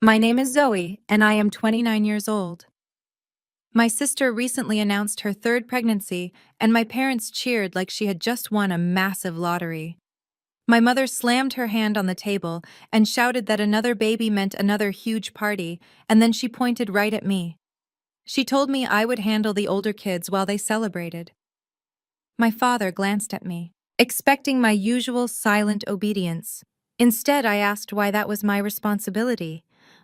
My name is Zoe, and I am 29 years old. My sister recently announced her third pregnancy, and my parents cheered like she had just won a massive lottery. My mother slammed her hand on the table and shouted that another baby meant another huge party, and then she pointed right at me. She told me I would handle the older kids while they celebrated. My father glanced at me, expecting my usual silent obedience. Instead, I asked why that was my responsibility.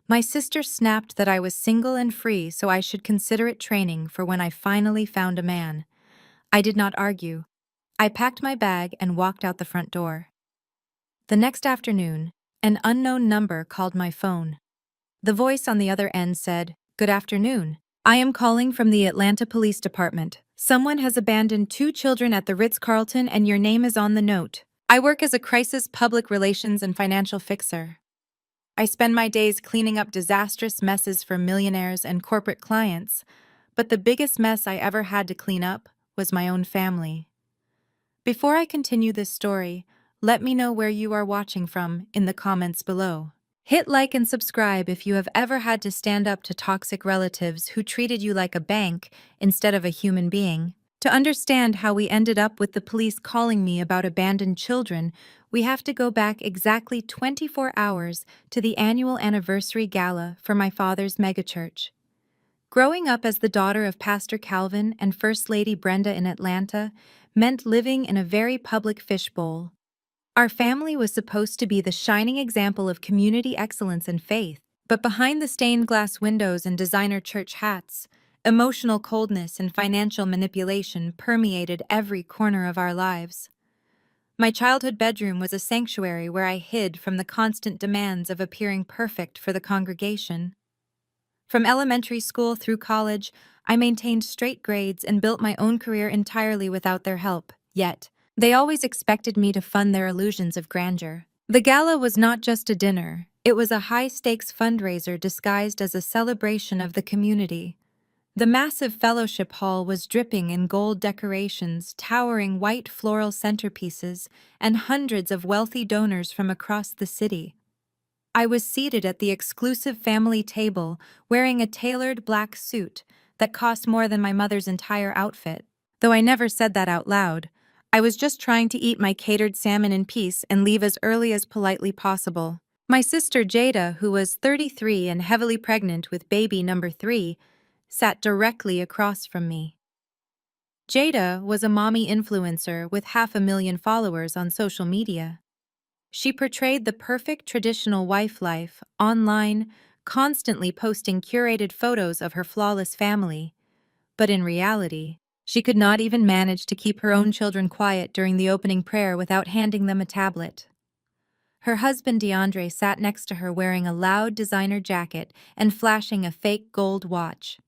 My sister snapped that I was single and free, so I should consider it training for when I finally found a man. I did not argue. I packed my bag and walked out the front door. The next afternoon, an unknown number called my phone. The voice on the other end said, "Good afternoon. I am calling from the Atlanta Police Department. Someone has abandoned 2 children at the Ritz-Carlton and your name is on the note. I work as a crisis public relations and financial fixer. I spend my days cleaning up disastrous messes for millionaires and corporate clients, but the biggest mess I ever had to clean up was my own family." Before I continue this story, let me know where you are watching from in the comments below. Hit like and subscribe if you have ever had to stand up to toxic relatives who treated you like a bank instead of a human being. To understand how we ended up with the police calling me about abandoned children, we have to go back exactly 24 hours to the annual anniversary gala for my father's megachurch. Growing up as the daughter of Pastor Calvin and First Lady Brenda in Atlanta meant living in a very public fishbowl. Our family was supposed to be the shining example of community excellence and faith, but behind the stained glass windows and designer church hats, emotional coldness and financial manipulation permeated every corner of our lives. My childhood bedroom was a sanctuary where I hid from the constant demands of appearing perfect for the congregation. From elementary school through college, I maintained straight grades and built my own career entirely without their help, yet they always expected me to fund their illusions of grandeur. The gala was not just a dinner, it was a high-stakes fundraiser disguised as a celebration of the community. The massive fellowship hall was dripping in gold decorations, towering white floral centerpieces, and hundreds of wealthy donors from across the city. I was seated at the exclusive family table, wearing a tailored black suit that cost more than my mother's entire outfit. Though I never said that out loud, I was just trying to eat my catered salmon in peace and leave as early as politely possible. My sister Jada, who was 33 and heavily pregnant with baby number 3, sat directly across from me. Jada was a mommy influencer with 500,000 followers on social media. She portrayed the perfect traditional wife life online, constantly posting curated photos of her flawless family. But in reality, she could not even manage to keep her own children quiet during the opening prayer without handing them a tablet. Her husband DeAndre sat next to her wearing a loud designer jacket and flashing a fake gold watch.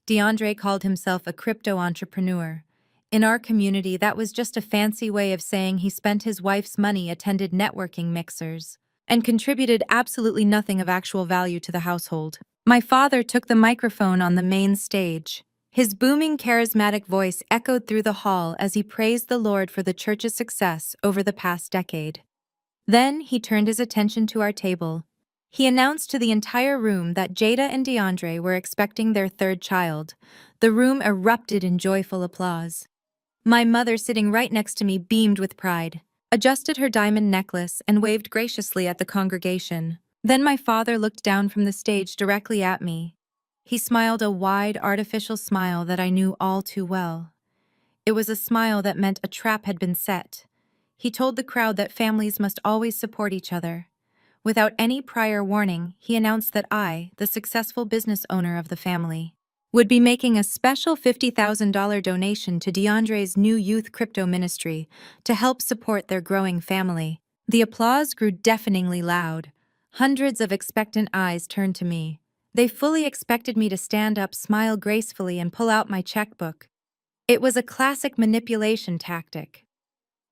DeAndre called himself a crypto entrepreneur. In our community, that was just a fancy way of saying he spent his wife's money, attended networking mixers, and contributed absolutely nothing of actual value to the household. My father took the microphone on the main stage. His booming, charismatic voice echoed through the hall as he praised the Lord for the church's success over the past decade. Then he turned his attention to our table. He announced to the entire room that Jada and DeAndre were expecting their third child. The room erupted in joyful applause. My mother, sitting right next to me, beamed with pride, adjusted her diamond necklace, and waved graciously at the congregation. Then my father looked down from the stage directly at me. He smiled a wide, artificial smile that I knew all too well. It was a smile that meant a trap had been set. He told the crowd that families must always support each other. Without any prior warning, he announced that I, the successful business owner of the family, would be making a special $50,000 donation to DeAndre's new youth crypto ministry to help support their growing family. The applause grew deafeningly loud. Hundreds of expectant eyes turned to me. They fully expected me to stand up, smile gracefully, and pull out my checkbook. It was a classic manipulation tactic.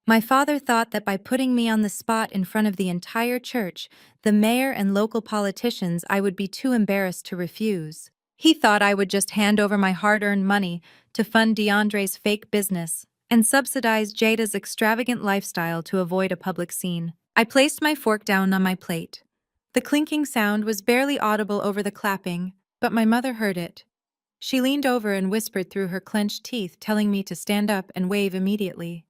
My father thought that by putting me on the spot in front of the entire church, the mayor and local politicians, I would be too embarrassed to refuse. He thought I would just hand over my hard-earned money to fund DeAndre's fake business and subsidize Jada's extravagant lifestyle to avoid a public scene. I placed my fork down on my plate. The clinking sound was barely audible over the clapping, but my mother heard it. She leaned over and whispered through her clenched teeth, telling me to stand up and wave immediately.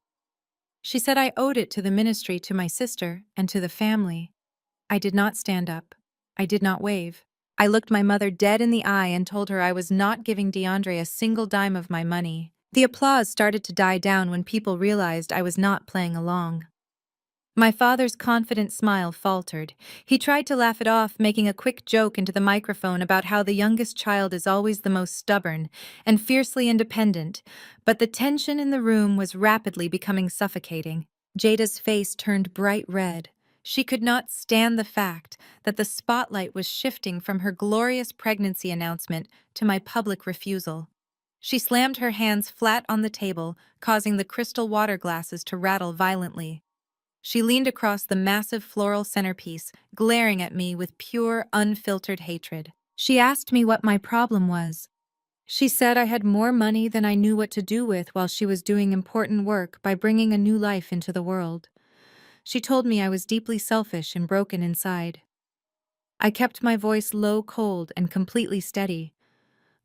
She said I owed it to the ministry, to my sister, and to the family. I did not stand up. I did not wave. I looked my mother dead in the eye and told her I was not giving DeAndre a single dime of my money. The applause started to die down when people realized I was not playing along. My father's confident smile faltered. He tried to laugh it off, making a quick joke into the microphone about how the youngest child is always the most stubborn and fiercely independent, but the tension in the room was rapidly becoming suffocating. Jada's face turned bright red. She could not stand the fact that the spotlight was shifting from her glorious pregnancy announcement to my public refusal. She slammed her hands flat on the table, causing the crystal water glasses to rattle violently. She leaned across the massive floral centerpiece, glaring at me with pure, unfiltered hatred. She asked me what my problem was. She said I had more money than I knew what to do with while she was doing important work by bringing a new life into the world. She told me I was deeply selfish and broken inside. I kept my voice low, cold, and completely steady.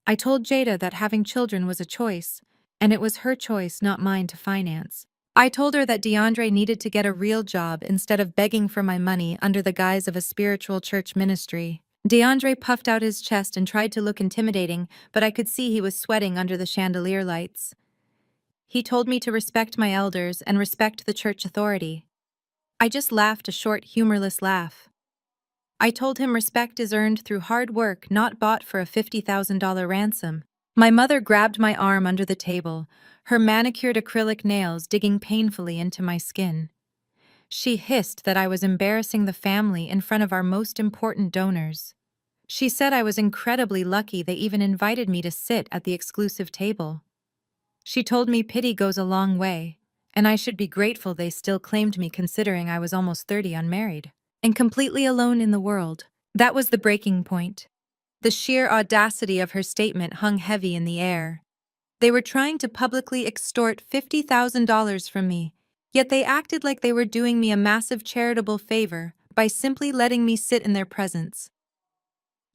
I told Jada that having children was a choice, and it was her choice, not mine, to finance. I told her that DeAndre needed to get a real job instead of begging for my money under the guise of a spiritual church ministry. DeAndre puffed out his chest and tried to look intimidating, but I could see he was sweating under the chandelier lights. He told me to respect my elders and respect the church authority. I just laughed a short, humorless laugh. I told him respect is earned through hard work, not bought for a $50,000 ransom. My mother grabbed my arm under the table, her manicured acrylic nails digging painfully into my skin. She hissed that I was embarrassing the family in front of our most important donors. She said I was incredibly lucky they even invited me to sit at the exclusive table. She told me pity goes a long way, and I should be grateful they still claimed me considering I was almost 30, unmarried, and completely alone in the world. That was the breaking point. The sheer audacity of her statement hung heavy in the air. They were trying to publicly extort $50,000 from me, yet they acted like they were doing me a massive charitable favor by simply letting me sit in their presence.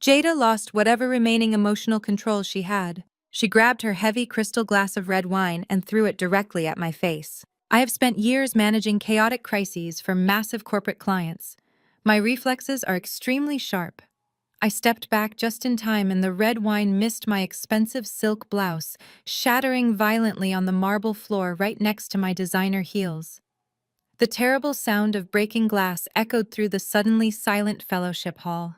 Jada lost whatever remaining emotional control she had. She grabbed her heavy crystal glass of red wine and threw it directly at my face. I have spent years managing chaotic crises for massive corporate clients. My reflexes are extremely sharp. I stepped back just in time and the red wine missed my expensive silk blouse, shattering violently on the marble floor right next to my designer heels. The terrible sound of breaking glass echoed through the suddenly silent fellowship hall.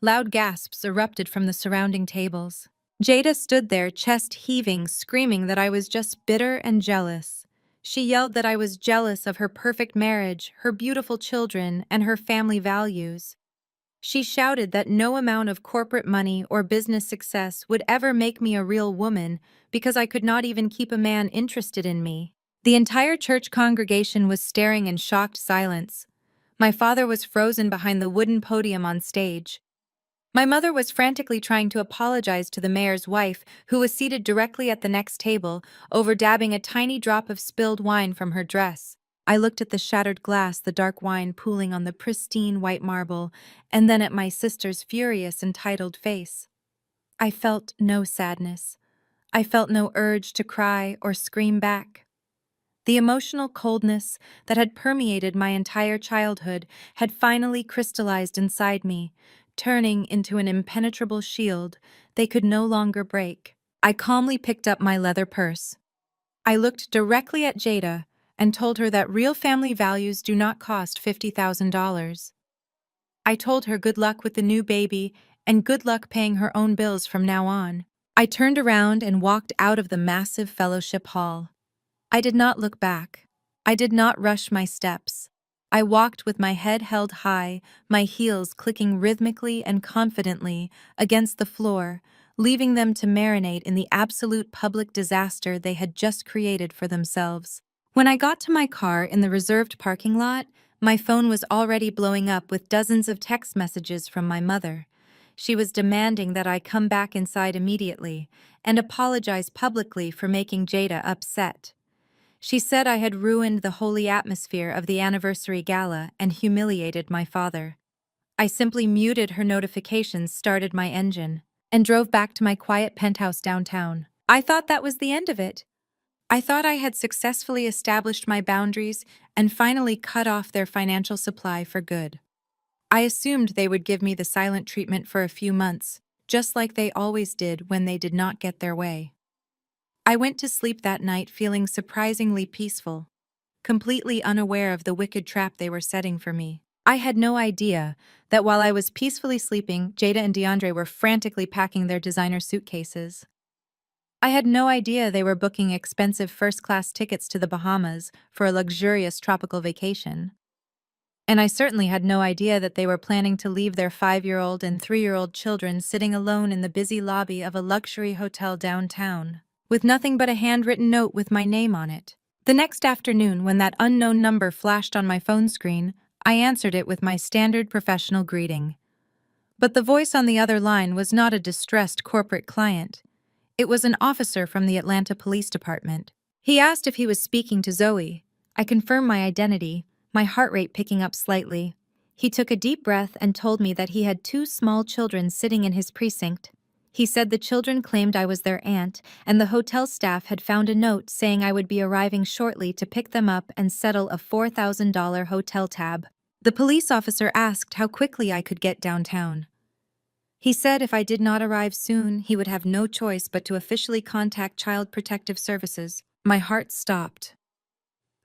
Loud gasps erupted from the surrounding tables. Jada stood there, chest heaving, screaming that I was just bitter and jealous. She yelled that I was jealous of her perfect marriage, her beautiful children, and her family values. She shouted that no amount of corporate money or business success would ever make me a real woman because I could not even keep a man interested in me. The entire church congregation was staring in shocked silence. My father was frozen behind the wooden podium on stage. My mother was frantically trying to apologize to the mayor's wife, who was seated directly at the next table, over dabbing a tiny drop of spilled wine from her dress. I looked at the shattered glass, the dark wine pooling on the pristine white marble, and then at my sister's furious, entitled face. I felt no sadness. I felt no urge to cry or scream back. The emotional coldness that had permeated my entire childhood had finally crystallized inside me, turning into an impenetrable shield they could no longer break. I calmly picked up my leather purse. I looked directly at Jada and told her that real family values do not cost $50,000. I told her good luck with the new baby and good luck paying her own bills from now on. I turned around and walked out of the massive fellowship hall. I did not look back. I did not rush my steps. I walked with my head held high, my heels clicking rhythmically and confidently against the floor, leaving them to marinate in the absolute public disaster they had just created for themselves. When I got to my car in the reserved parking lot, my phone was already blowing up with dozens of text messages from my mother. She was demanding that I come back inside immediately and apologize publicly for making Jada upset. She said I had ruined the holy atmosphere of the anniversary gala and humiliated my father. I simply muted her notifications, started my engine, and drove back to my quiet penthouse downtown. I thought that was the end of it. I thought I had successfully established my boundaries and finally cut off their financial supply for good. I assumed they would give me the silent treatment for a few months, just like they always did when they did not get their way. I went to sleep that night feeling surprisingly peaceful, completely unaware of the wicked trap they were setting for me. I had no idea that while I was peacefully sleeping, Jada and DeAndre were frantically packing their designer suitcases. I had no idea they were booking expensive first-class tickets to the Bahamas for a luxurious tropical vacation. And I certainly had no idea that they were planning to leave their 5-year-old and 3-year-old children sitting alone in the busy lobby of a luxury hotel downtown, with nothing but a handwritten note with my name on it. The next afternoon, when that unknown number flashed on my phone screen, I answered it with my standard professional greeting. But the voice on the other line was not a distressed corporate client. It was an officer from the Atlanta Police Department. He asked if he was speaking to Zoe. I confirmed my identity, my heart rate picking up slightly. He took a deep breath and told me that he had 2 small children sitting in his precinct. He said the children claimed I was their aunt, and the hotel staff had found a note saying I would be arriving shortly to pick them up and settle a $4,000 hotel tab. The police officer asked how quickly I could get downtown. He said if I did not arrive soon, he would have no choice but to officially contact Child Protective Services. My heart stopped.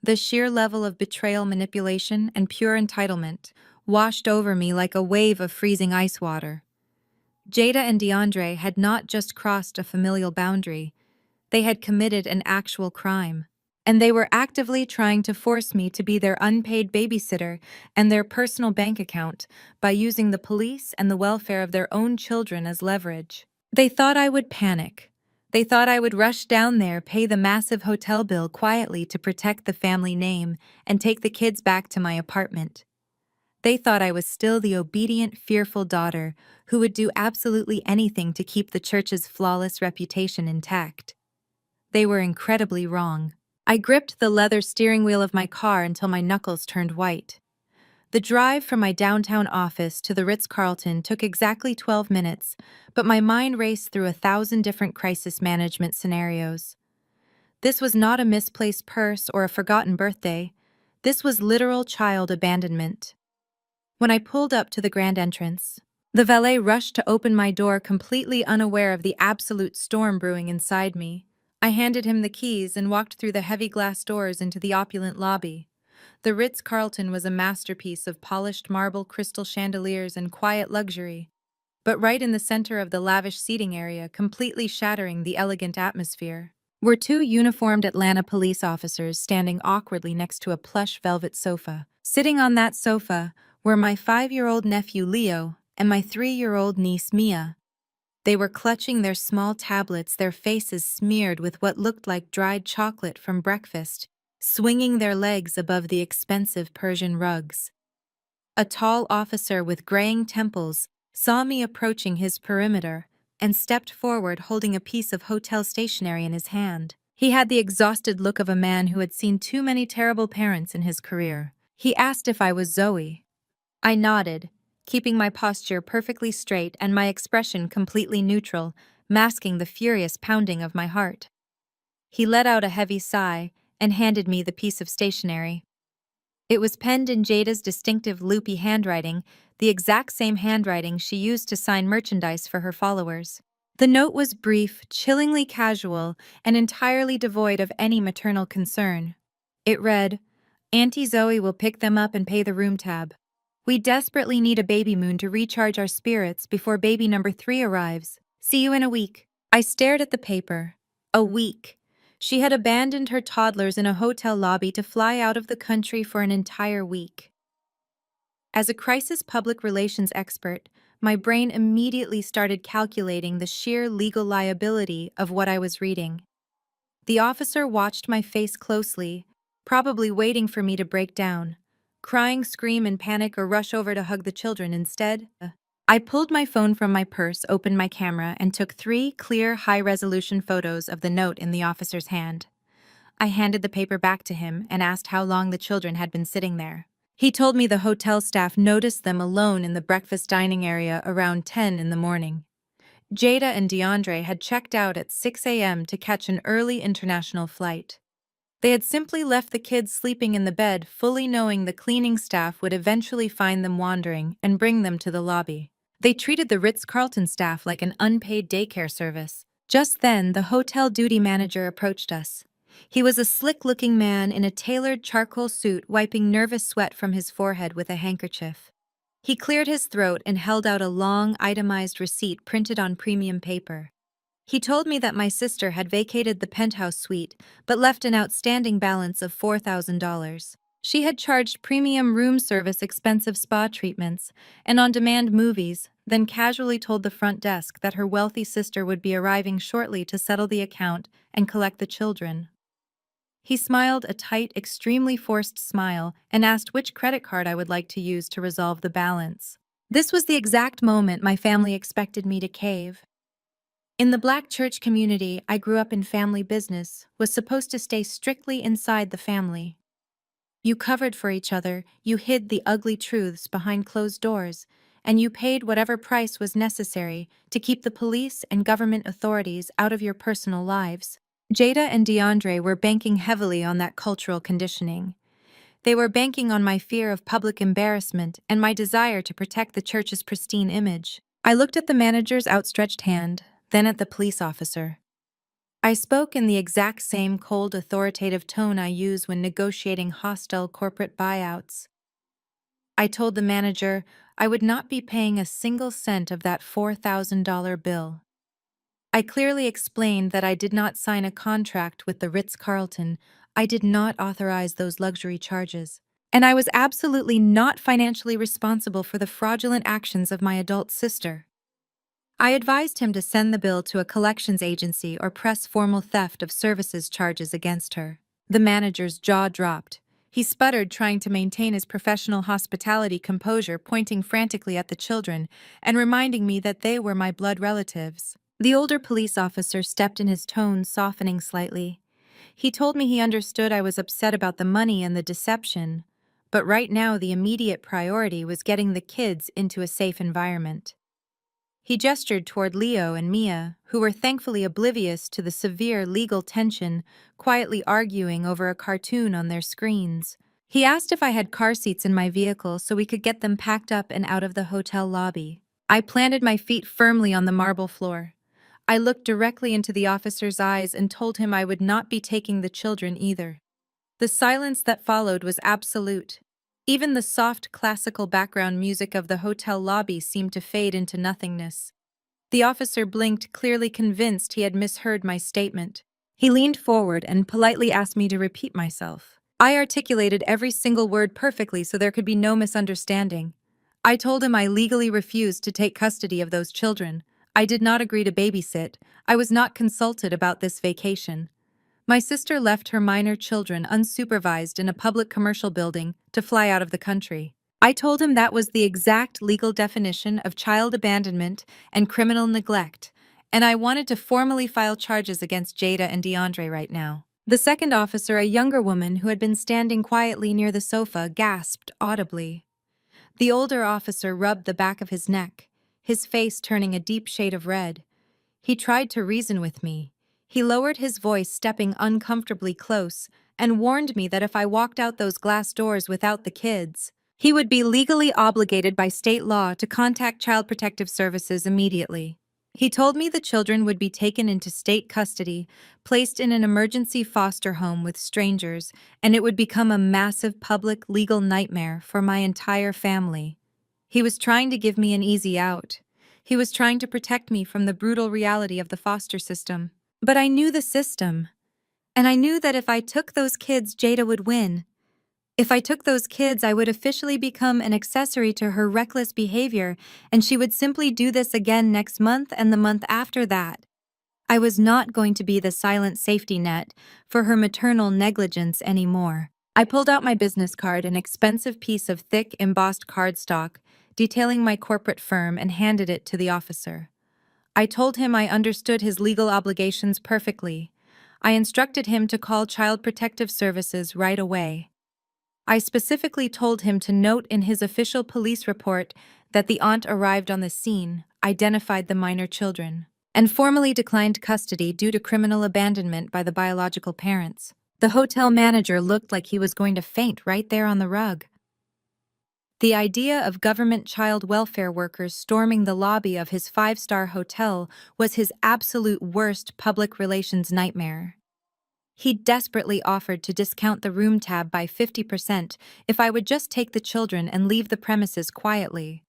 The sheer level of betrayal, manipulation, and pure entitlement washed over me like a wave of freezing ice water. Jada and DeAndre had not just crossed a familial boundary, they had committed an actual crime. And they were actively trying to force me to be their unpaid babysitter and their personal bank account by using the police and the welfare of their own children as leverage. They thought I would panic. They thought I would rush down there, pay the massive hotel bill quietly to protect the family name, and take the kids back to my apartment. They thought I was still the obedient, fearful daughter who would do absolutely anything to keep the church's flawless reputation intact. They were incredibly wrong. I gripped the leather steering wheel of my car until my knuckles turned white. The drive from my downtown office to the Ritz-Carlton took exactly 12 minutes, but my mind raced through 1,000 different crisis management scenarios. This was not a misplaced purse or a forgotten birthday. This was literal child abandonment. When I pulled up to the grand entrance, the valet rushed to open my door, completely unaware of the absolute storm brewing inside me. I handed him the keys and walked through the heavy glass doors into the opulent lobby. The Ritz-Carlton was a masterpiece of polished marble, crystal chandeliers, and quiet luxury, but right in the center of the lavish seating area, completely shattering the elegant atmosphere, were 2 uniformed Atlanta police officers standing awkwardly next to a plush velvet sofa. Sitting on that sofa were my 5-year-old nephew Leo and my 3-year-old niece Mia. They were clutching their small tablets, their faces smeared with what looked like dried chocolate from breakfast, swinging their legs above the expensive Persian rugs. A tall officer with graying temples saw me approaching his perimeter and stepped forward holding a piece of hotel stationery in his hand. He had the exhausted look of a man who had seen too many terrible parents in his career. He asked if I was Zoe. I nodded, keeping my posture perfectly straight and my expression completely neutral, masking the furious pounding of my heart. He let out a heavy sigh and handed me the piece of stationery. It was penned in Jada's distinctive loopy handwriting, the exact same handwriting she used to sign merchandise for her followers. The note was brief, chillingly casual, and entirely devoid of any maternal concern. It read, "Auntie Zoe will pick them up and pay the room tab. We desperately need a baby moon to recharge our spirits before baby number 3 arrives. See you in a week." I stared at the paper. A week. She had abandoned her toddlers in a hotel lobby to fly out of the country for an entire week. As a crisis public relations expert, my brain immediately started calculating the sheer legal liability of what I was reading. The officer watched my face closely, probably waiting for me to break down, crying, scream in panic, or rush over to hug the children instead. I pulled my phone from my purse, opened my camera, and took 3 clear, high-resolution photos of the note in the officer's hand. I handed the paper back to him and asked how long the children had been sitting there. He told me the hotel staff noticed them alone in the breakfast dining area around 10 in the morning. Jada and DeAndre had checked out at 6 a.m. to catch an early international flight. They had simply left the kids sleeping in the bed, fully knowing the cleaning staff would eventually find them wandering and bring them to the lobby. They treated the Ritz-Carlton staff like an unpaid daycare service. Just then, the hotel duty manager approached us. He was a slick-looking man in a tailored charcoal suit, wiping nervous sweat from his forehead with a handkerchief. He cleared his throat and held out a long, itemized receipt printed on premium paper. He told me that my sister had vacated the penthouse suite, but left an outstanding balance of $4,000. She had charged premium room service, expensive spa treatments, and on-demand movies, then casually told the front desk that her wealthy sister would be arriving shortly to settle the account and collect the children. He smiled a tight, extremely forced smile and asked which credit card I would like to use to resolve the balance. This was the exact moment my family expected me to cave. In the Black church community, I grew up in family business, was supposed to stay strictly inside the family. You covered for each other, you hid the ugly truths behind closed doors, and you paid whatever price was necessary to keep the police and government authorities out of your personal lives. Jada and DeAndre were banking heavily on that cultural conditioning. They were banking on my fear of public embarrassment and my desire to protect the church's pristine image. I looked at the manager's outstretched hand, then at the police officer. I spoke in the exact same cold, authoritative tone I use when negotiating hostile corporate buyouts. I told the manager I would not be paying a single cent of that $4,000 bill. I clearly explained that I did not sign a contract with the Ritz-Carlton. I did not authorize those luxury charges. And I was absolutely not financially responsible for the fraudulent actions of my adult sister. I advised him to send the bill to a collections agency or press formal theft of services charges against her. The manager's jaw dropped. He sputtered, trying to maintain his professional hospitality composure, pointing frantically at the children and reminding me that they were my blood relatives. The older police officer stepped in, his tone softening slightly. He told me he understood I was upset about the money and the deception, but right now the immediate priority was getting the kids into a safe environment. He gestured toward Leo and Mia, who were thankfully oblivious to the severe legal tension, quietly arguing over a cartoon on their screens. He asked if I had car seats in my vehicle so we could get them packed up and out of the hotel lobby. I planted my feet firmly on the marble floor. I looked directly into the officer's eyes and told him I would not be taking the children either. The silence that followed was absolute. Even the soft classical background music of the hotel lobby seemed to fade into nothingness. The officer blinked, clearly convinced he had misheard my statement. He leaned forward and politely asked me to repeat myself. I articulated every single word perfectly so there could be no misunderstanding. I told him I legally refused to take custody of those children. I did not agree to babysit. I was not consulted about this vacation. My sister left her minor children unsupervised in a public commercial building to fly out of the country. I told him that was the exact legal definition of child abandonment and criminal neglect, and I wanted to formally file charges against Jada and DeAndre right now. The second officer, a younger woman who had been standing quietly near the sofa, gasped audibly. The older officer rubbed the back of his neck, his face turning a deep shade of red. He tried to reason with me. He lowered his voice, stepping uncomfortably close, and warned me that if I walked out those glass doors without the kids, he would be legally obligated by state law to contact Child Protective Services immediately. He told me the children would be taken into state custody, placed in an emergency foster home with strangers, and it would become a massive public legal nightmare for my entire family. He was trying to give me an easy out. He was trying to protect me from the brutal reality of the foster system. But I knew the system, and I knew that if I took those kids, Jada would win. If I took those kids, I would officially become an accessory to her reckless behavior, and she would simply do this again next month and the month after that. I was not going to be the silent safety net for her maternal negligence anymore. I pulled out my business card, an expensive piece of thick, embossed cardstock, detailing my corporate firm, and handed it to the officer. I told him I understood his legal obligations perfectly. I instructed him to call Child Protective Services right away. I specifically told him to note in his official police report that the aunt arrived on the scene, identified the minor children, and formally declined custody due to criminal abandonment by the biological parents. The hotel manager looked like he was going to faint right there on the rug. The idea of government child welfare workers storming the lobby of his five-star hotel was his absolute worst public relations nightmare. He desperately offered to discount the room tab by 50% if I would just take the children and leave the premises quietly.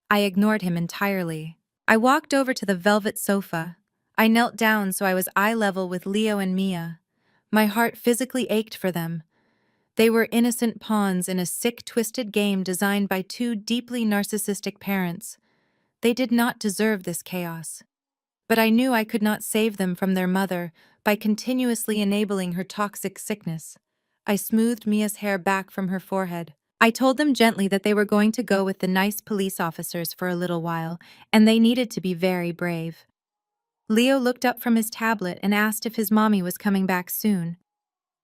I ignored him entirely. I walked over to the velvet sofa. I knelt down so I was eye level with Leo and Mia. My heart physically ached for them. They were innocent pawns in a sick, twisted game designed by two deeply narcissistic parents. They did not deserve this chaos. But I knew I could not save them from their mother by continuously enabling her toxic sickness. I smoothed Mia's hair back from her forehead. I told them gently that they were going to go with the nice police officers for a little while, and they needed to be very brave. Leo looked up from his tablet and asked if his mommy was coming back soon.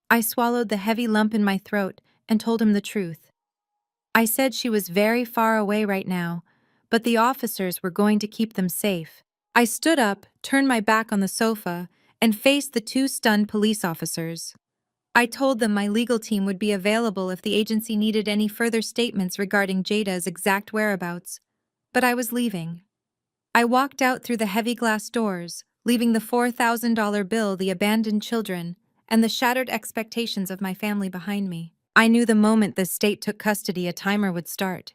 I swallowed the heavy lump in my throat and told him the truth. I said she was very far away right now, but the officers were going to keep them safe. I stood up, turned my back on the sofa, and faced the two stunned police officers. I told them my legal team would be available if the agency needed any further statements regarding Jada's exact whereabouts. But I was leaving. I walked out through the heavy glass doors, leaving the $4,000 bill, the abandoned children, and the shattered expectations of my family behind me. I knew the moment the state took custody, a timer would start.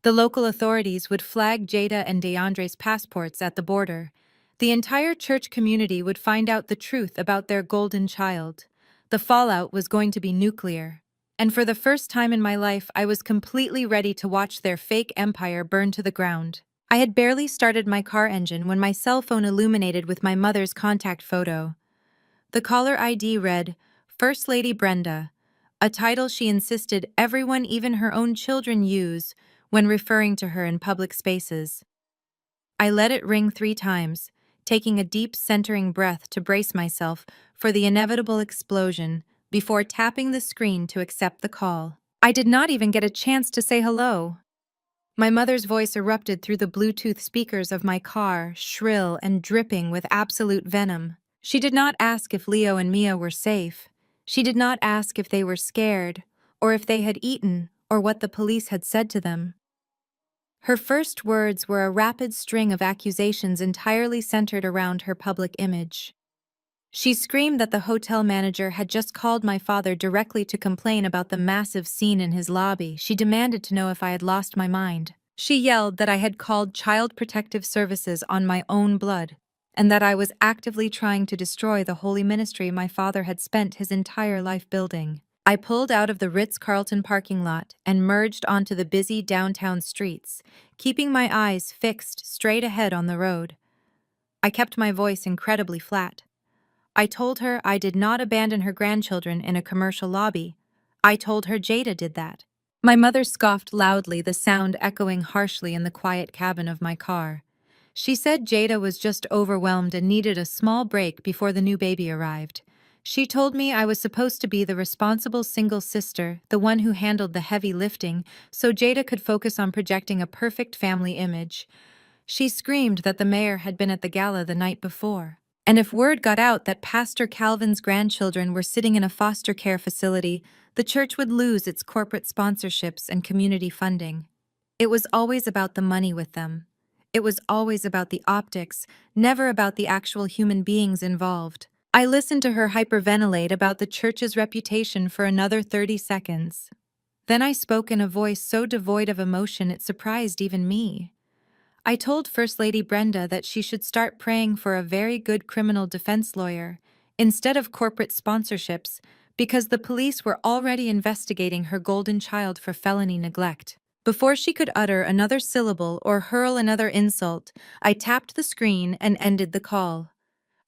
The local authorities would flag Jada and DeAndre's passports at the border. The entire church community would find out the truth about their golden child. The fallout was going to be nuclear. And for the first time in my life, I was completely ready to watch their fake empire burn to the ground. I had barely started my car engine when my cell phone illuminated with my mother's contact photo. The caller ID read, First Lady Brenda, a title she insisted everyone, even her own children, use when referring to her in public spaces. I let it ring 3 times, taking a deep centering breath to brace myself for the inevitable explosion before tapping the screen to accept the call. I did not even get a chance to say hello. My mother's voice erupted through the Bluetooth speakers of my car, shrill and dripping with absolute venom. She did not ask if Leo and Mia were safe. She did not ask if they were scared, or if they had eaten, or what the police had said to them. Her first words were a rapid string of accusations entirely centered around her public image. She screamed that the hotel manager had just called my father directly to complain about the massive scene in his lobby. She demanded to know if I had lost my mind. She yelled that I had called Child Protective Services on my own blood, and that I was actively trying to destroy the holy ministry my father had spent his entire life building. I pulled out of the Ritz-Carlton parking lot and merged onto the busy downtown streets, keeping my eyes fixed straight ahead on the road. I kept my voice incredibly flat. I told her I did not abandon her grandchildren in a commercial lobby. I told her Jada did that. My mother scoffed loudly, the sound echoing harshly in the quiet cabin of my car. She said Jada was just overwhelmed and needed a small break before the new baby arrived. She told me I was supposed to be the responsible single sister, the one who handled the heavy lifting, so Jada could focus on projecting a perfect family image. She screamed that the mayor had been at the gala the night before. And if word got out that Pastor Calvin's grandchildren were sitting in a foster care facility, the church would lose its corporate sponsorships and community funding. It was always about the money with them. It was always about the optics, never about the actual human beings involved. I listened to her hyperventilate about the church's reputation for another 30 seconds. Then I spoke in a voice so devoid of emotion it surprised even me. I told First Lady Brenda that she should start praying for a very good criminal defense lawyer, instead of corporate sponsorships, because the police were already investigating her golden child for felony neglect. Before she could utter another syllable or hurl another insult, I tapped the screen and ended the call.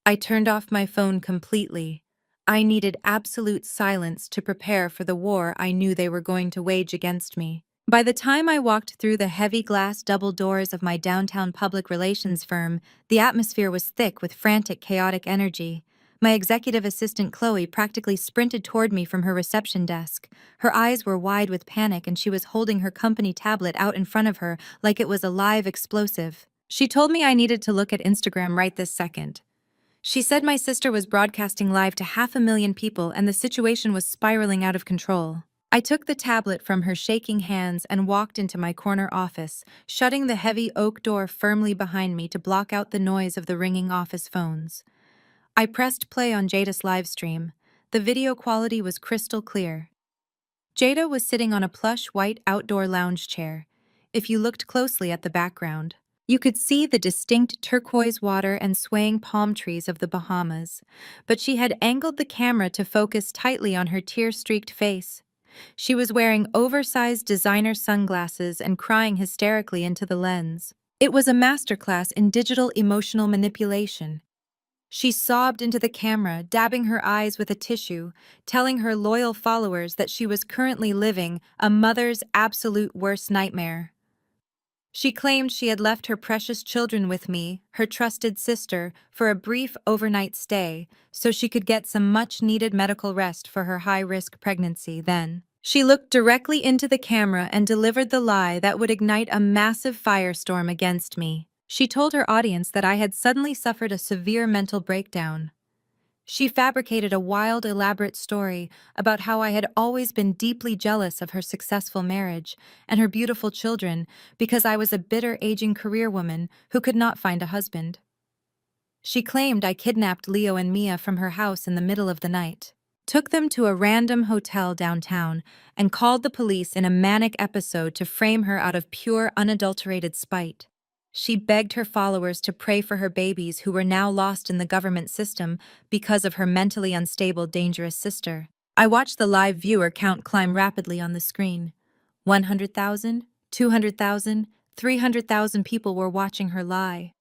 I turned off my phone completely. I needed absolute silence to prepare for the war I knew they were going to wage against me. By the time I walked through the heavy glass double doors of my downtown public relations firm, the atmosphere was thick with frantic, chaotic energy. My executive assistant Chloe practically sprinted toward me from her reception desk. Her eyes were wide with panic and she was holding her company tablet out in front of her like it was a live explosive. She told me I needed to look at Instagram right this second. She said my sister was broadcasting live to 500,000 people and the situation was spiraling out of control. I took the tablet from her shaking hands and walked into my corner office, shutting the heavy oak door firmly behind me to block out the noise of the ringing office phones. I pressed play on Jada's live stream. The video quality was crystal clear. Jada was sitting on a plush white outdoor lounge chair. If you looked closely at the background, you could see the distinct turquoise water and swaying palm trees of the Bahamas, but she had angled the camera to focus tightly on her tear-streaked face. She was wearing oversized designer sunglasses and crying hysterically into the lens. It was a masterclass in digital emotional manipulation. She sobbed into the camera, dabbing her eyes with a tissue, telling her loyal followers that she was currently living a mother's absolute worst nightmare. She claimed she had left her precious children with me, her trusted sister, for a brief overnight stay, so she could get some much-needed medical rest for her high-risk pregnancy. Then, she looked directly into the camera and delivered the lie that would ignite a massive firestorm against me. She told her audience that I had suddenly suffered a severe mental breakdown. She fabricated a wild, elaborate story about how I had always been deeply jealous of her successful marriage and her beautiful children because I was a bitter, aging career woman who could not find a husband. She claimed I kidnapped Leo and Mia from her house in the middle of the night, took them to a random hotel downtown, and called the police in a manic episode to frame her out of pure, unadulterated spite. She begged her followers to pray for her babies who were now lost in the government system because of her mentally unstable, dangerous sister. I watched the live viewer count climb rapidly on the screen. 100,000, 200,000, 300,000 people were watching her lie.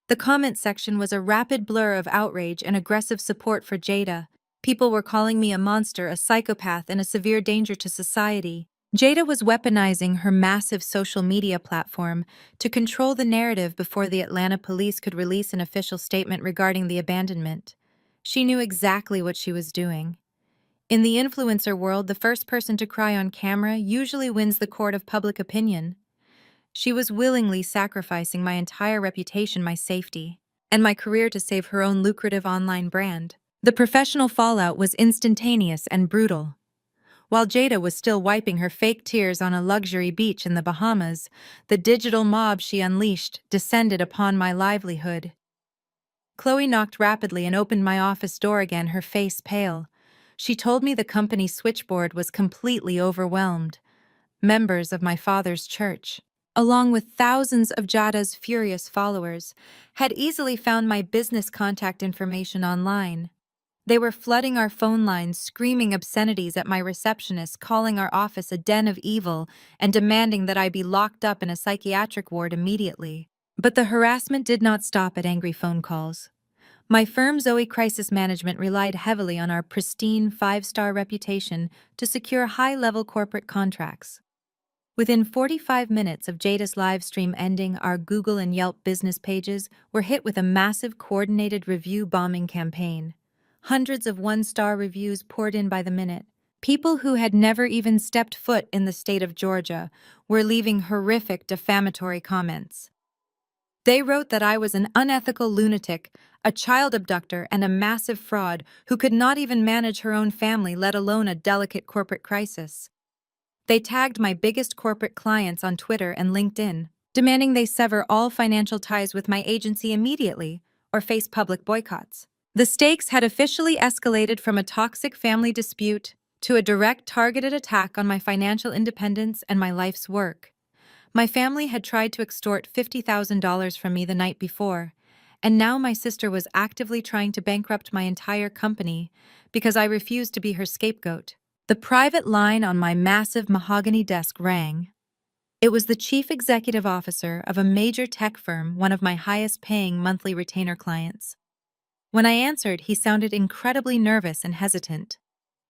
The comment section was a rapid blur of outrage and aggressive support for Jada. People were calling me a monster, a psychopath, and a severe danger to society. Jada was weaponizing her massive social media platform to control the narrative before the Atlanta police could release an official statement regarding the abandonment. She knew exactly what she was doing. In the influencer world, the first person to cry on camera usually wins the court of public opinion. She was willingly sacrificing my entire reputation, my safety, and my career to save her own lucrative online brand. The professional fallout was instantaneous and brutal. While Jada was still wiping her fake tears on a luxury beach in the Bahamas, the digital mob she unleashed descended upon my livelihood. Chloe knocked rapidly and opened my office door again, her face pale. She told me the company switchboard was completely overwhelmed. Members of my father's church, along with thousands of Jada's furious followers, had easily found my business contact information online. They were flooding our phone lines, screaming obscenities at my receptionist, calling our office a den of evil, and demanding that I be locked up in a psychiatric ward immediately. But the harassment did not stop at angry phone calls. My firm, Zoe Crisis Management, relied heavily on our pristine 5-star reputation to secure high-level corporate contracts. Within 45 minutes of Jada's live stream ending, our Google and Yelp business pages were hit with a massive coordinated review bombing campaign. Hundreds of one-star reviews poured in by the minute. People who had never even stepped foot in the state of Georgia were leaving horrific defamatory comments. They wrote that I was an unethical lunatic, a child abductor, and a massive fraud who could not even manage her own family, let alone a delicate corporate crisis. They tagged my biggest corporate clients on Twitter and LinkedIn, demanding they sever all financial ties with my agency immediately or face public boycotts. The stakes had officially escalated from a toxic family dispute to a direct targeted attack on my financial independence and my life's work. My family had tried to extort $50,000 from me the night before, and now my sister was actively trying to bankrupt my entire company because I refused to be her scapegoat. The private line on my massive mahogany desk rang. It was the chief executive officer of a major tech firm, one of my highest-paying monthly retainer clients. When I answered, he sounded incredibly nervous and hesitant.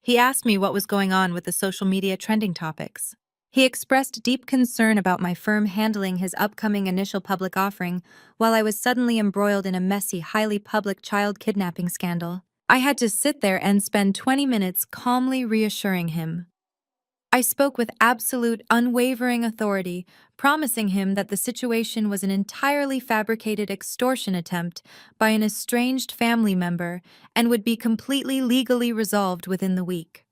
He asked me what was going on with the social media trending topics. He expressed deep concern about my firm handling his upcoming initial public offering while I was suddenly embroiled in a messy, highly public child kidnapping scandal. I had to sit there and spend 20 minutes calmly reassuring him. I spoke with absolute, unwavering authority, promising him that the situation was an entirely fabricated extortion attempt by an estranged family member and would be completely legally resolved within the week.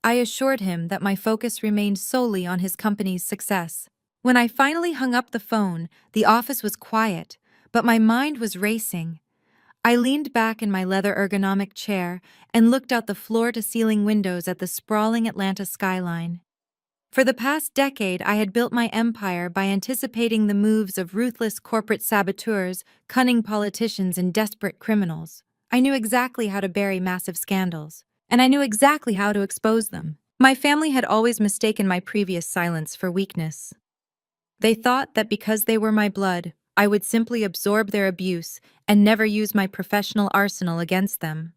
I assured him that my focus remained solely on his company's success. When I finally hung up the phone, the office was quiet, but my mind was racing. I leaned back in my leather ergonomic chair and looked out the floor-to-ceiling windows at the sprawling Atlanta skyline. For the past decade, I had built my empire by anticipating the moves of ruthless corporate saboteurs, cunning politicians, and desperate criminals. I knew exactly how to bury massive scandals, and I knew exactly how to expose them. My family had always mistaken my previous silence for weakness. They thought that because they were my blood, I would simply absorb their abuse and never use my professional arsenal against them.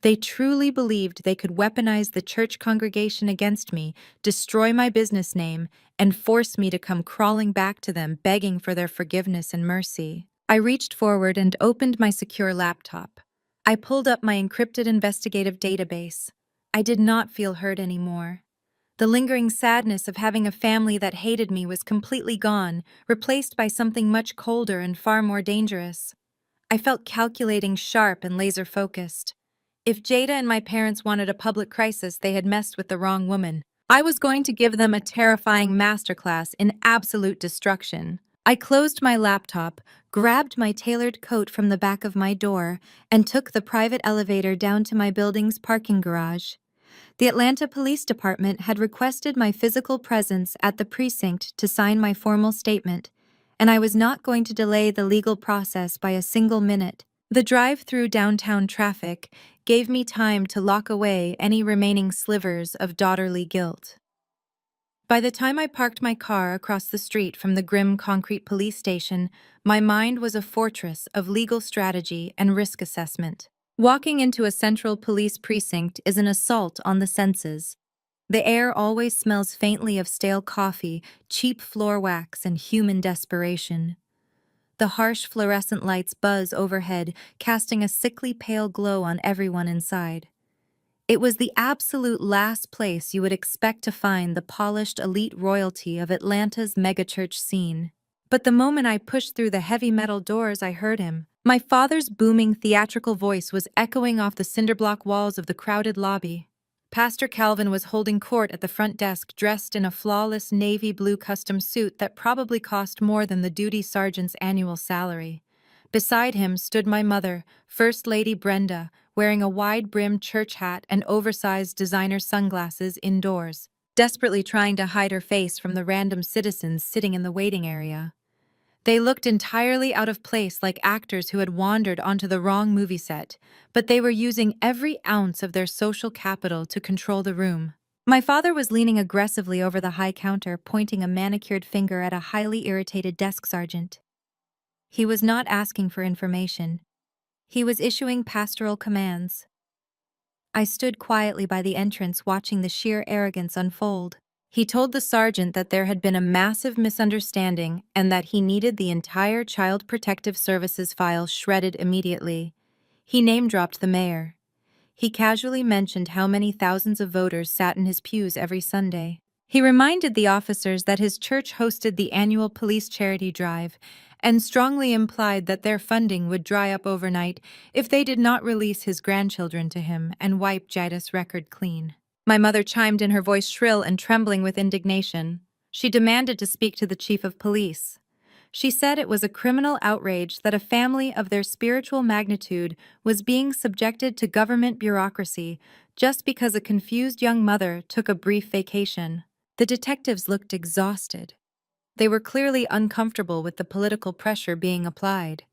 They truly believed they could weaponize the church congregation against me, destroy my business name, and force me to come crawling back to them begging for their forgiveness and mercy. I reached forward and opened my secure laptop. I pulled up my encrypted investigative database. I did not feel hurt anymore. The lingering sadness of having a family that hated me was completely gone, replaced by something much colder and far more dangerous. I felt calculating, sharp, and laser-focused. If Jada and my parents wanted a public crisis, they had messed with the wrong woman. I was going to give them a terrifying masterclass in absolute destruction. I closed my laptop, grabbed my tailored coat from the back of my door, and took the private elevator down to my building's parking garage. The Atlanta Police Department had requested my physical presence at the precinct to sign my formal statement, and I was not going to delay the legal process by a single minute. The drive through downtown traffic gave me time to lock away any remaining slivers of daughterly guilt. By the time I parked my car across the street from the grim concrete police station, my mind was a fortress of legal strategy and risk assessment. Walking into a central police precinct is an assault on the senses. The air always smells faintly of stale coffee, cheap floor wax, and human desperation. The harsh fluorescent lights buzz overhead, casting a sickly pale glow on everyone inside. It was the absolute last place you would expect to find the polished elite royalty of Atlanta's megachurch scene. But the moment I pushed through the heavy metal doors, I heard him. My father's booming theatrical voice was echoing off the cinderblock walls of the crowded lobby. Pastor Calvin was holding court at the front desk, dressed in a flawless navy blue custom suit that probably cost more than the duty sergeant's annual salary. Beside him stood my mother, First Lady Brenda, wearing a wide-brimmed church hat and oversized designer sunglasses indoors, desperately trying to hide her face from the random citizens sitting in the waiting area. They looked entirely out of place, like actors who had wandered onto the wrong movie set, but they were using every ounce of their social capital to control the room. My father was leaning aggressively over the high counter, pointing a manicured finger at a highly irritated desk sergeant. He was not asking for information. He was issuing pastoral commands. I stood quietly by the entrance, watching the sheer arrogance unfold. He told the sergeant that there had been a massive misunderstanding and that he needed the entire Child Protective Services file shredded immediately. He name-dropped the mayor. He casually mentioned how many thousands of voters sat in his pews every Sunday. He reminded the officers that his church hosted the annual police charity drive and strongly implied that their funding would dry up overnight if they did not release his grandchildren to him and wipe Jada's record clean. My mother chimed in, her voice shrill and trembling with indignation. She demanded to speak to the chief of police. She said it was a criminal outrage that a family of their spiritual magnitude was being subjected to government bureaucracy just because a confused young mother took a brief vacation. The detectives looked exhausted. They were clearly uncomfortable with the political pressure being applied.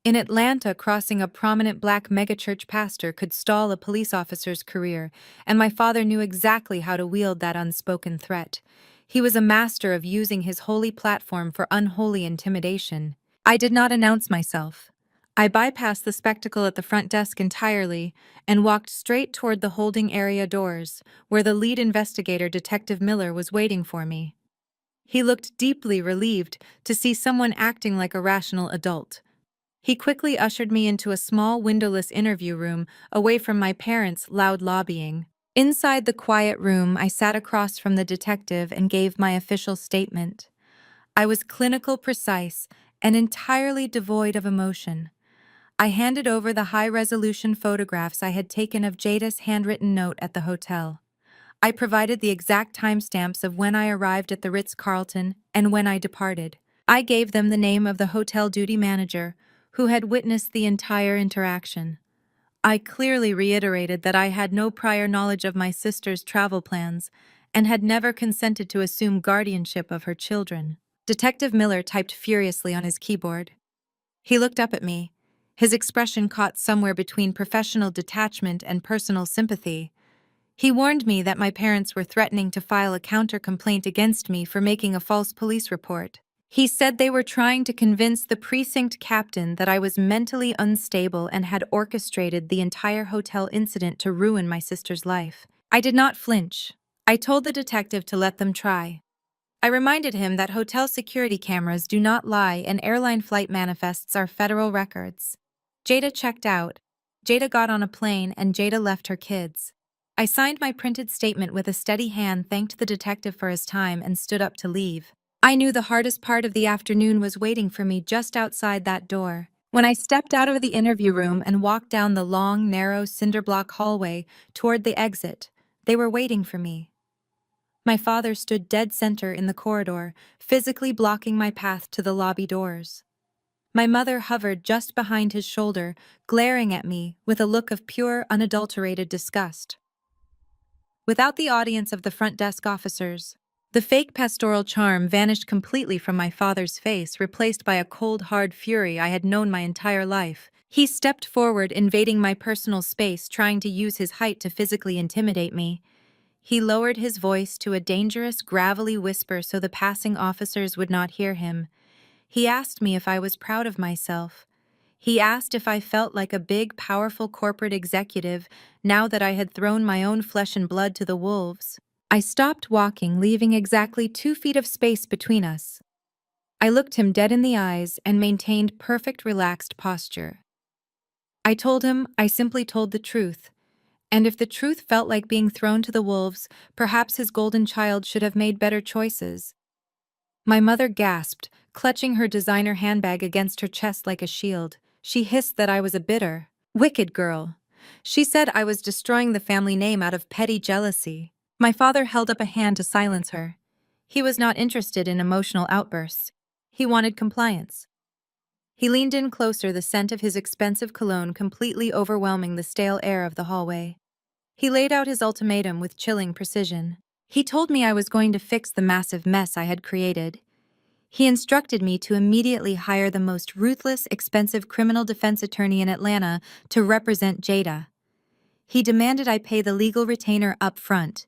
In Atlanta, crossing a prominent black megachurch pastor could stall a police officer's career, and my father knew exactly how to wield that unspoken threat. He was a master of using his holy platform for unholy intimidation. I did not announce myself. I bypassed the spectacle at the front desk entirely and walked straight toward the holding area doors, where the lead investigator, Detective Miller, was waiting for me. He looked deeply relieved to see someone acting like a rational adult. He quickly ushered me into a small windowless interview room away from my parents' loud lobbying. Inside the quiet room, I sat across from the detective and gave my official statement. I was clinical precise and entirely devoid of emotion. I handed over the high-resolution photographs I had taken of Jada's handwritten note at the hotel. I provided the exact timestamps of when I arrived at the Ritz-Carlton and when I departed. I gave them the name of the hotel duty manager, who had witnessed the entire interaction. I clearly reiterated that I had no prior knowledge of my sister's travel plans and had never consented to assume guardianship of her children. Detective Miller typed furiously on his keyboard. He looked up at me, his expression caught somewhere between professional detachment and personal sympathy. He warned me that my parents were threatening to file a counter-complaint against me for making a false police report. He said they were trying to convince the precinct captain that I was mentally unstable and had orchestrated the entire hotel incident to ruin my sister's life. I did not flinch. I told the detective to let them try. I reminded him that hotel security cameras do not lie and airline flight manifests are federal records. Jada checked out. Jada got on a plane and Jada left her kids. I signed my printed statement with a steady hand, thanked the detective for his time, and stood up to leave. I knew the hardest part of the afternoon was waiting for me just outside that door. When I stepped out of the interview room and walked down the long, narrow cinder block hallway toward the exit, they were waiting for me. My father stood dead center in the corridor, physically blocking my path to the lobby doors. My mother hovered just behind his shoulder, glaring at me with a look of pure, unadulterated disgust. Without the audience of the front desk officers, the fake pastoral charm vanished completely from my father's face, replaced by a cold, hard fury I had known my entire life. He stepped forward, invading my personal space, trying to use his height to physically intimidate me. He lowered his voice to a dangerous, gravelly whisper so the passing officers would not hear him. He asked me if I was proud of myself. He asked if I felt like a big, powerful corporate executive now that I had thrown my own flesh and blood to the wolves. I stopped walking, leaving exactly 2 feet of space between us. I looked him dead in the eyes and maintained perfect, relaxed posture. I told him I simply told the truth. And if the truth felt like being thrown to the wolves, perhaps his golden child should have made better choices. My mother gasped, clutching her designer handbag against her chest like a shield. She hissed that I was a bitter, wicked girl. She said I was destroying the family name out of petty jealousy. My father held up a hand to silence her. He was not interested in emotional outbursts. He wanted compliance. He leaned in closer, the scent of his expensive cologne completely overwhelming the stale air of the hallway. He laid out his ultimatum with chilling precision. He told me I was going to fix the massive mess I had created. He instructed me to immediately hire the most ruthless, expensive criminal defense attorney in Atlanta to represent Jada. He demanded I pay the legal retainer up front.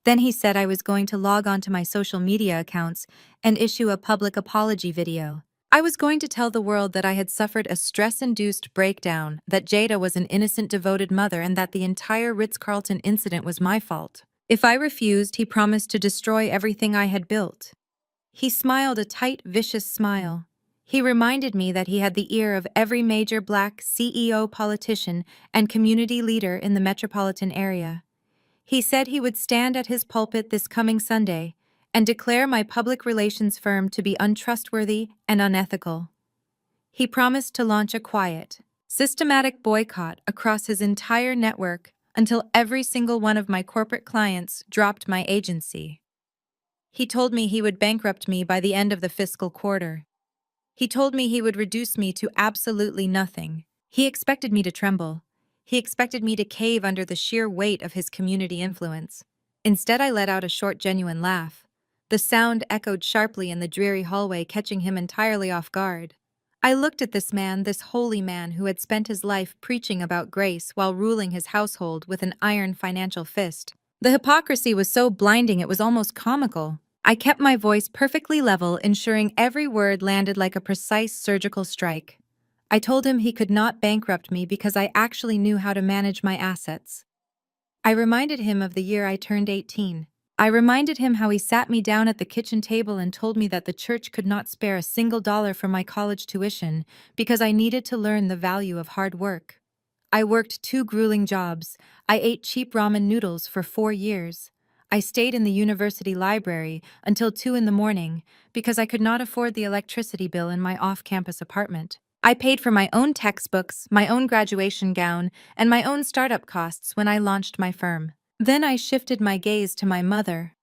Then he said I was going to log onto my social media accounts and issue a public apology video. I was going to tell the world that I had suffered a stress-induced breakdown, that Jada was an innocent, devoted mother, and that the entire Ritz-Carlton incident was my fault. If I refused, he promised to destroy everything I had built. He smiled a tight, vicious smile. He reminded me that he had the ear of every major Black CEO, politician, and community leader in the metropolitan area. He said he would stand at his pulpit this coming Sunday and declare my public relations firm to be untrustworthy and unethical. He promised to launch a quiet, systematic boycott across his entire network until every single one of my corporate clients dropped my agency. He told me he would bankrupt me by the end of the fiscal quarter. He told me he would reduce me to absolutely nothing. He expected me to tremble. He expected me to cave under the sheer weight of his community influence. Instead, I let out a short, genuine laugh. The sound echoed sharply in the dreary hallway, catching him entirely off guard. I looked at this man, this holy man who had spent his life preaching about grace while ruling his household with an iron financial fist. The hypocrisy was so blinding it was almost comical. I kept my voice perfectly level, ensuring every word landed like a precise surgical strike. I told him he could not bankrupt me because I actually knew how to manage my assets. I reminded him of the year I turned 18. I reminded him how he sat me down at the kitchen table and told me that the church could not spare a single dollar from my college tuition because I needed to learn the value of hard work. I worked 2 grueling jobs. I ate cheap ramen noodles for 4 years. I stayed in the university library until 2 in the morning because I could not afford the electricity bill in my off-campus apartment. I paid for my own textbooks, my own graduation gown, and my own startup costs when I launched my firm. Then I shifted my gaze to my mother.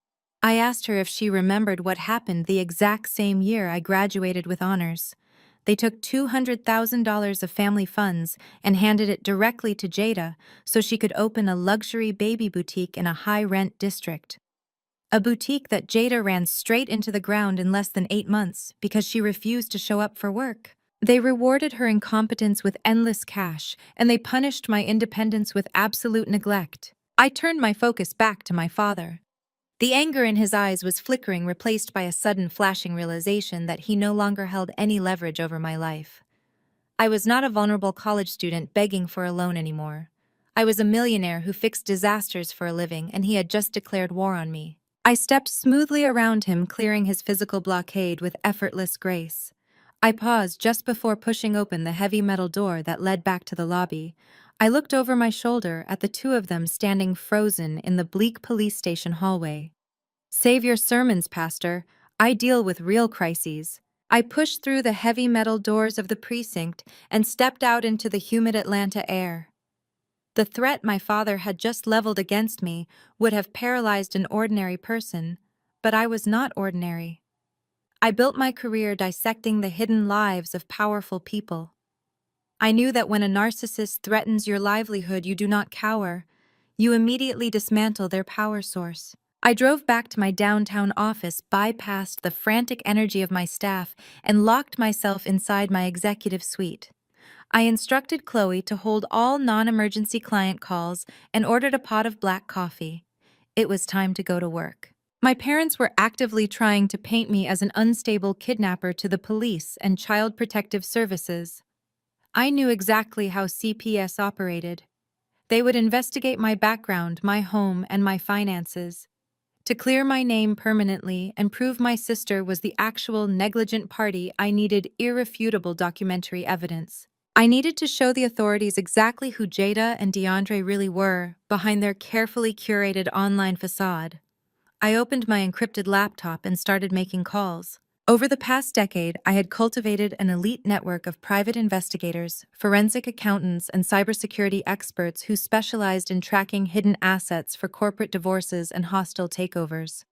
I asked her if she remembered what happened the exact same year I graduated with honors. They took $200,000 of family funds and handed it directly to Jada so she could open a luxury baby boutique in a high-rent district. A boutique that Jada ran straight into the ground in less than 8 months because she refused to show up for work. They rewarded her incompetence with endless cash, and they punished my independence with absolute neglect. I turned my focus back to my father. The anger in his eyes was flickering, replaced by a sudden flashing realization that he no longer held any leverage over my life. I was not a vulnerable college student begging for a loan anymore. I was a millionaire who fixed disasters for a living, and he had just declared war on me. I stepped smoothly around him, clearing his physical blockade with effortless grace. I paused just before pushing open the heavy metal door that led back to the lobby. I looked over my shoulder at the two of them standing frozen in the bleak police station hallway. Save your sermons, Pastor. I deal with real crises. I pushed through the heavy metal doors of the precinct and stepped out into the humid Atlanta air. The threat my father had just leveled against me would have paralyzed an ordinary person, but I was not ordinary. I built my career dissecting the hidden lives of powerful people. I knew that when a narcissist threatens your livelihood, you do not cower. You immediately dismantle their power source. I drove back to my downtown office, bypassed the frantic energy of my staff, and locked myself inside my executive suite. I instructed Chloe to hold all non-emergency client calls and ordered a pot of black coffee. It was time to go to work. My parents were actively trying to paint me as an unstable kidnapper to the police and Child Protective Services. I knew exactly how CPS operated. They would investigate my background, my home, and my finances. To clear my name permanently and prove my sister was the actual negligent party, I needed irrefutable documentary evidence. I needed to show the authorities exactly who Jada and DeAndre really were behind their carefully curated online facade. I opened my encrypted laptop and started making calls. Over the past decade, I had cultivated an elite network of private investigators, forensic accountants, and cybersecurity experts who specialized in tracking hidden assets for corporate divorces and hostile takeovers.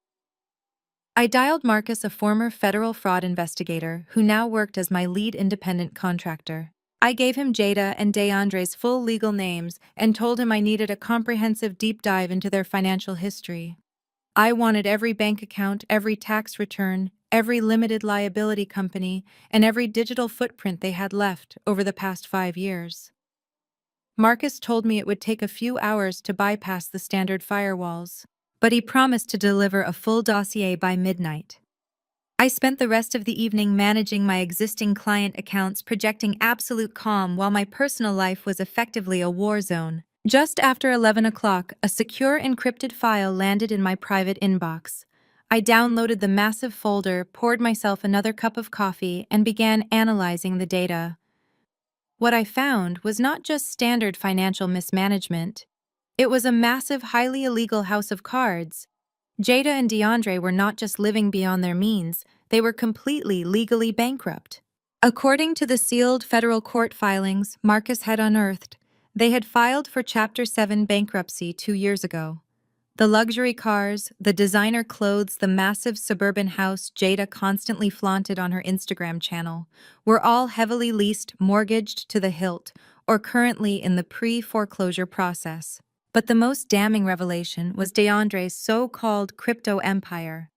I dialed Marcus, a former federal fraud investigator who now worked as my lead independent contractor. I gave him Jada and DeAndre's full legal names and told him I needed a comprehensive deep dive into their financial history. I wanted every bank account, every tax return, every limited liability company, and every digital footprint they had left over the past 5 years. Marcus told me it would take a few hours to bypass the standard firewalls, but he promised to deliver a full dossier by midnight. I spent the rest of the evening managing my existing client accounts, projecting absolute calm while my personal life was effectively a war zone. Just after 11 o'clock, a secure encrypted file landed in my private inbox. I downloaded the massive folder, poured myself another cup of coffee, and began analyzing the data. What I found was not just standard financial mismanagement. It was a massive, highly illegal house of cards. Jada and DeAndre were not just living beyond their means, they were completely legally bankrupt. According to the sealed federal court filings Marcus had unearthed, they had filed for Chapter 7 bankruptcy 2 years ago. The luxury cars, the designer clothes, the massive suburban house Jada constantly flaunted on her Instagram channel were all heavily leased, mortgaged to the hilt, or currently in the pre-foreclosure process. But the most damning revelation was DeAndre's so-called crypto empire.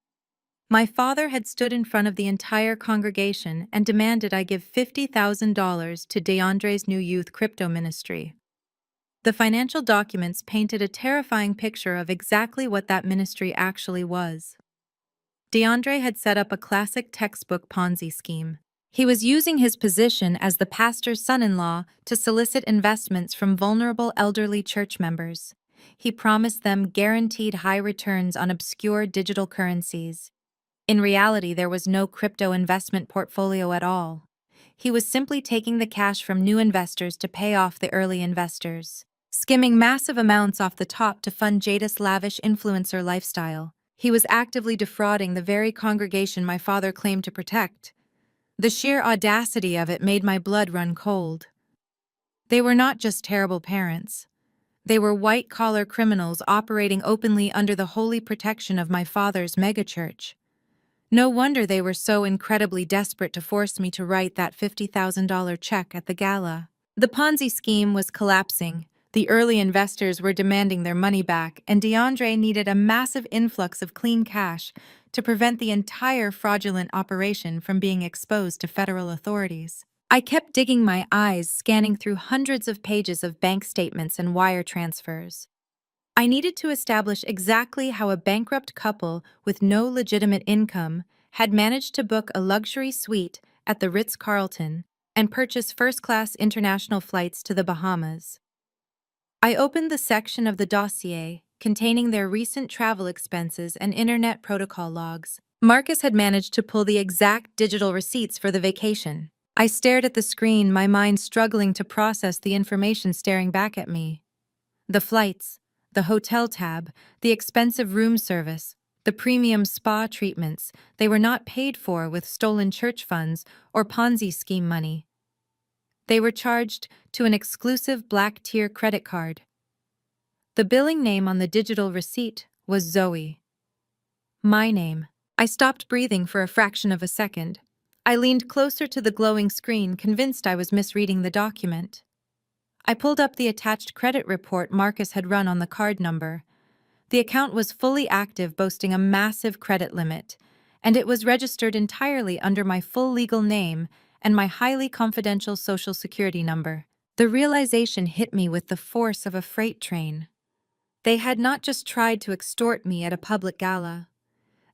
My father had stood in front of the entire congregation and demanded I give $50,000 to DeAndre's new youth crypto ministry. The financial documents painted a terrifying picture of exactly what that ministry actually was. DeAndre had set up a classic textbook Ponzi scheme. He was using his position as the pastor's son-in-law to solicit investments from vulnerable elderly church members. He promised them guaranteed high returns on obscure digital currencies. In reality, there was no crypto investment portfolio at all. He was simply taking the cash from new investors to pay off the early investors, skimming massive amounts off the top to fund Jada's lavish influencer lifestyle. He was actively defrauding the very congregation my father claimed to protect. The sheer audacity of it made my blood run cold. They were not just terrible parents. They were white-collar criminals operating openly under the holy protection of my father's megachurch. No wonder they were so incredibly desperate to force me to write that $50,000 check at the gala. The Ponzi scheme was collapsing. The early investors were demanding their money back, and DeAndre needed a massive influx of clean cash to prevent the entire fraudulent operation from being exposed to federal authorities. I kept digging my eyes, scanning through hundreds of pages of bank statements and wire transfers. I needed to establish exactly how a bankrupt couple with no legitimate income had managed to book a luxury suite at the Ritz-Carlton and purchase first-class international flights to the Bahamas. I opened the section of the dossier containing their recent travel expenses and internet protocol logs. Marcus had managed to pull the exact digital receipts for the vacation. I stared at the screen, my mind struggling to process the information staring back at me. The flights, the hotel tab, the expensive room service, the premium spa treatments, they were not paid for with stolen church funds or Ponzi scheme money. They were charged to an exclusive black-tier credit card. The billing name on the digital receipt was Zoe. My name. I stopped breathing for a fraction of a second. I leaned closer to the glowing screen, convinced I was misreading the document. I pulled up the attached credit report Marcus had run on the card number. The account was fully active, boasting a massive credit limit, and it was registered entirely under my full legal name and my highly confidential social security number. The realization hit me with the force of a freight train. They had not just tried to extort me at a public gala.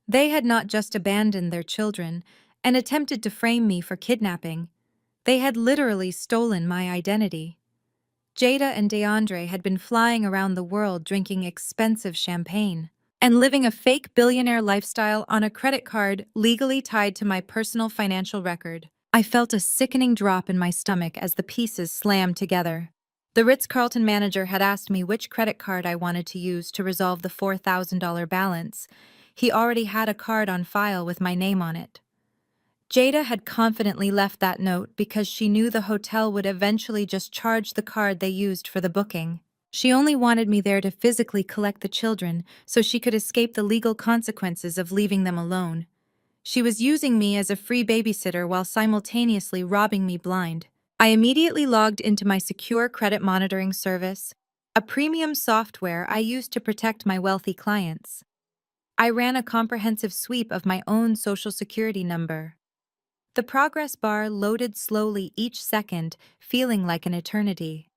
They had not just abandoned their children and attempted to frame me for kidnapping. They had literally stolen my identity. Jada and DeAndre had been flying around the world drinking expensive champagne and living a fake billionaire lifestyle on a credit card legally tied to my personal financial record. I felt a sickening drop in my stomach as the pieces slammed together. The Ritz-Carlton manager had asked me which credit card I wanted to use to resolve the $4,000 balance. He already had a card on file with my name on it. Jada had confidently left that note because she knew the hotel would eventually just charge the card they used for the booking. She only wanted me there to physically collect the children so she could escape the legal consequences of leaving them alone. She was using me as a free babysitter while simultaneously robbing me blind. I immediately logged into my secure credit monitoring service, a premium software I used to protect my wealthy clients. I ran a comprehensive sweep of my own social security number. The progress bar loaded slowly each second, feeling like an eternity.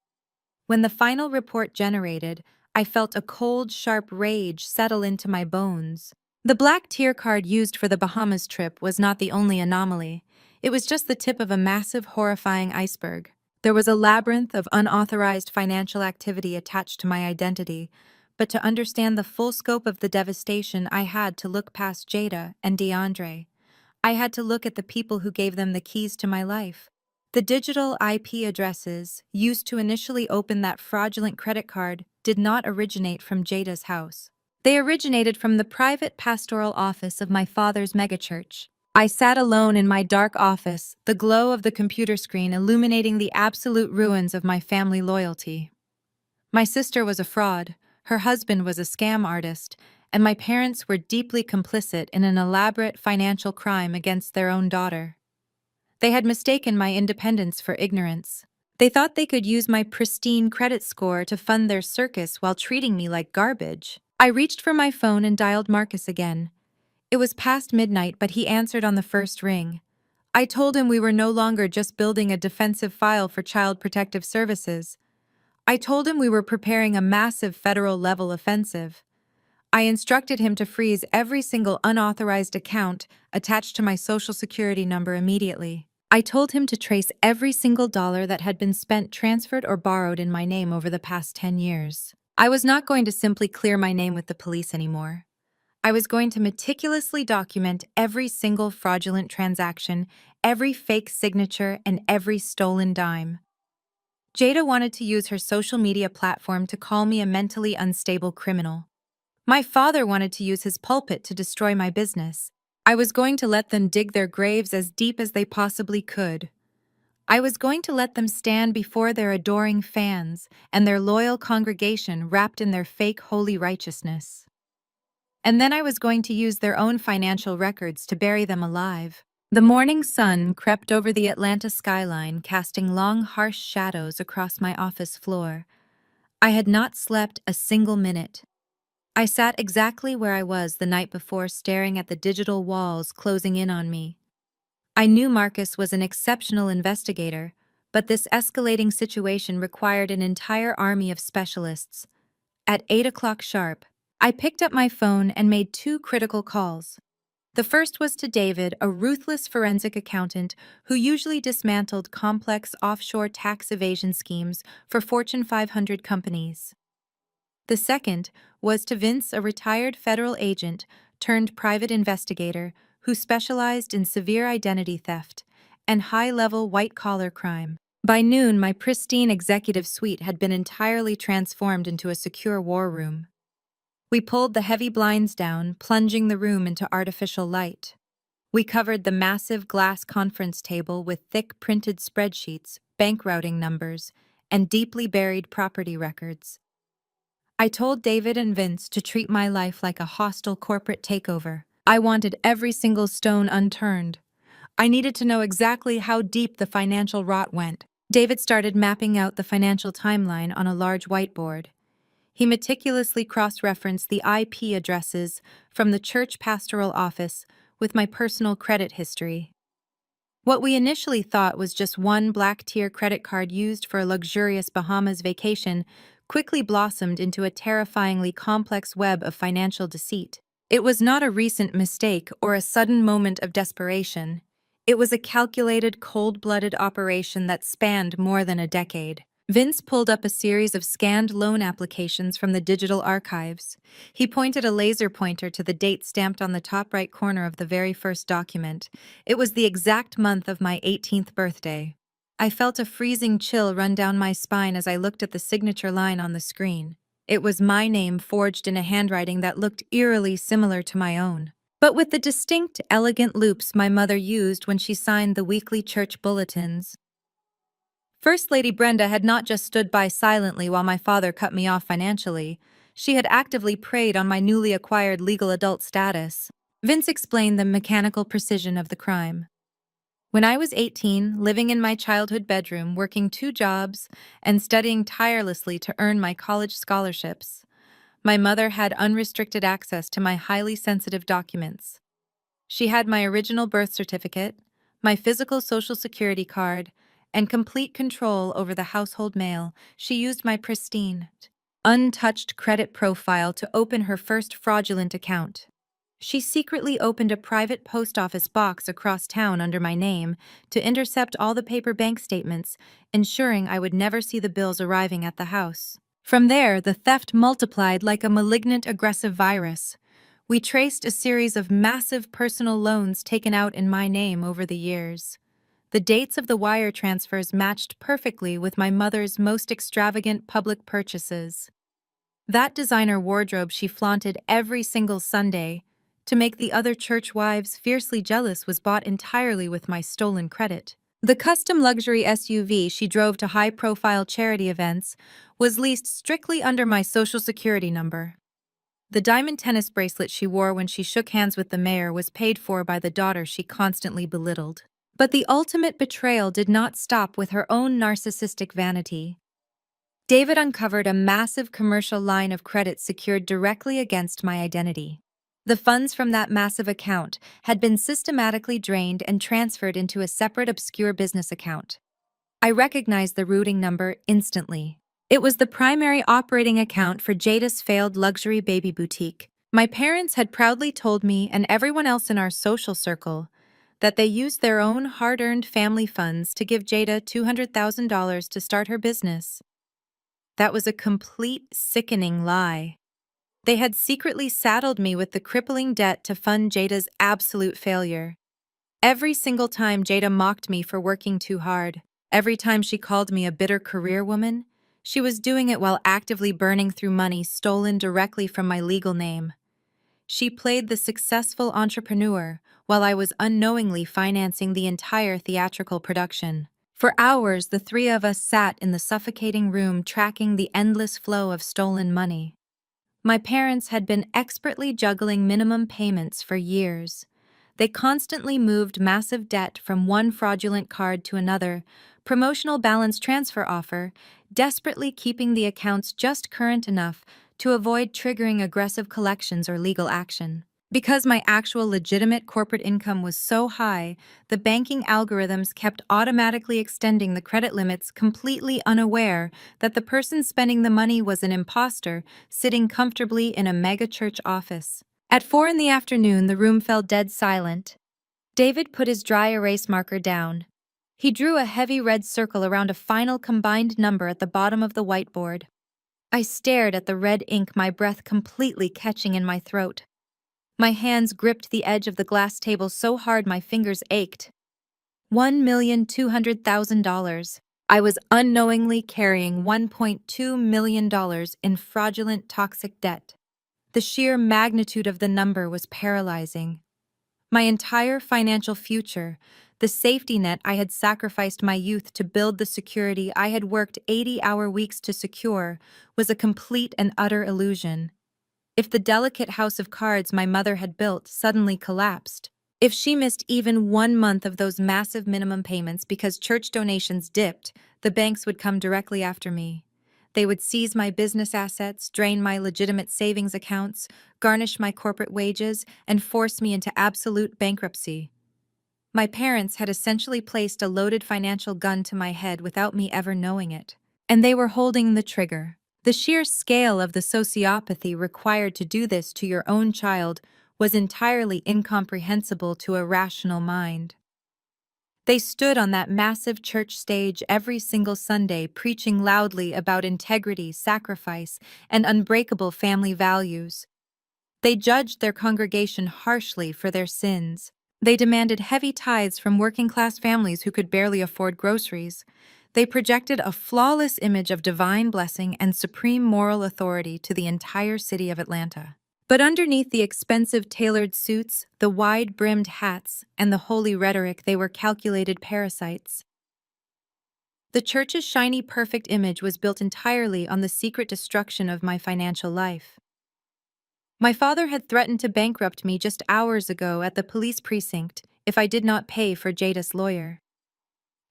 When the final report generated, I felt a cold, sharp rage settle into my bones. The black tier card used for the Bahamas trip was not the only anomaly. It was just the tip of a massive, horrifying iceberg. There was a labyrinth of unauthorized financial activity attached to my identity, but to understand the full scope of the devastation, I had to look past Jada and DeAndre. I had to look at the people who gave them the keys to my life. The digital IP addresses used to initially open that fraudulent credit card did not originate from Jada's house. They originated from the private pastoral office of my father's megachurch. I sat alone in my dark office, the glow of the computer screen illuminating the absolute ruins of my family loyalty. My sister was a fraud, her husband was a scam artist, and my parents were deeply complicit in an elaborate financial crime against their own daughter. They had mistaken my independence for ignorance. They thought they could use my pristine credit score to fund their circus while treating me like garbage. I reached for my phone and dialed Marcus again. It was past midnight, but he answered on the first ring. I told him we were no longer just building a defensive file for Child Protective Services. I told him we were preparing a massive federal-level offensive. I instructed him to freeze every single unauthorized account attached to my social security number immediately. I told him to trace every single dollar that had been spent, transferred, or borrowed in my name over the past 10 years. I was not going to simply clear my name with the police anymore. I was going to meticulously document every single fraudulent transaction, every fake signature, and every stolen dime. Jada wanted to use her social media platform to call me a mentally unstable criminal. My father wanted to use his pulpit to destroy my business. I was going to let them dig their graves as deep as they possibly could. I was going to let them stand before their adoring fans and their loyal congregation wrapped in their fake holy righteousness. And then I was going to use their own financial records to bury them alive. The morning sun crept over the Atlanta skyline, casting long, harsh shadows across my office floor. I had not slept a single minute. I sat exactly where I was the night before, staring at the digital walls closing in on me. I knew Marcus was an exceptional investigator, but this escalating situation required an entire army of specialists. At 8 o'clock sharp, I picked up my phone and made two critical calls. The first was to David, a ruthless forensic accountant who usually dismantled complex offshore tax evasion schemes for Fortune 500 companies. The second was to Vince, a retired federal agent turned private investigator who specialized in severe identity theft and high-level white-collar crime. By noon, my pristine executive suite had been entirely transformed into a secure war room. We pulled the heavy blinds down, plunging the room into artificial light. We covered the massive glass conference table with thick printed spreadsheets, bank routing numbers, and deeply buried property records. I told David and Vince to treat my life like a hostile corporate takeover. I wanted every single stone unturned. I needed to know exactly how deep the financial rot went. David started mapping out the financial timeline on a large whiteboard. He meticulously cross-referenced the IP addresses from the church pastoral office with my personal credit history. What we initially thought was just one black-tier credit card used for a luxurious Bahamas vacation quickly blossomed into a terrifyingly complex web of financial deceit. It was not a recent mistake or a sudden moment of desperation. It was a calculated, cold-blooded operation that spanned more than a decade. Vince pulled up a series of scanned loan applications from the digital archives. He pointed a laser pointer to the date stamped on the top right corner of the very first document. It was the exact month of my 18th birthday. I felt a freezing chill run down my spine as I looked at the signature line on the screen. It was my name forged in a handwriting that looked eerily similar to my own, but with the distinct, elegant loops my mother used when she signed the weekly church bulletins. First Lady Brenda had not just stood by silently while my father cut me off financially. She had actively preyed on my newly acquired legal adult status. Vince explained the mechanical precision of the crime. When I was 18, living in my childhood bedroom, working two jobs, and studying tirelessly to earn my college scholarships, my mother had unrestricted access to my highly sensitive documents. She had my original birth certificate, my physical social security card, and complete control over the household mail. She used my pristine, untouched credit profile to open her first fraudulent account. She secretly opened a private post office box across town under my name to intercept all the paper bank statements, ensuring I would never see the bills arriving at the house. From there, the theft multiplied like a malignant, aggressive virus. We traced a series of massive personal loans taken out in my name over the years. The dates of the wire transfers matched perfectly with my mother's most extravagant public purchases. That designer wardrobe she flaunted every single Sunday to make the other church wives fiercely jealous was bought entirely with my stolen credit. The custom luxury SUV she drove to high-profile charity events was leased strictly under my social security number. The diamond tennis bracelet she wore when she shook hands with the mayor was paid for by the daughter she constantly belittled. But the ultimate betrayal did not stop with her own narcissistic vanity. David uncovered a massive commercial line of credit secured directly against my identity. The funds from that massive account had been systematically drained and transferred into a separate obscure business account. I recognized the routing number instantly. It was the primary operating account for Jada's failed luxury baby boutique. My parents had proudly told me and everyone else in our social circle that they used their own hard-earned family funds to give Jada $200,000 to start her business. That was a complete, sickening lie. They had secretly saddled me with the crippling debt to fund Jada's absolute failure. Every single time Jada mocked me for working too hard, every time she called me a bitter career woman, she was doing it while actively burning through money stolen directly from my legal name. She played the successful entrepreneur while I was unknowingly financing the entire theatrical production. For hours, the three of us sat in the suffocating room tracking the endless flow of stolen money. My parents had been expertly juggling minimum payments for years. They constantly moved massive debt from one fraudulent card to another, promotional balance transfer offer, desperately keeping the accounts just current enough to avoid triggering aggressive collections or legal action. Because my actual legitimate corporate income was so high, the banking algorithms kept automatically extending the credit limits, completely unaware that the person spending the money was an imposter sitting comfortably in a mega-church office. At 4 in the afternoon, the room fell dead silent. David put his dry erase marker down. He drew a heavy red circle around a final combined number at the bottom of the whiteboard. I stared at the red ink, my breath completely catching in my throat. My hands gripped the edge of the glass table so hard my fingers ached. $1,200,000. I was unknowingly carrying $1.2 million in fraudulent toxic debt. The sheer magnitude of the number was paralyzing. My entire financial future, the safety net I had sacrificed my youth to build, the security I had worked 80-hour weeks to secure, was a complete and utter illusion. If the delicate house of cards my mother had built suddenly collapsed, if she missed even 1 month of those massive minimum payments because church donations dipped, the banks would come directly after me. They would seize my business assets, drain my legitimate savings accounts, garnish my corporate wages, and force me into absolute bankruptcy. My parents had essentially placed a loaded financial gun to my head without me ever knowing it. And they were holding the trigger. The sheer scale of the sociopathy required to do this to your own child was entirely incomprehensible to a rational mind. They stood on that massive church stage every single Sunday, preaching loudly about integrity, sacrifice, and unbreakable family values. They judged their congregation harshly for their sins. They demanded heavy tithes from working-class families who could barely afford groceries. They projected a flawless image of divine blessing and supreme moral authority to the entire city of Atlanta. But underneath the expensive tailored suits, the wide-brimmed hats, and the holy rhetoric, they were calculated parasites. The church's shiny, perfect image was built entirely on the secret destruction of my financial life. My father had threatened to bankrupt me just hours ago at the police precinct if I did not pay for Jada's lawyer.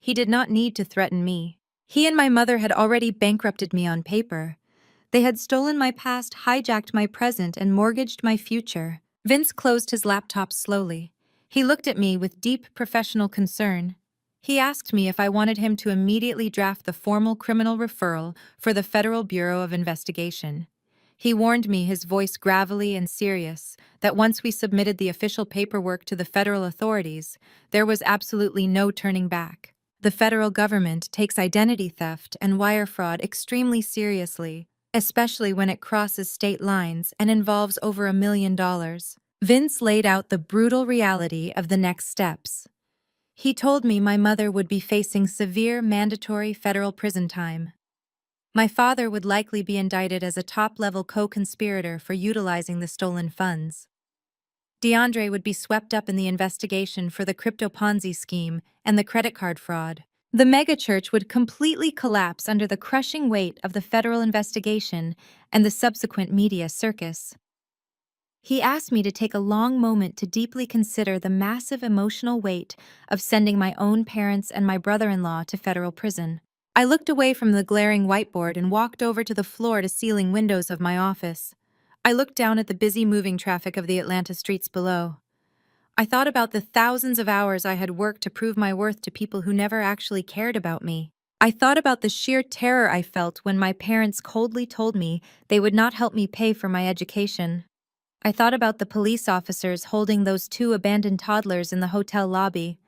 He did not need to threaten me. He and my mother had already bankrupted me on paper. They had stolen my past, hijacked my present, and mortgaged my future. Vince closed his laptop slowly. He looked at me with deep professional concern. He asked me if I wanted him to immediately draft the formal criminal referral for the Federal Bureau of Investigation. He warned me, his voice gravelly and serious, that once we submitted the official paperwork to the federal authorities, there was absolutely no turning back. The federal government takes identity theft and wire fraud extremely seriously, especially when it crosses state lines and involves over $1 million. Vince laid out the brutal reality of the next steps. He told me my mother would be facing severe mandatory federal prison time. My father would likely be indicted as a top-level co-conspirator for utilizing the stolen funds. DeAndre would be swept up in the investigation for the crypto Ponzi scheme and the credit card fraud. The megachurch would completely collapse under the crushing weight of the federal investigation and the subsequent media circus. He asked me to take a long moment to deeply consider the massive emotional weight of sending my own parents and my brother-in-law to federal prison. I looked away from the glaring whiteboard and walked over to the floor-to-ceiling windows of my office. I looked down at the busy moving traffic of the Atlanta streets below. I thought about the thousands of hours I had worked to prove my worth to people who never actually cared about me. I thought about the sheer terror I felt when my parents coldly told me they would not help me pay for my education. I thought about the police officers holding those 2 abandoned toddlers in the hotel lobby.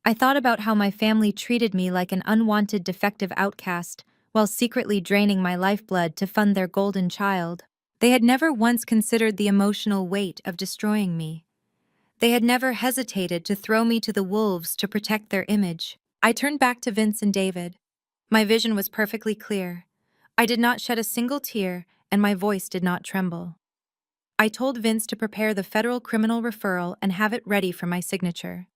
I thought about how my family treated me like an unwanted defective outcast while secretly draining my lifeblood to fund their golden child. They had never once considered the emotional weight of destroying me. They had never hesitated to throw me to the wolves to protect their image. I turned back to Vince and David. My vision was perfectly clear. I did not shed a single tear, and my voice did not tremble. I told Vince to prepare the federal criminal referral and have it ready for my signature.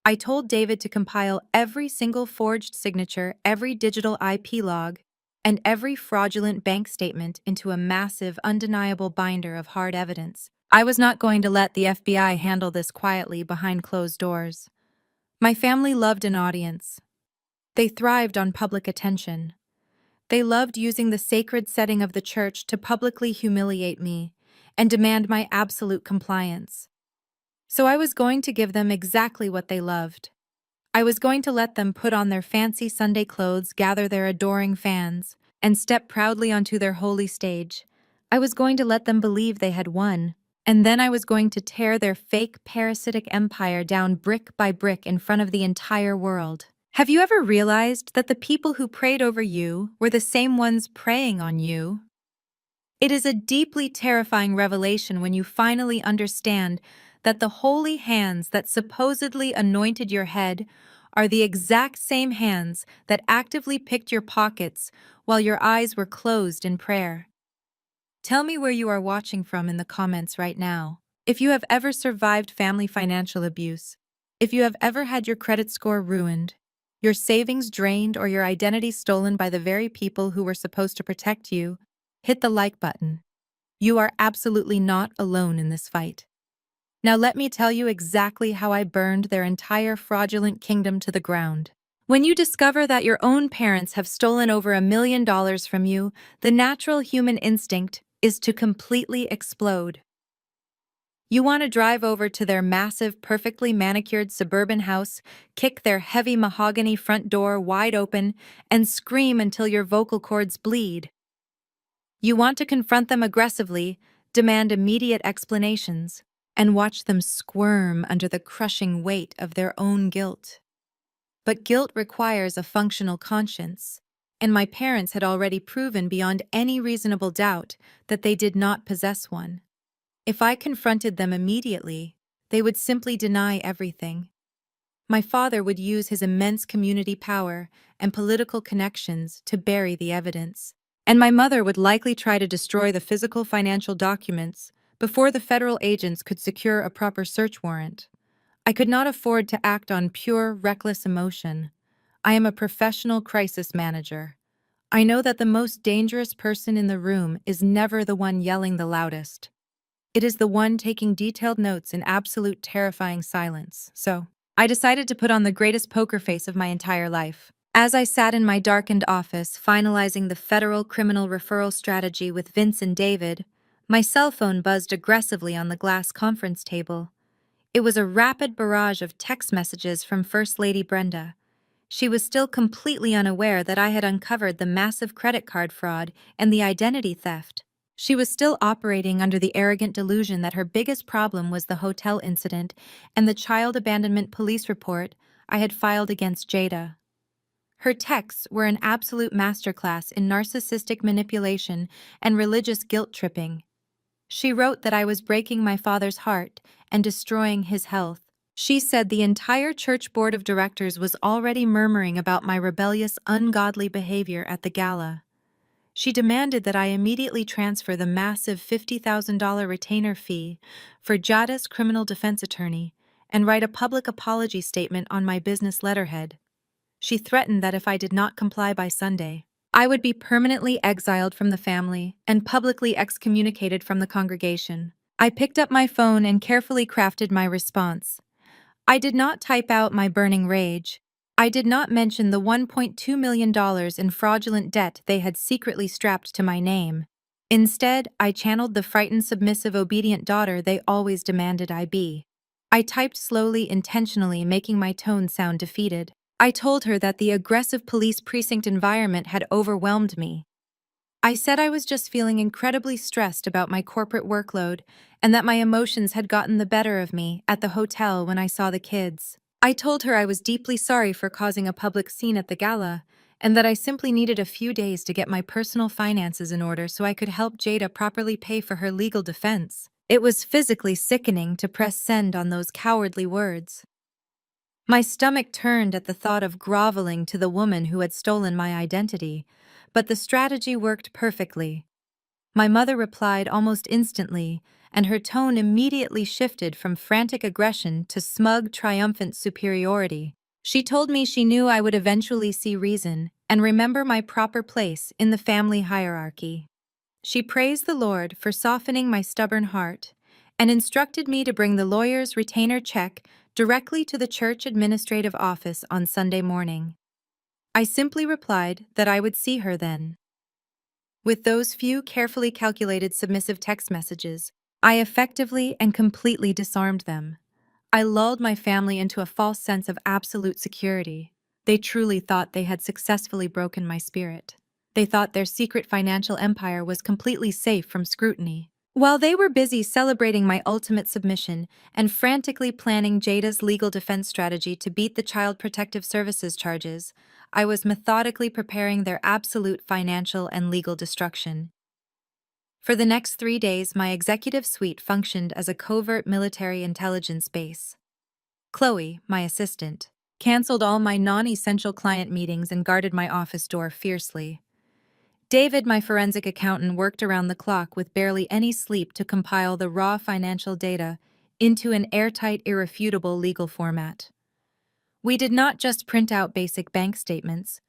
I told David to compile every single forged signature, every digital IP log, and every fraudulent bank statement into a massive, undeniable binder of hard evidence. I was not going to let the FBI handle this quietly behind closed doors. My family loved an audience. They thrived on public attention. They loved using the sacred setting of the church to publicly humiliate me and demand my absolute compliance. So I was going to give them exactly what they loved. I was going to let them put on their fancy Sunday clothes, gather their adoring fans, and step proudly onto their holy stage. I was going to let them believe they had won, and then I was going to tear their fake parasitic empire down brick by brick in front of the entire world. Have you ever realized that the people who prayed over you were the same ones preying on you? It is a deeply terrifying revelation when you finally understand that the holy hands that supposedly anointed your head are the exact same hands that actively picked your pockets while your eyes were closed in prayer. Tell me where you are watching from in the comments right now. If you have ever survived family financial abuse, if you have ever had your credit score ruined, your savings drained, or your identity stolen by the very people who were supposed to protect you, hit the like button. You are absolutely not alone in this fight. Now let me tell you exactly how I burned their entire fraudulent kingdom to the ground. When you discover that your own parents have stolen over $1 million from you, the natural human instinct is to completely explode. You want to drive over to their massive, perfectly manicured suburban house, kick their heavy mahogany front door wide open, and scream until your vocal cords bleed. You want to confront them aggressively, demand immediate explanations, and watch them squirm under the crushing weight of their own guilt. But guilt requires a functional conscience, and my parents had already proven beyond any reasonable doubt that they did not possess one. If I confronted them immediately, they would simply deny everything. My father would use his immense community power and political connections to bury the evidence. And my mother would likely try to destroy the physical financial documents before the federal agents could secure a proper search warrant. I could not afford to act on pure, reckless emotion. I am a professional crisis manager. I know that the most dangerous person in the room is never the one yelling the loudest. It is the one taking detailed notes in absolute terrifying silence. So, I decided to put on the greatest poker face of my entire life. As I sat in my darkened office finalizing the federal criminal referral strategy with Vince and David, my cell phone buzzed aggressively on the glass conference table. It was a rapid barrage of text messages from First Lady Brenda. She was still completely unaware that I had uncovered the massive credit card fraud and the identity theft. She was still operating under the arrogant delusion that her biggest problem was the hotel incident and the child abandonment police report I had filed against Jada. Her texts were an absolute masterclass in narcissistic manipulation and religious guilt-tripping. She wrote that I was breaking my father's heart and destroying his health. She said the entire church board of directors was already murmuring about my rebellious, ungodly behavior at the gala. She demanded that I immediately transfer the massive $50,000 retainer fee for Jada's criminal defense attorney and write a public apology statement on my business letterhead. She threatened that if I did not comply by Sunday, I would be permanently exiled from the family and publicly excommunicated from the congregation. I picked up my phone and carefully crafted my response. I did not type out my burning rage. I did not mention the $1.2 million in fraudulent debt they had secretly strapped to my name. Instead, I channeled the frightened, submissive, obedient daughter they always demanded I be. I typed slowly, intentionally, making my tone sound defeated. I told her that the aggressive police precinct environment had overwhelmed me. I said I was just feeling incredibly stressed about my corporate workload and that my emotions had gotten the better of me at the hotel when I saw the kids. I told her I was deeply sorry for causing a public scene at the gala and that I simply needed a few days to get my personal finances in order so I could help Jada properly pay for her legal defense. It was physically sickening to press send on those cowardly words. My stomach turned at the thought of groveling to the woman who had stolen my identity, but the strategy worked perfectly. My mother replied almost instantly, and her tone immediately shifted from frantic aggression to smug, triumphant superiority. She told me she knew I would eventually see reason and remember my proper place in the family hierarchy. She praised the Lord for softening my stubborn heart and instructed me to bring the lawyer's retainer check directly to the church administrative office on Sunday morning. I simply replied that I would see her then. With those few carefully calculated submissive text messages, I effectively and completely disarmed them. I lulled my family into a false sense of absolute security. They truly thought they had successfully broken my spirit. They thought their secret financial empire was completely safe from scrutiny. While they were busy celebrating my ultimate submission and frantically planning Jada's legal defense strategy to beat the Child Protective Services charges, I was methodically preparing their absolute financial and legal destruction. For the next 3 days, my executive suite functioned as a covert military intelligence base. Chloe, my assistant, canceled all my non-essential client meetings and guarded my office door fiercely. David, my forensic accountant, worked around the clock with barely any sleep to compile the raw financial data into an airtight, irrefutable legal format. We did not just print out basic bank statements.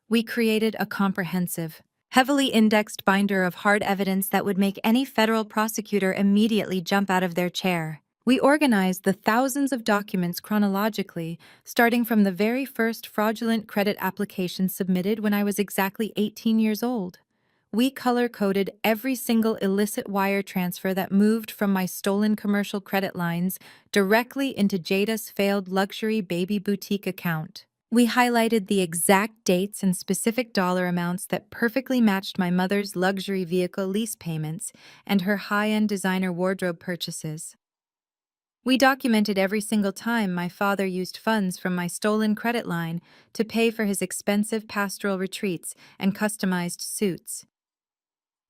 We created a comprehensive, heavily indexed binder of hard evidence that would make any federal prosecutor immediately jump out of their chair. We organized the thousands of documents chronologically, starting from the very first fraudulent credit application submitted when I was exactly 18 years old. We color-coded every single illicit wire transfer that moved from my stolen commercial credit lines directly into Jada's failed luxury baby boutique account. We highlighted the exact dates and specific dollar amounts that perfectly matched my mother's luxury vehicle lease payments and her high-end designer wardrobe purchases. We documented every single time my father used funds from my stolen credit line to pay for his expensive pastoral retreats and customized suits.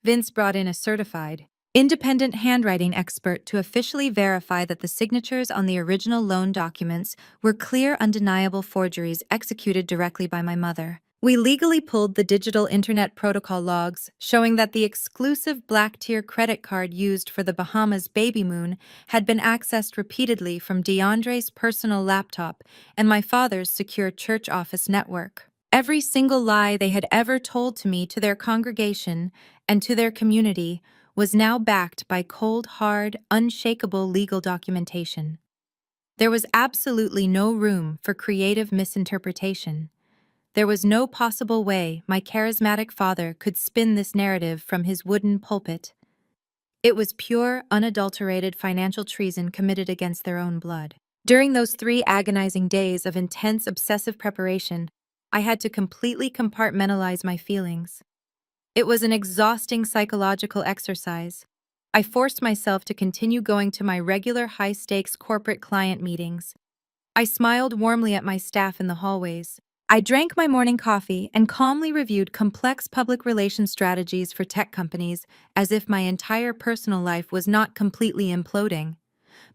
Vince brought in a certified, independent handwriting expert to officially verify that the signatures on the original loan documents were clear, undeniable forgeries executed directly by my mother. We legally pulled the digital internet protocol logs, showing that the exclusive black-tier credit card used for the Bahamas baby moon had been accessed repeatedly from DeAndre's personal laptop and my father's secure church office network. Every single lie they had ever told to me, to their congregation, and to their community was now backed by cold, hard, unshakable legal documentation. There was absolutely no room for creative misinterpretation. There was no possible way my charismatic father could spin this narrative from his wooden pulpit. It was pure, unadulterated financial treason committed against their own blood. During those 3 agonizing days of intense, obsessive preparation, I had to completely compartmentalize my feelings. It was an exhausting psychological exercise. I forced myself to continue going to my regular high-stakes corporate client meetings. I smiled warmly at my staff in the hallways. I drank my morning coffee and calmly reviewed complex public relations strategies for tech companies as if my entire personal life was not completely imploding.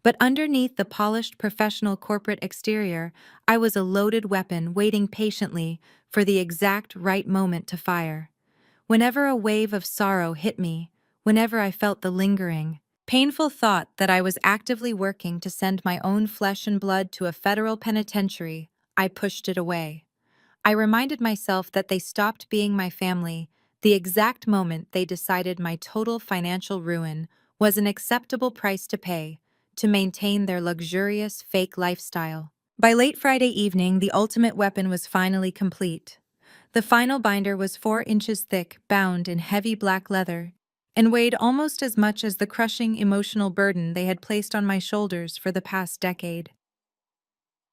But underneath the polished professional corporate exterior, I was a loaded weapon waiting patiently for the exact right moment to fire. Whenever a wave of sorrow hit me, whenever I felt the lingering, painful thought that I was actively working to send my own flesh and blood to a federal penitentiary, I pushed it away. I reminded myself that they stopped being my family the exact moment they decided my total financial ruin was an acceptable price to pay to maintain their luxurious, fake lifestyle. By late Friday evening, the ultimate weapon was finally complete. The final binder was 4 inches thick, bound in heavy black leather, and weighed almost as much as the crushing emotional burden they had placed on my shoulders for the past decade.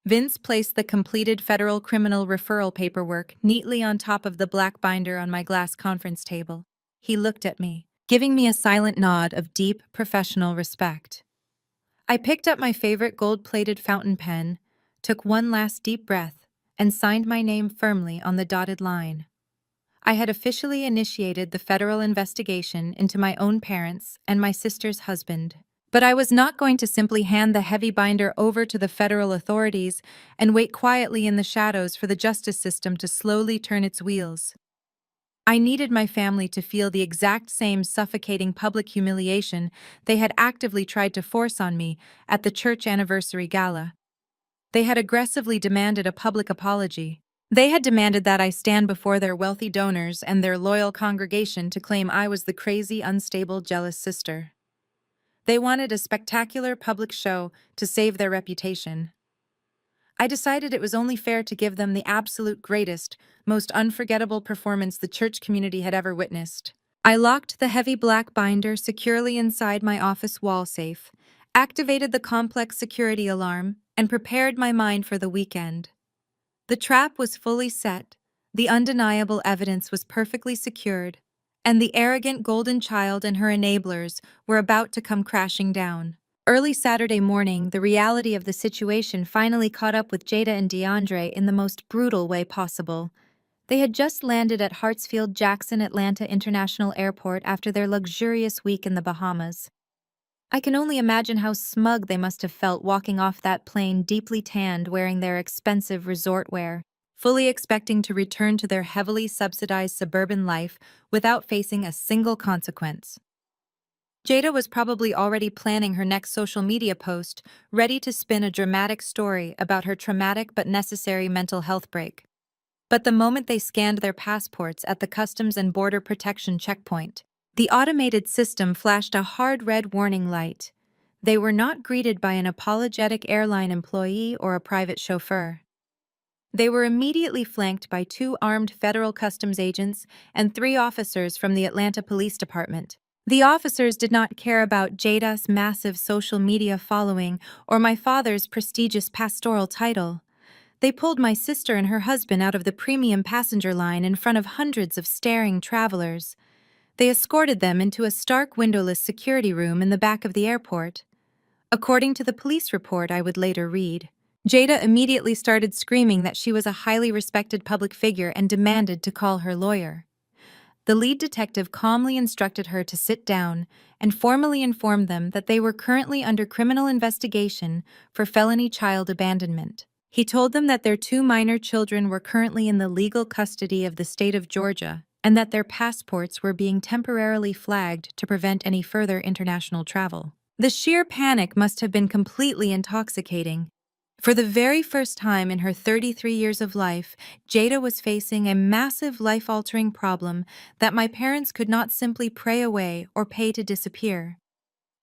Vince placed the completed federal criminal referral paperwork neatly on top of the black binder on my glass conference table. He looked at me, giving me a silent nod of deep, professional respect. I picked up my favorite gold-plated fountain pen, took one last deep breath, and signed my name firmly on the dotted line. I had officially initiated the federal investigation into my own parents and my sister's husband. But I was not going to simply hand the heavy binder over to the federal authorities and wait quietly in the shadows for the justice system to slowly turn its wheels. I needed my family to feel the exact same suffocating public humiliation they had actively tried to force on me at the church anniversary gala. They had aggressively demanded a public apology. They had demanded that I stand before their wealthy donors and their loyal congregation to claim I was the crazy, unstable, jealous sister. They wanted a spectacular public show to save their reputation. I decided it was only fair to give them the absolute greatest, most unforgettable performance the church community had ever witnessed. I locked the heavy black binder securely inside my office wall safe, activated the complex security alarm, and prepared my mind for the weekend. The trap was fully set, the undeniable evidence was perfectly secured, and the arrogant golden child and her enablers were about to come crashing down. Early Saturday morning, the reality of the situation finally caught up with Jada and DeAndre in the most brutal way possible. They had just landed at Hartsfield-Jackson Atlanta International Airport after their luxurious week in the Bahamas. I can only imagine how smug they must have felt walking off that plane deeply tanned wearing their expensive resort wear, fully expecting to return to their heavily subsidized suburban life without facing a single consequence. Jada was probably already planning her next social media post, ready to spin a dramatic story about her traumatic but necessary mental health break. But the moment they scanned their passports at the Customs and Border Protection checkpoint, the automated system flashed a hard red warning light. They were not greeted by an apologetic airline employee or a private chauffeur. They were immediately flanked by 2 armed federal customs agents and 3 officers from the Atlanta Police Department. The officers did not care about Jada's massive social media following or my father's prestigious pastoral title. They pulled my sister and her husband out of the premium passenger line in front of hundreds of staring travelers. They escorted them into a stark windowless security room in the back of the airport. According to the police report I would later read, Jada immediately started screaming that she was a highly respected public figure and demanded to call her lawyer. The lead detective calmly instructed her to sit down and formally informed them that they were currently under criminal investigation for felony child abandonment. He told them that their 2 minor children were currently in the legal custody of the state of Georgia and that their passports were being temporarily flagged to prevent any further international travel. The sheer panic must have been completely intoxicating. For the very first time in her 33 years of life, Jada was facing a massive life-altering problem that my parents could not simply pray away or pay to disappear.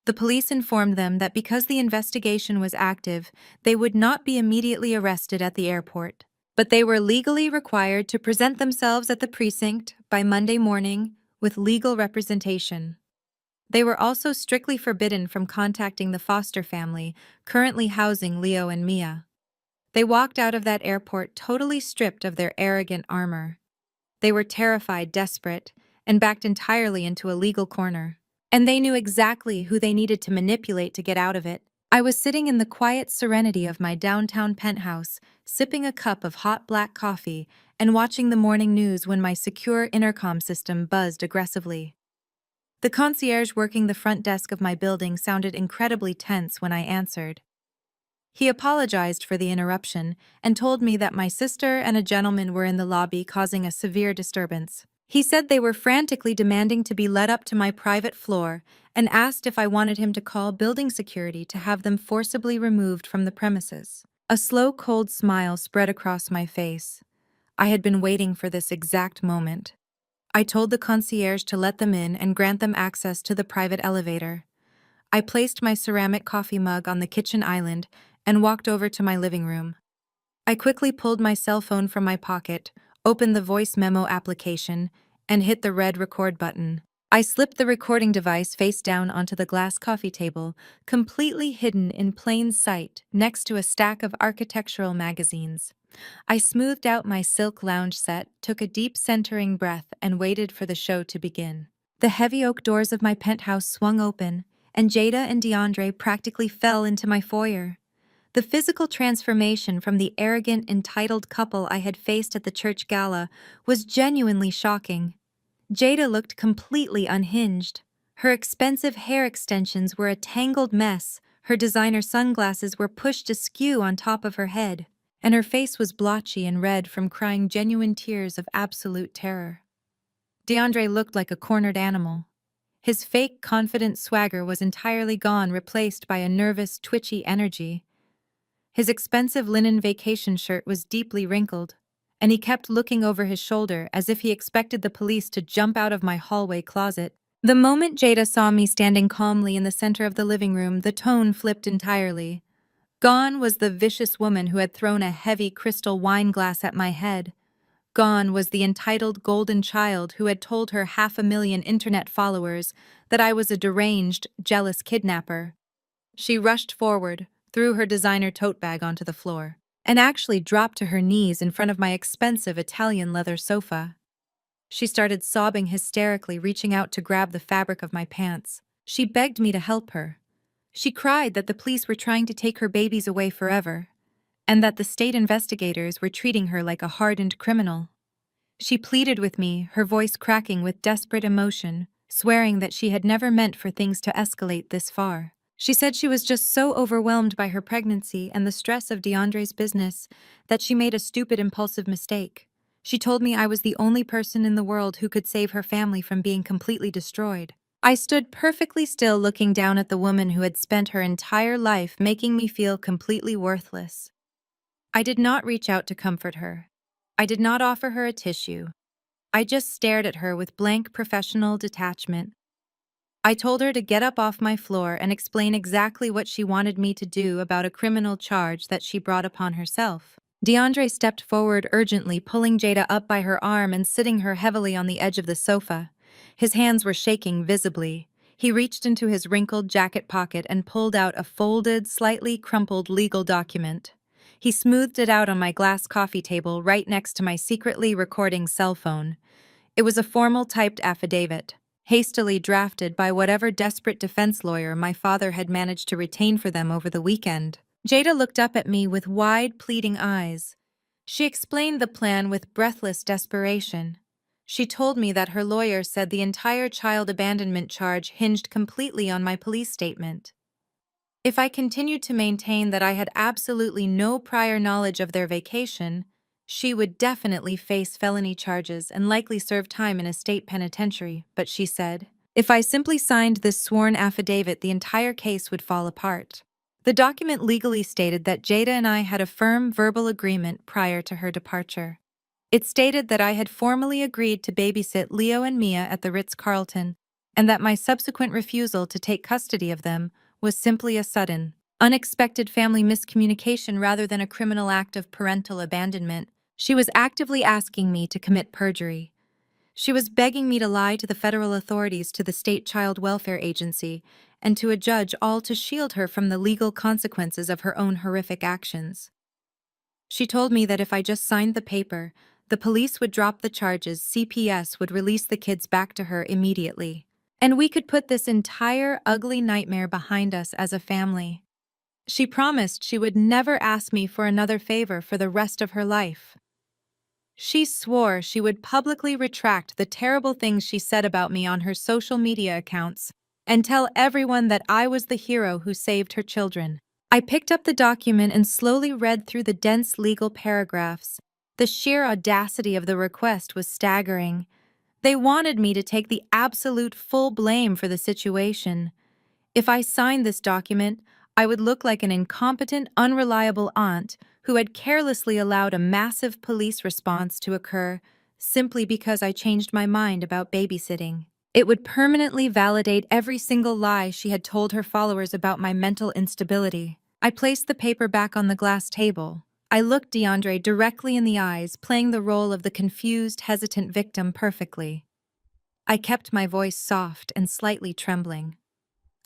The police informed them that because the investigation was active, they would not be immediately arrested at the airport, but they were legally required to present themselves at the precinct by Monday morning with legal representation. They were also strictly forbidden from contacting the foster family currently housing Leo and Mia. They walked out of that airport totally stripped of their arrogant armor. They were terrified, desperate, and backed entirely into a legal corner. And they knew exactly who they needed to manipulate to get out of it. I was sitting in the quiet serenity of my downtown penthouse, sipping a cup of hot black coffee and watching the morning news when my secure intercom system buzzed aggressively. The concierge working the front desk of my building sounded incredibly tense when I answered. He apologized for the interruption and told me that my sister and a gentleman were in the lobby causing a severe disturbance. He said they were frantically demanding to be led up to my private floor and asked if I wanted him to call building security to have them forcibly removed from the premises. A slow, cold smile spread across my face. I had been waiting for this exact moment. I told the concierge to let them in and grant them access to the private elevator. I placed my ceramic coffee mug on the kitchen island and walked over to my living room. I quickly pulled my cell phone from my pocket, opened the voice memo application, and hit the red record button. I slipped the recording device face down onto the glass coffee table, completely hidden in plain sight next to a stack of architectural magazines. I smoothed out my silk lounge set, took a deep centering breath, and waited for the show to begin. The heavy oak doors of my penthouse swung open, and Jada and DeAndre practically fell into my foyer. The physical transformation from the arrogant, entitled couple I had faced at the church gala was genuinely shocking. Jada looked completely unhinged. Her expensive hair extensions were a tangled mess, her designer sunglasses were pushed askew on top of her head, and her face was blotchy and red from crying genuine tears of absolute terror. DeAndre looked like a cornered animal. His fake, confident swagger was entirely gone, replaced by a nervous, twitchy energy. His expensive linen vacation shirt was deeply wrinkled, and he kept looking over his shoulder as if he expected the police to jump out of my hallway closet. The moment Jada saw me standing calmly in the center of the living room, the tone flipped entirely. Gone was the vicious woman who had thrown a heavy crystal wine glass at my head. Gone was the entitled golden child who had told her 500,000 internet followers that I was a deranged, jealous kidnapper. She rushed forward, threw her designer tote bag onto the floor, and actually dropped to her knees in front of my expensive Italian leather sofa. She started sobbing hysterically, reaching out to grab the fabric of my pants. She begged me to help her. She cried that the police were trying to take her babies away forever, and that the state investigators were treating her like a hardened criminal. She pleaded with me, her voice cracking with desperate emotion, swearing that she had never meant for things to escalate this far. She said she was just so overwhelmed by her pregnancy and the stress of DeAndre's business that she made a stupid, impulsive mistake. She told me I was the only person in the world who could save her family from being completely destroyed. I stood perfectly still, looking down at the woman who had spent her entire life making me feel completely worthless. I did not reach out to comfort her. I did not offer her a tissue. I just stared at her with blank professional detachment. I told her to get up off my floor and explain exactly what she wanted me to do about a criminal charge that she brought upon herself. DeAndre stepped forward urgently, pulling Jada up by her arm and sitting her heavily on the edge of the sofa. His hands were shaking visibly. He reached into his wrinkled jacket pocket and pulled out a folded, slightly crumpled legal document. He smoothed it out on my glass coffee table right next to my secretly recording cell phone. It was a formal typed affidavit, hastily drafted by whatever desperate defense lawyer my father had managed to retain for them over the weekend. Jada looked up at me with wide, pleading eyes. She explained the plan with breathless desperation. She told me that her lawyer said the entire child abandonment charge hinged completely on my police statement. If I continued to maintain that I had absolutely no prior knowledge of their vacation, she would definitely face felony charges and likely serve time in a state penitentiary, but she said, if I simply signed this sworn affidavit, the entire case would fall apart. The document legally stated that Jada and I had a firm verbal agreement prior to her departure. It stated that I had formally agreed to babysit Leo and Mia at the Ritz-Carlton, and that my subsequent refusal to take custody of them was simply a sudden, unexpected family miscommunication rather than a criminal act of parental abandonment. She was actively asking me to commit perjury. She was begging me to lie to the federal authorities, to the state child welfare agency, and to a judge, all to shield her from the legal consequences of her own horrific actions. She told me that if I just signed the paper, the police would drop the charges, CPS would release the kids back to her immediately, and we could put this entire ugly nightmare behind us as a family. She promised she would never ask me for another favor for the rest of her life. She swore she would publicly retract the terrible things she said about me on her social media accounts and tell everyone that I was the hero who saved her children. I picked up the document and slowly read through the dense legal paragraphs. The sheer audacity of the request was staggering. They wanted me to take the absolute full blame for the situation. If I signed this document, I would look like an incompetent, unreliable aunt who had carelessly allowed a massive police response to occur simply because I changed my mind about babysitting. It would permanently validate every single lie she had told her followers about my mental instability. I placed the paper back on the glass table. I looked DeAndre directly in the eyes, playing the role of the confused, hesitant victim perfectly. I kept my voice soft and slightly trembling.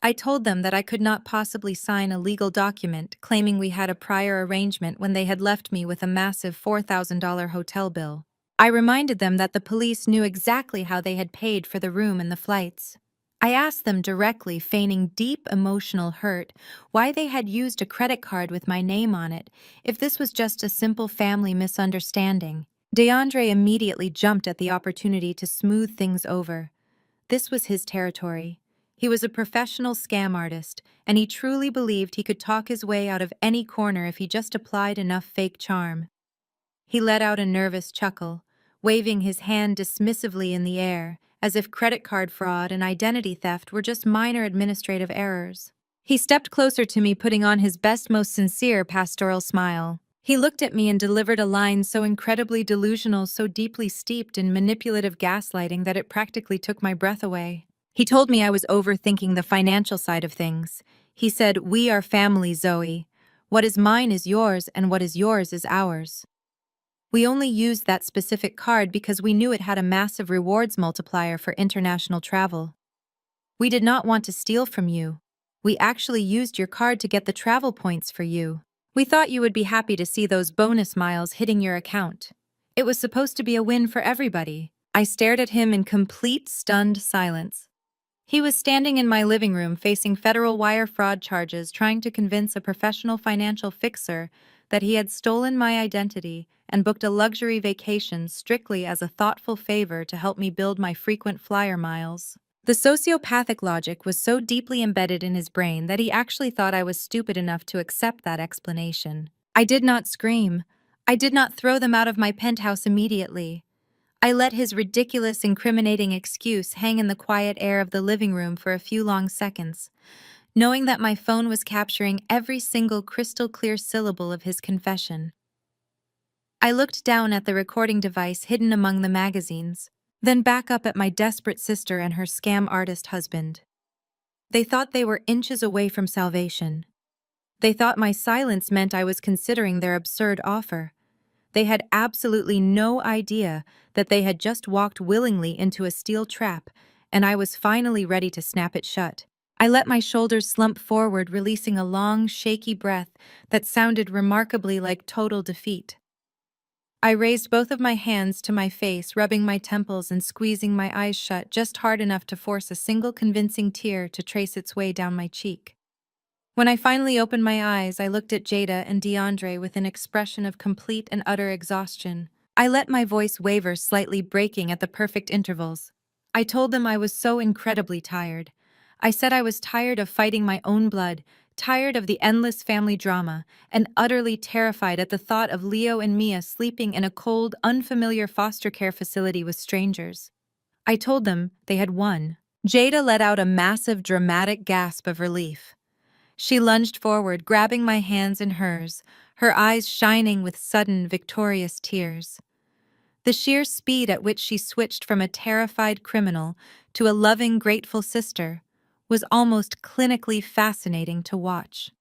I told them that I could not possibly sign a legal document claiming we had a prior arrangement when they had left me with a massive $4,000 hotel bill. I reminded them that the police knew exactly how they had paid for the room and the flights. I asked them directly, feigning deep emotional hurt, why they had used a credit card with my name on it, if this was just a simple family misunderstanding. DeAndre immediately jumped at the opportunity to smooth things over. This was his territory. He was a professional scam artist, and he truly believed he could talk his way out of any corner if he just applied enough fake charm. He let out a nervous chuckle, waving his hand dismissively in the air, as if credit card fraud and identity theft were just minor administrative errors. He stepped closer to me, putting on his best, most sincere pastoral smile. He looked at me and delivered a line so incredibly delusional, so deeply steeped in manipulative gaslighting that it practically took my breath away. He told me I was overthinking the financial side of things. He said, "We are family, Zoe. What is mine is yours, and what is yours is ours. We only used that specific card because we knew it had a massive rewards multiplier for international travel. We did not want to steal from you. We actually used your card to get the travel points for you. We thought you would be happy to see those bonus miles hitting your account. It was supposed to be a win for everybody." I stared at him in complete stunned silence. He was standing in my living room facing federal wire fraud charges, trying to convince a professional financial fixer that he had stolen my identity and booked a luxury vacation strictly as a thoughtful favor to help me build my frequent flyer miles. The sociopathic logic was so deeply embedded in his brain that he actually thought I was stupid enough to accept that explanation. I did not scream. I did not throw them out of my penthouse immediately. I let his ridiculous, incriminating excuse hang in the quiet air of the living room for a few long seconds, knowing that my phone was capturing every single crystal-clear syllable of his confession. I looked down at the recording device hidden among the magazines, then back up at my desperate sister and her scam artist husband. They thought they were inches away from salvation. They thought my silence meant I was considering their absurd offer. They had absolutely no idea that they had just walked willingly into a steel trap, and I was finally ready to snap it shut. I let my shoulders slump forward, releasing a long, shaky breath that sounded remarkably like total defeat. I raised both of my hands to my face, rubbing my temples and squeezing my eyes shut just hard enough to force a single convincing tear to trace its way down my cheek. When I finally opened my eyes, I looked at Jada and DeAndre with an expression of complete and utter exhaustion. I let my voice waver, slightly breaking at the perfect intervals. I told them I was so incredibly tired. I said I was tired of fighting my own blood, tired of the endless family drama, and utterly terrified at the thought of Leo and Mia sleeping in a cold, unfamiliar foster care facility with strangers. I told them they had won. Jada let out a massive, dramatic gasp of relief. She lunged forward, grabbing my hands in hers, her eyes shining with sudden, victorious tears. The sheer speed at which she switched from a terrified criminal to a loving, grateful sister was almost clinically fascinating to watch.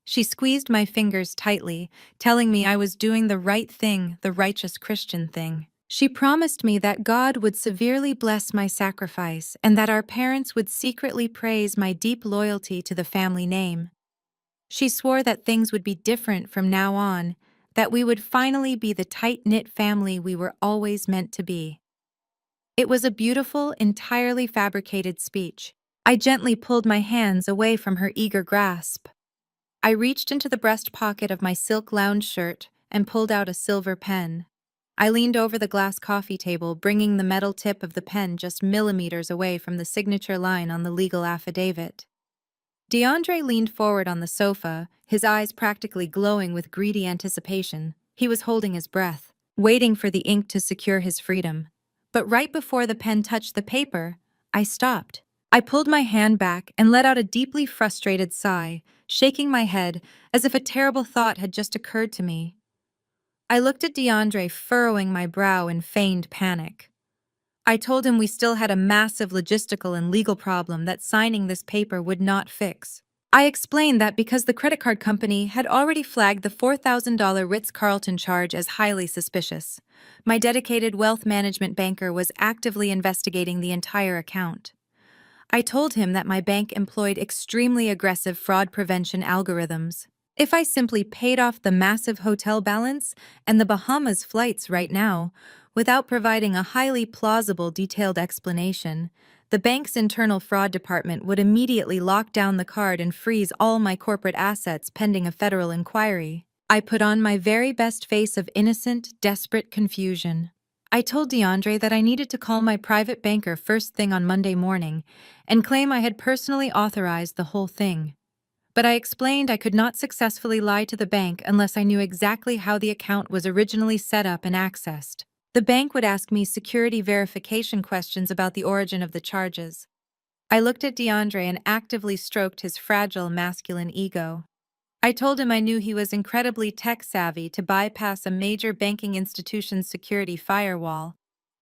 She squeezed my fingers tightly, telling me I was doing the right thing, the righteous Christian thing. She promised me that God would severely bless my sacrifice and that our parents would secretly praise my deep loyalty to the family name. She swore that things would be different from now on, that we would finally be the tight-knit family we were always meant to be. It was a beautiful, entirely fabricated speech. I gently pulled my hands away from her eager grasp. I reached into the breast pocket of my silk lounge shirt and pulled out a silver pen. I leaned over the glass coffee table, bringing the metal tip of the pen just millimeters away from the signature line on the legal affidavit. DeAndre leaned forward on the sofa, his eyes practically glowing with greedy anticipation. He was holding his breath, waiting for the ink to secure his freedom. But right before the pen touched the paper, I stopped. I pulled my hand back and let out a deeply frustrated sigh, shaking my head as if a terrible thought had just occurred to me. I looked at DeAndre, furrowing my brow in feigned panic. I told him we still had a massive logistical and legal problem that signing this paper would not fix. I explained that because the credit card company had already flagged the $4,000 Ritz-Carlton charge as highly suspicious, my dedicated wealth management banker was actively investigating the entire account. I told him that my bank employed extremely aggressive fraud prevention algorithms. If I simply paid off the massive hotel balance and the Bahamas flights right now, Without providing a highly plausible, detailed explanation, the bank's internal fraud department would immediately lock down the card and freeze all my corporate assets pending a federal inquiry. I put on my very best face of innocent, desperate confusion. I told DeAndre that I needed to call my private banker first thing on Monday morning and claim I had personally authorized the whole thing. But I explained I could not successfully lie to the bank unless I knew exactly how the account was originally set up and accessed. The bank would ask me security verification questions about the origin of the charges. I looked at DeAndre and actively stroked his fragile masculine ego. I told him I knew he was incredibly tech-savvy to bypass a major banking institution's security firewall.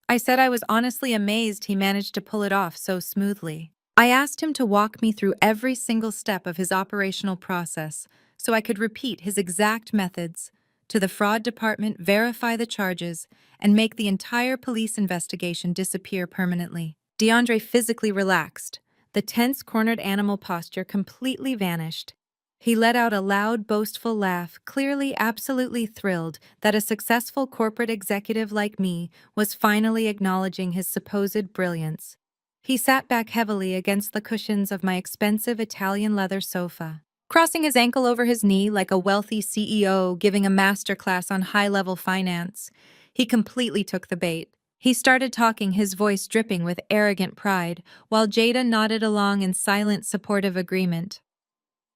I said I was honestly amazed he managed to pull it off so smoothly. I asked him to walk me through every single step of his operational process so I could repeat his exact methods to the fraud department, verify the charges, and make the entire police investigation disappear permanently. DeAndre physically relaxed. The tense, cornered animal posture completely vanished. He let out a loud, boastful laugh, clearly absolutely thrilled that a successful corporate executive like me was finally acknowledging his supposed brilliance. He sat back heavily against the cushions of my expensive Italian leather sofa, crossing his ankle over his knee like a wealthy CEO giving a masterclass on high-level finance. He completely took the bait. He started talking, his voice dripping with arrogant pride, while Jada nodded along in silent, supportive agreement.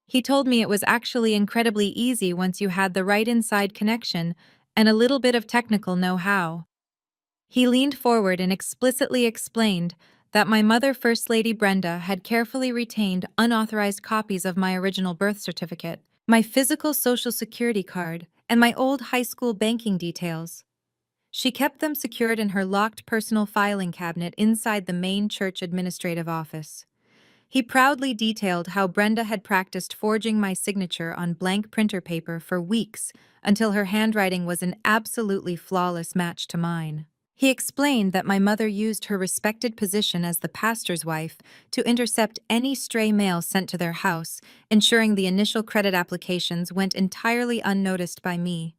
He told me it was actually incredibly easy once you had the right inside connection and a little bit of technical know-how. He leaned forward and explicitly explained that my mother, First Lady Brenda, had carefully retained unauthorized copies of my original birth certificate, my physical social security card, and my old high school banking details. She kept them secured in her locked personal filing cabinet inside the main church administrative office. He proudly detailed how Brenda had practiced forging my signature on blank printer paper for weeks until her handwriting was an absolutely flawless match to mine. He explained that my mother used her respected position as the pastor's wife to intercept any stray mail sent to their house, ensuring the initial credit applications went entirely unnoticed by me.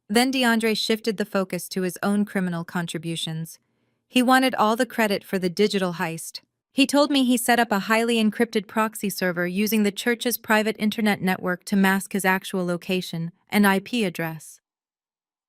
Then DeAndre shifted the focus to his own criminal contributions. He wanted all the credit for the digital heist. He told me he set up a highly encrypted proxy server using the church's private internet network to mask his actual location and IP address.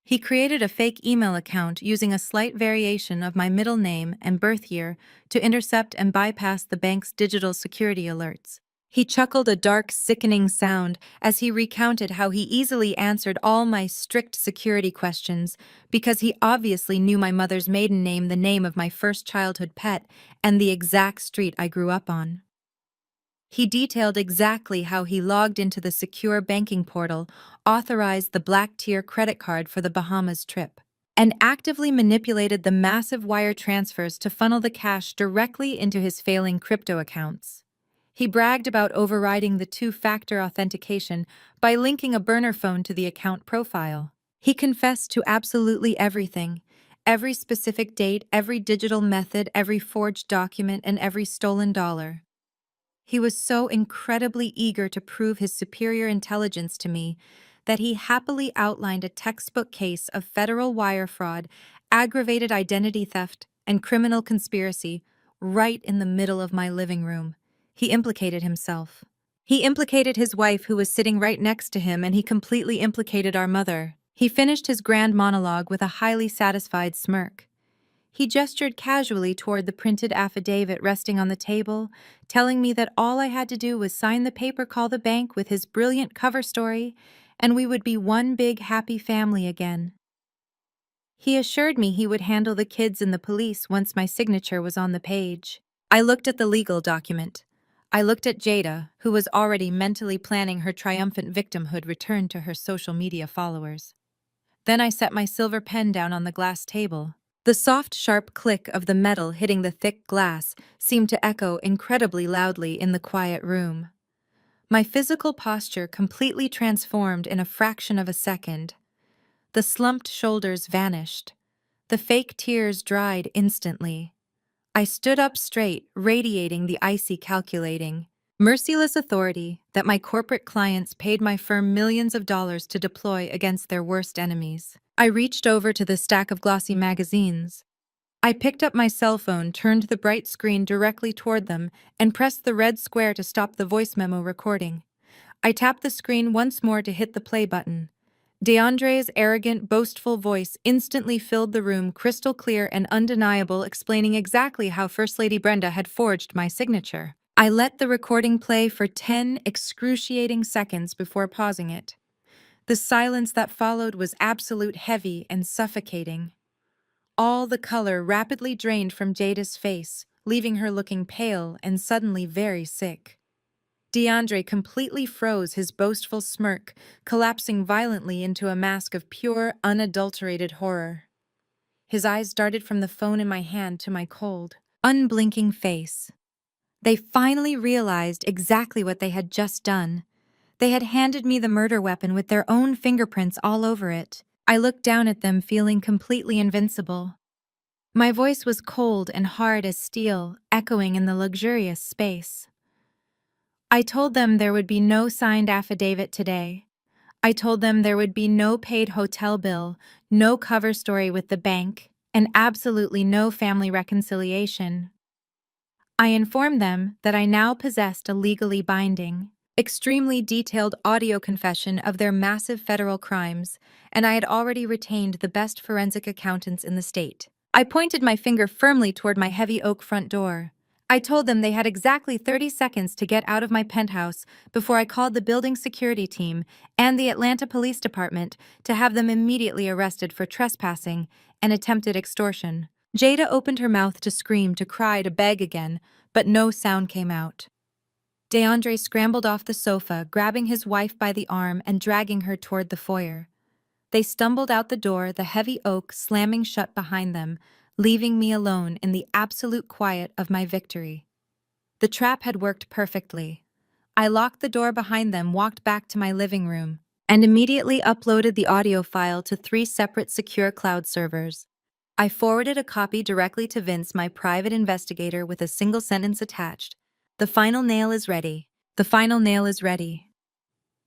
He created a fake email account using a slight variation of my middle name and birth year to intercept and bypass the bank's digital security alerts. He chuckled a dark, sickening sound as he recounted how he easily answered all my strict security questions because he obviously knew my mother's maiden name, the name of my first childhood pet, and the exact street I grew up on. He detailed exactly how he logged into the secure banking portal, authorized the black-tier credit card for the Bahamas trip, and actively manipulated the massive wire transfers to funnel the cash directly into his failing crypto accounts. He bragged about overriding the two-factor authentication by linking a burner phone to the account profile. He confessed to absolutely everything, every specific date, every digital method, every forged document, and every stolen dollar. He was so incredibly eager to prove his superior intelligence to me that he happily outlined a textbook case of federal wire fraud, aggravated identity theft, and criminal conspiracy right in the middle of my living room. He implicated himself. He implicated his wife, who was sitting right next to him, and he completely implicated our mother. He finished his grand monologue with a highly satisfied smirk. He gestured casually toward the printed affidavit resting on the table, telling me that all I had to do was sign the paper, call the bank with his brilliant cover story, and we would be one big happy family again. He assured me he would handle the kids and the police once my signature was on the page. I looked at the legal document. I looked at Jada, who was already mentally planning her triumphant victimhood return to her social media followers. Then I set my silver pen down on the glass table. The soft, sharp click of the metal hitting the thick glass seemed to echo incredibly loudly in the quiet room. My physical posture completely transformed in a fraction of a second. The slumped shoulders vanished. The fake tears dried instantly. I stood up straight, radiating the icy, calculating, merciless authority that my corporate clients paid my firm millions of dollars to deploy against their worst enemies. I reached over to the stack of glossy magazines. I picked up my cell phone, turned the bright screen directly toward them, and pressed the red square to stop the voice memo recording. I tapped the screen once more to hit the play button. DeAndre's arrogant, boastful voice instantly filled the room, crystal clear and undeniable, explaining exactly how First Lady Brenda had forged my signature. I let the recording play for 10 excruciating seconds before pausing it. The silence that followed was absolute, heavy, and suffocating. All the color rapidly drained from Jada's face, leaving her looking pale and suddenly very sick. DeAndre completely froze, his boastful smirk collapsing violently into a mask of pure, unadulterated horror. His eyes darted from the phone in my hand to my cold, unblinking face. They finally realized exactly what they had just done. They had handed me the murder weapon with their own fingerprints all over it. I looked down at them, feeling completely invincible. My voice was cold and hard as steel, echoing in the luxurious space. I told them there would be no signed affidavit today. I told them there would be no paid hotel bill, no cover story with the bank, and absolutely no family reconciliation. I informed them that I now possessed a legally binding, extremely detailed audio confession of their massive federal crimes, and I had already retained the best forensic accountants in the state. I pointed my finger firmly toward my heavy oak front door. I told them they had exactly 30 seconds to get out of my penthouse before I called the building security team and the Atlanta Police Department to have them immediately arrested for trespassing and attempted extortion. Jada opened her mouth to scream, to cry, to beg again, but no sound came out. DeAndre scrambled off the sofa, grabbing his wife by the arm and dragging her toward the foyer. They stumbled out the door, the heavy oak slamming shut behind them, leaving me alone in the absolute quiet of my victory. The trap had worked perfectly. I locked the door behind them, walked back to my living room, and immediately uploaded the audio file to 3 separate secure cloud servers. I forwarded a copy directly to Vince, my private investigator, with a single sentence attached. "The final nail is ready. The final nail is ready."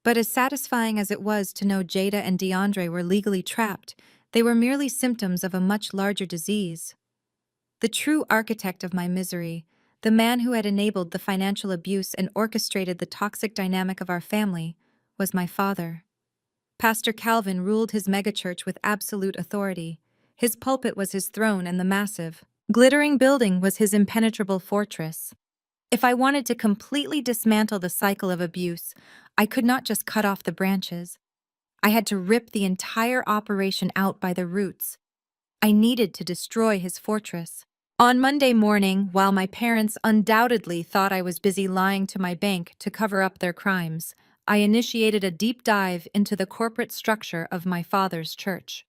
But as satisfying as it was to know Jada and DeAndre were legally trapped, they were merely symptoms of a much larger disease. The true architect of my misery, the man who had enabled the financial abuse and orchestrated the toxic dynamic of our family, was my father. Pastor Calvin ruled his megachurch with absolute authority. His pulpit was his throne, and the massive, glittering building was his impenetrable fortress. If I wanted to completely dismantle the cycle of abuse, I could not just cut off the branches. I had to rip the entire operation out by the roots. I needed to destroy his fortress. On Monday morning, while my parents undoubtedly thought I was busy lying to my bank to cover up their crimes, I initiated a deep dive into the corporate structure of my father's church.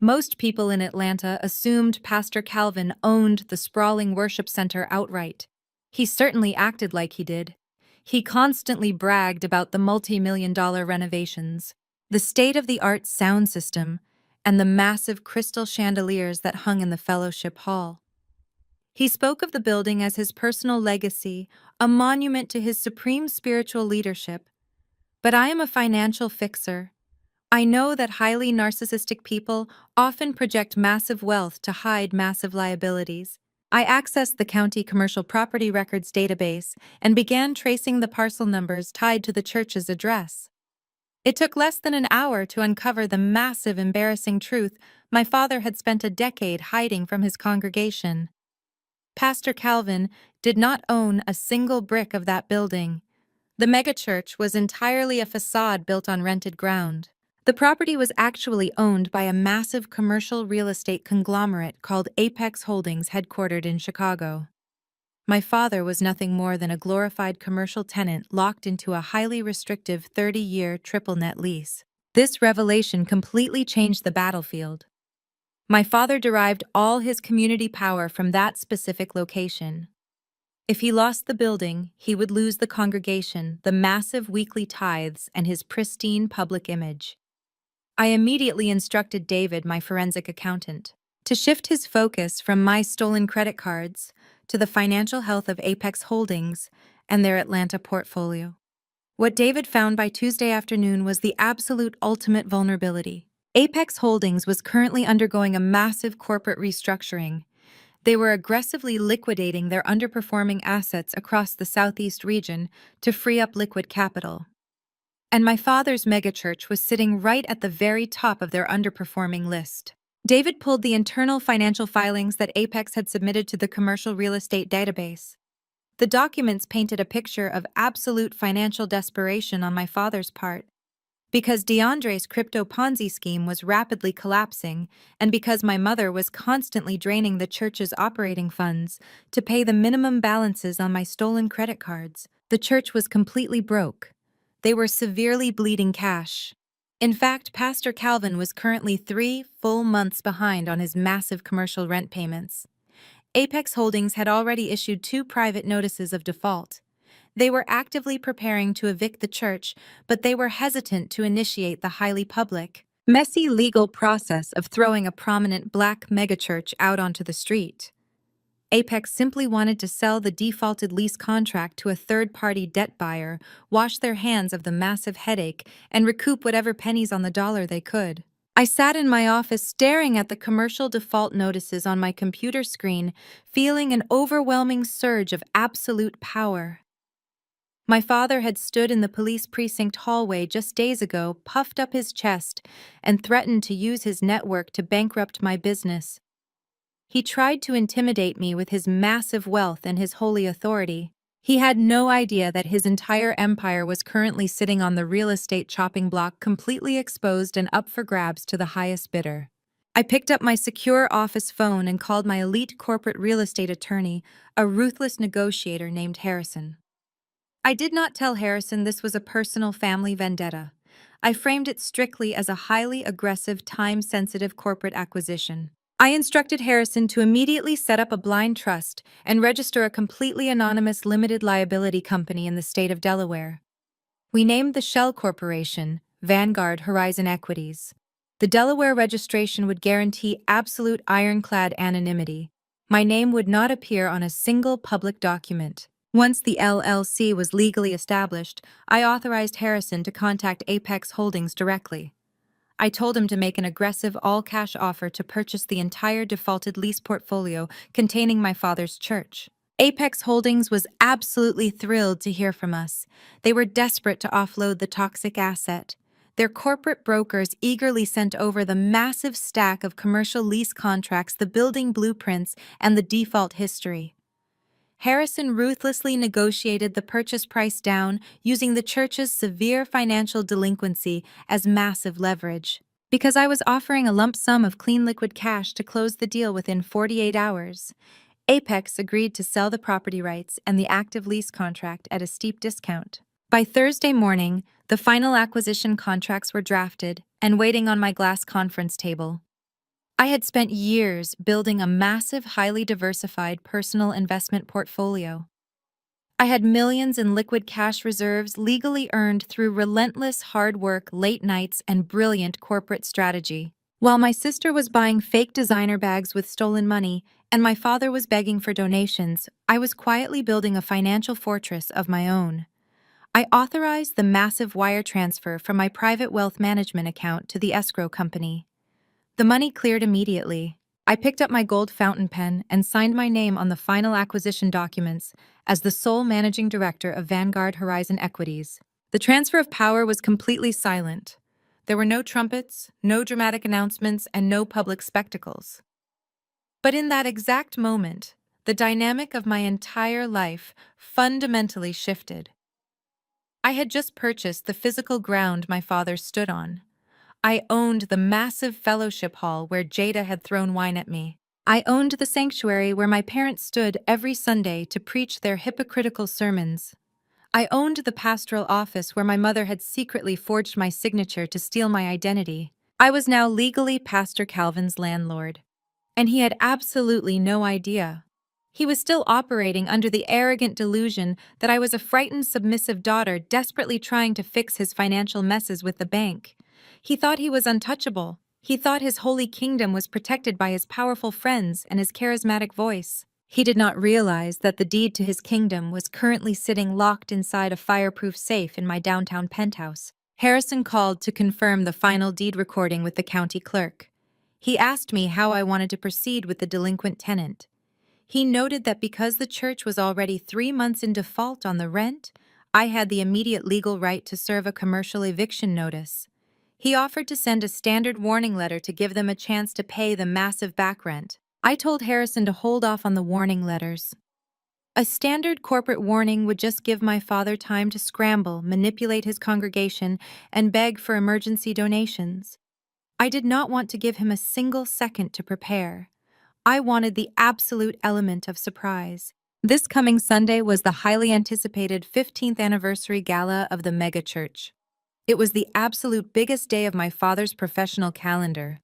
Most people in Atlanta assumed Pastor Calvin owned the sprawling worship center outright. He certainly acted like he did. He constantly bragged about the multi-million-dollar renovations, the state-of-the-art sound system, and the massive crystal chandeliers that hung in the fellowship hall. He spoke of the building as his personal legacy, a monument to his supreme spiritual leadership. But I am a financial fixer. I know that highly narcissistic people often project massive wealth to hide massive liabilities. I accessed the county commercial property records database and began tracing the parcel numbers tied to the church's address. It took less than an hour to uncover the massive, embarrassing truth my father had spent a decade hiding from his congregation. Pastor Calvin did not own a single brick of that building. The megachurch was entirely a facade built on rented ground. The property was actually owned by a massive commercial real estate conglomerate called Apex Holdings, headquartered in Chicago. My father was nothing more than a glorified commercial tenant locked into a highly restrictive 30-year triple-net lease. This revelation completely changed the battlefield. My father derived all his community power from that specific location. If he lost the building, he would lose the congregation, the massive weekly tithes, and his pristine public image. I immediately instructed David, my forensic accountant, to shift his focus from my stolen credit cards to the financial health of Apex Holdings and their Atlanta portfolio. What David found by Tuesday afternoon was the absolute ultimate vulnerability. Apex Holdings was currently undergoing a massive corporate restructuring. They were aggressively liquidating their underperforming assets across the Southeast region to free up liquid capital. And my father's megachurch was sitting right at the very top of their underperforming list. David pulled the internal financial filings that Apex had submitted to the commercial real estate database. The documents painted a picture of absolute financial desperation on my father's part. Because DeAndre's crypto Ponzi scheme was rapidly collapsing, and because my mother was constantly draining the church's operating funds to pay the minimum balances on my stolen credit cards, the church was completely broke. They were severely bleeding cash. In fact, Pastor Calvin was currently 3 full months behind on his massive commercial rent payments. Apex Holdings had already issued 2 private notices of default. They were actively preparing to evict the church, but they were hesitant to initiate the highly public, messy legal process of throwing a prominent black megachurch out onto the street. Apex simply wanted to sell the defaulted lease contract to a third-party debt buyer, wash their hands of the massive headache, and recoup whatever pennies on the dollar they could. I sat in my office staring at the commercial default notices on my computer screen, feeling an overwhelming surge of absolute power. My father had stood in the police precinct hallway just days ago, puffed up his chest, and threatened to use his network to bankrupt my business. He tried to intimidate me with his massive wealth and his holy authority. He had no idea that his entire empire was currently sitting on the real estate chopping block, completely exposed and up for grabs to the highest bidder. I picked up my secure office phone and called my elite corporate real estate attorney, a ruthless negotiator named Harrison. I did not tell Harrison this was a personal family vendetta. I framed it strictly as a highly aggressive, time-sensitive corporate acquisition. I instructed Harrison to immediately set up a blind trust and register a completely anonymous limited liability company in the state of Delaware. We named the shell corporation Vanguard Horizon Equities. The Delaware registration would guarantee absolute ironclad anonymity. My name would not appear on a single public document. Once the LLC was legally established, I authorized Harrison to contact Apex Holdings directly. I told him to make an aggressive all-cash offer to purchase the entire defaulted lease portfolio containing my father's church. Apex Holdings was absolutely thrilled to hear from us. They were desperate to offload the toxic asset. Their corporate brokers eagerly sent over the massive stack of commercial lease contracts, the building blueprints, and the default history. Harrison ruthlessly negotiated the purchase price down, using the church's severe financial delinquency as massive leverage. Because I was offering a lump sum of clean liquid cash to close the deal within 48 hours, Apex agreed to sell the property rights and the active lease contract at a steep discount. By Thursday morning, the final acquisition contracts were drafted and waiting on my glass conference table. I had spent years building a massive, highly diversified personal investment portfolio. I had millions in liquid cash reserves legally earned through relentless hard work, late nights, and brilliant corporate strategy. While my sister was buying fake designer bags with stolen money, and my father was begging for donations, I was quietly building a financial fortress of my own. I authorized the massive wire transfer from my private wealth management account to the escrow company. The money cleared immediately. I picked up my gold fountain pen and signed my name on the final acquisition documents as the sole managing director of Vanguard Horizon Equities. The transfer of power was completely silent. There were no trumpets, no dramatic announcements, and no public spectacles. But in that exact moment, the dynamic of my entire life fundamentally shifted. I had just purchased the physical ground my father stood on. I owned the massive fellowship hall where Jada had thrown wine at me. I owned the sanctuary where my parents stood every Sunday to preach their hypocritical sermons. I owned the pastoral office where my mother had secretly forged my signature to steal my identity. I was now legally Pastor Calvin's landlord. And he had absolutely no idea. He was still operating under the arrogant delusion that I was a frightened, submissive daughter desperately trying to fix his financial messes with the bank. He thought he was untouchable. He thought his holy kingdom was protected by his powerful friends and his charismatic voice. He did not realize that the deed to his kingdom was currently sitting locked inside a fireproof safe in my downtown penthouse. Harrison called to confirm the final deed recording with the county clerk. He asked me how I wanted to proceed with the delinquent tenant. He noted that because the church was already 3 months in default on the rent, I had the immediate legal right to serve a commercial eviction notice. He offered to send a standard warning letter to give them a chance to pay the massive back rent. I told Harrison to hold off on the warning letters. A standard corporate warning would just give my father time to scramble, manipulate his congregation, and beg for emergency donations. I did not want to give him a single second to prepare. I wanted the absolute element of surprise. This coming Sunday was the highly anticipated 15th anniversary gala of the megachurch. It was the absolute biggest day of my father's professional calendar.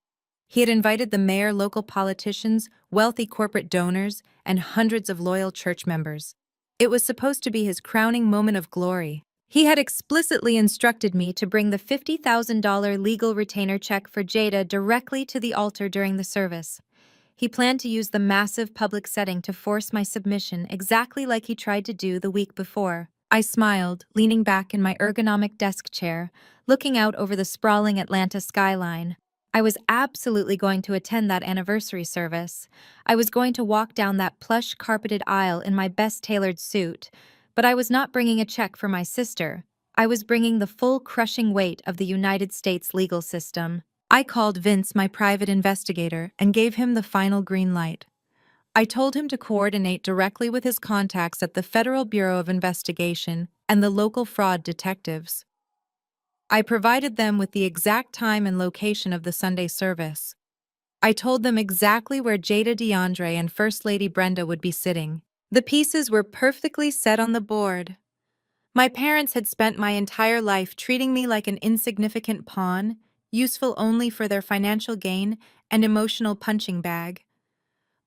He had invited the mayor, local politicians, wealthy corporate donors, and hundreds of loyal church members. It was supposed to be his crowning moment of glory. He had explicitly instructed me to bring the $50,000 legal retainer check for Jada directly to the altar during the service. He planned to use the massive public setting to force my submission exactly like he tried to do the week before. I smiled, leaning back in my ergonomic desk chair, looking out over the sprawling Atlanta skyline. I was absolutely going to attend that anniversary service. I was going to walk down that plush carpeted aisle in my best tailored suit, but I was not bringing a check for my sister. I was bringing the full crushing weight of the United States legal system. I called Vince, my private investigator, and gave him the final green light. I told him to coordinate directly with his contacts at the Federal Bureau of Investigation and the local fraud detectives. I provided them with the exact time and location of the Sunday service. I told them exactly where Jada DeAndre and First Lady Brenda would be sitting. The pieces were perfectly set on the board. My parents had spent my entire life treating me like an insignificant pawn, useful only for their financial gain and emotional punching bag.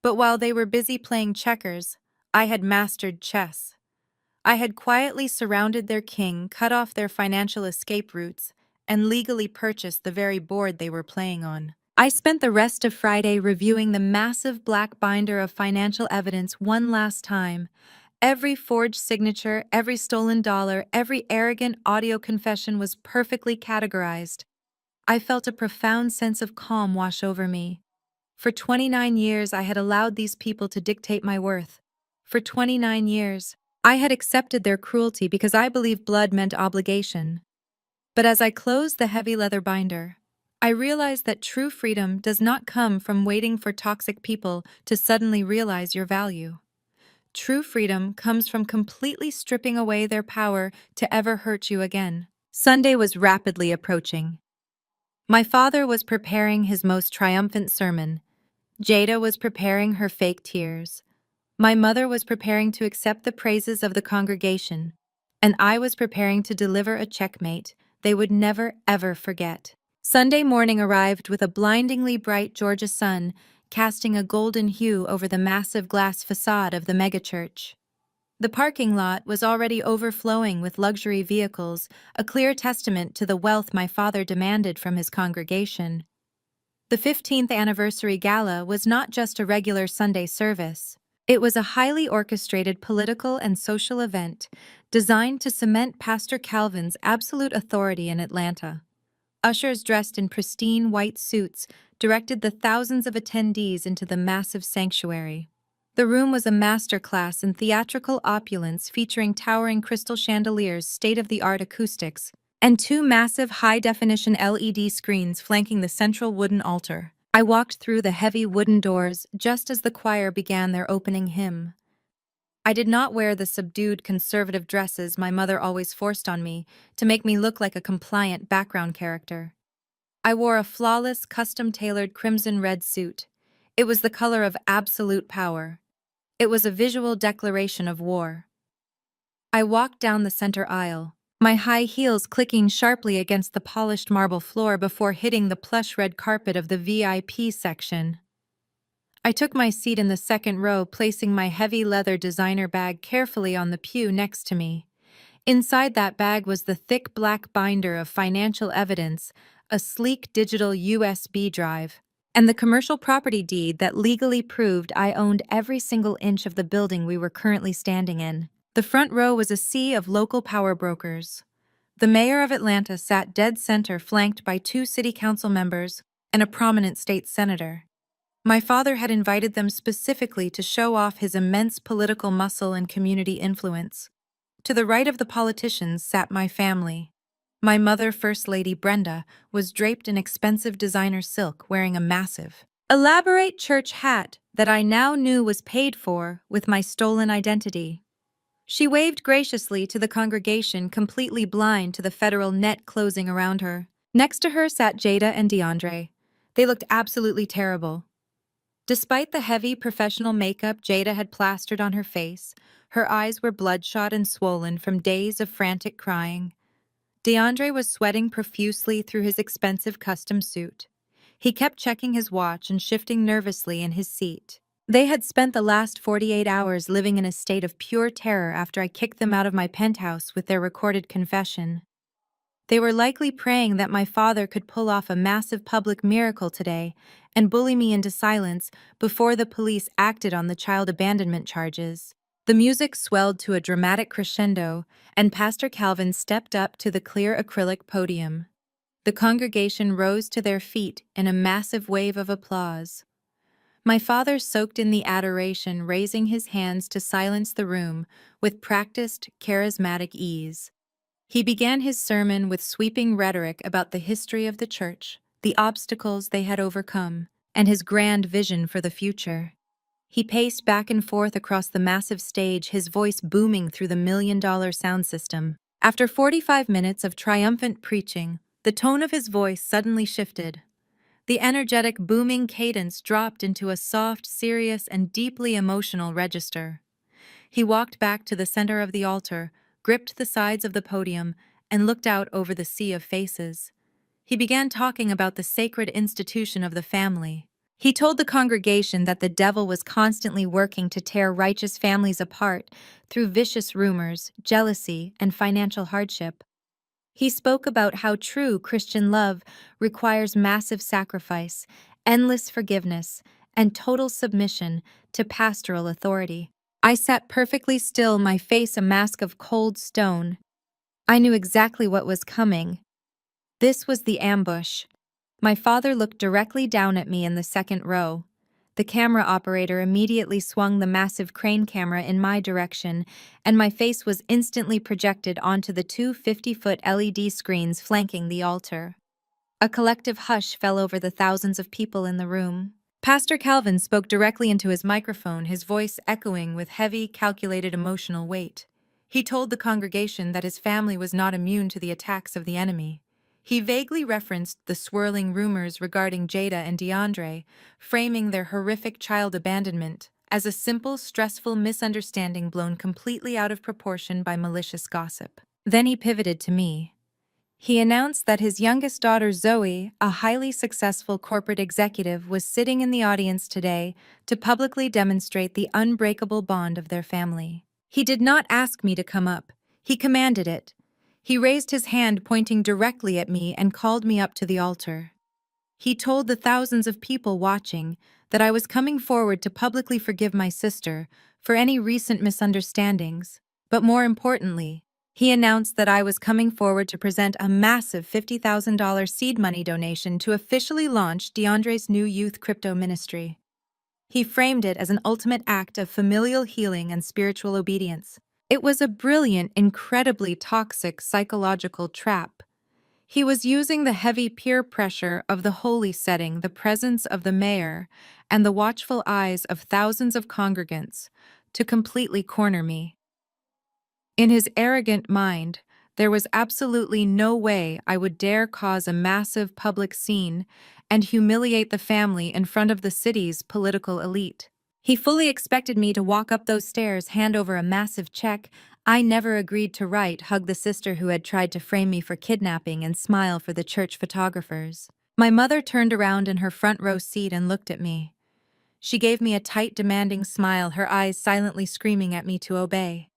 But while they were busy playing checkers, I had mastered chess. I had quietly surrounded their king, cut off their financial escape routes, and legally purchased the very board they were playing on. I spent the rest of Friday reviewing the massive black binder of financial evidence one last time. Every forged signature, every stolen dollar, every arrogant audio confession was perfectly categorized. I felt a profound sense of calm wash over me. For 29 years, I had allowed these people to dictate my worth. For 29 years, I had accepted their cruelty because I believed blood meant obligation. But as I closed the heavy leather binder, I realized that true freedom does not come from waiting for toxic people to suddenly realize your value. True freedom comes from completely stripping away their power to ever hurt you again. Sunday was rapidly approaching. My father was preparing his most triumphant sermon. Jada was preparing her fake tears. My mother was preparing to accept the praises of the congregation, and I was preparing to deliver a checkmate they would never, ever forget. Sunday morning arrived with a blindingly bright Georgia sun, casting a golden hue over the massive glass facade of the megachurch. The parking lot was already overflowing with luxury vehicles, a clear testament to the wealth my father demanded from his congregation. The 15th anniversary gala was not just a regular Sunday service. It was a highly orchestrated political and social event designed to cement Pastor Calvin's absolute authority in Atlanta. Ushers dressed in pristine white suits directed the thousands of attendees into the massive sanctuary. The room was a masterclass in theatrical opulence featuring towering crystal chandeliers, state-of-the-art acoustics, and two massive high-definition LED screens flanking the central wooden altar. I walked through the heavy wooden doors just as the choir began their opening hymn. I did not wear the subdued conservative dresses my mother always forced on me to make me look like a compliant background character. I wore a flawless, custom-tailored crimson-red suit. It was the color of absolute power. It was a visual declaration of war. I walked down the center aisle, my high heels clicking sharply against the polished marble floor before hitting the plush red carpet of the VIP section. I took my seat in the second row, placing my heavy leather designer bag carefully on the pew next to me. Inside that bag was the thick black binder of financial evidence, a sleek digital USB drive, and the commercial property deed that legally proved I owned every single inch of the building we were currently standing in. The front row was a sea of local power brokers. The mayor of Atlanta sat dead center, flanked by two city council members and a prominent state senator. My father had invited them specifically to show off his immense political muscle and community influence. To the right of the politicians sat my family. My mother, First Lady Brenda, was draped in expensive designer silk, wearing a massive, elaborate church hat that I now knew was paid for with my stolen identity. She waved graciously to the congregation, completely blind to the federal net closing around her. Next to her sat Jada and DeAndre. They looked absolutely terrible. Despite the heavy professional makeup Jada had plastered on her face, her eyes were bloodshot and swollen from days of frantic crying. DeAndre was sweating profusely through his expensive custom suit. He kept checking his watch and shifting nervously in his seat. They had spent the last 48 hours living in a state of pure terror after I kicked them out of my penthouse with their recorded confession. They were likely praying that my father could pull off a massive public miracle today and bully me into silence before the police acted on the child abandonment charges. The music swelled to a dramatic crescendo, and Pastor Calvin stepped up to the clear acrylic podium. The congregation rose to their feet in a massive wave of applause. My father soaked in the adoration, raising his hands to silence the room with practiced, charismatic ease. He began his sermon with sweeping rhetoric about the history of the church, the obstacles they had overcome, and his grand vision for the future. He paced back and forth across the massive stage, his voice booming through the million-dollar sound system. After 45 minutes of triumphant preaching, the tone of his voice suddenly shifted. The energetic, booming cadence dropped into a soft, serious, and deeply emotional register. He walked back to the center of the altar, gripped the sides of the podium, and looked out over the sea of faces. He began talking about the sacred institution of the family. He told the congregation that the devil was constantly working to tear righteous families apart through vicious rumors, jealousy, and financial hardship. He spoke about how true Christian love requires massive sacrifice, endless forgiveness, and total submission to pastoral authority. I sat perfectly still, my face a mask of cold stone. I knew exactly what was coming. This was the ambush. My father looked directly down at me in the second row. The camera operator immediately swung the massive crane camera in my direction, and my face was instantly projected onto the two 50-foot LED screens flanking the altar. A collective hush fell over the thousands of people in the room. Pastor Calvin spoke directly into his microphone, his voice echoing with heavy, calculated emotional weight. He told the congregation that his family was not immune to the attacks of the enemy. He vaguely referenced the swirling rumors regarding Jada and DeAndre, framing their horrific child abandonment as a simple, stressful misunderstanding blown completely out of proportion by malicious gossip. Then he pivoted to me. He announced that his youngest daughter, Zoe, a highly successful corporate executive, was sitting in the audience today to publicly demonstrate the unbreakable bond of their family. He did not ask me to come up. He commanded it. He raised his hand, pointing directly at me, and called me up to the altar. He told the thousands of people watching that I was coming forward to publicly forgive my sister for any recent misunderstandings, but more importantly, he announced that I was coming forward to present a massive $50,000 seed money donation to officially launch DeAndre's new youth crypto ministry. He framed it as an ultimate act of familial healing and spiritual obedience. It was a brilliant, incredibly toxic psychological trap. He was using the heavy peer pressure of the holy setting, the presence of the mayor, and the watchful eyes of thousands of congregants to completely corner me. In his arrogant mind, there was absolutely no way I would dare cause a massive public scene and humiliate the family in front of the city's political elite. He fully expected me to walk up those stairs, hand over a massive check I never agreed to write, hug the sister who had tried to frame me for kidnapping, and smile for the church photographers. My mother turned around in her front row seat and looked at me. She gave me a tight, demanding smile, her eyes silently screaming at me to obey.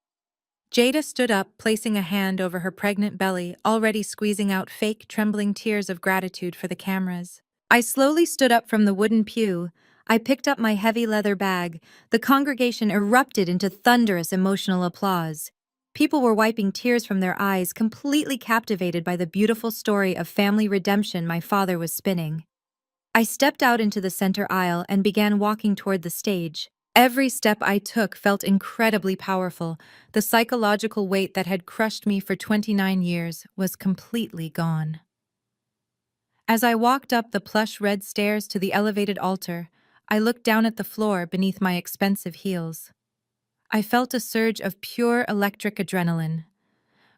Jada stood up, placing a hand over her pregnant belly, already squeezing out fake, trembling tears of gratitude for the cameras. I slowly stood up from the wooden pew. I picked up my heavy leather bag. The congregation erupted into thunderous emotional applause. People were wiping tears from their eyes, completely captivated by the beautiful story of family redemption my father was spinning. I stepped out into the center aisle and began walking toward the stage. Every step I took felt incredibly powerful. The psychological weight that had crushed me for 29 years was completely gone. As I walked up the plush red stairs to the elevated altar, I looked down at the floor beneath my expensive heels. I felt a surge of pure electric adrenaline.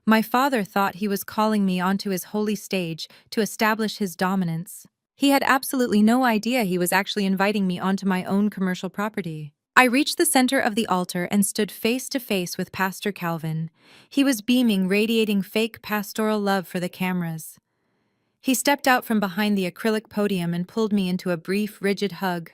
My father thought he was calling me onto his holy stage to establish his dominance. He had absolutely no idea he was actually inviting me onto my own commercial property. I reached the center of the altar and stood face to face with Pastor Calvin. He was beaming, radiating fake pastoral love for the cameras. He stepped out from behind the acrylic podium and pulled me into a brief, rigid hug.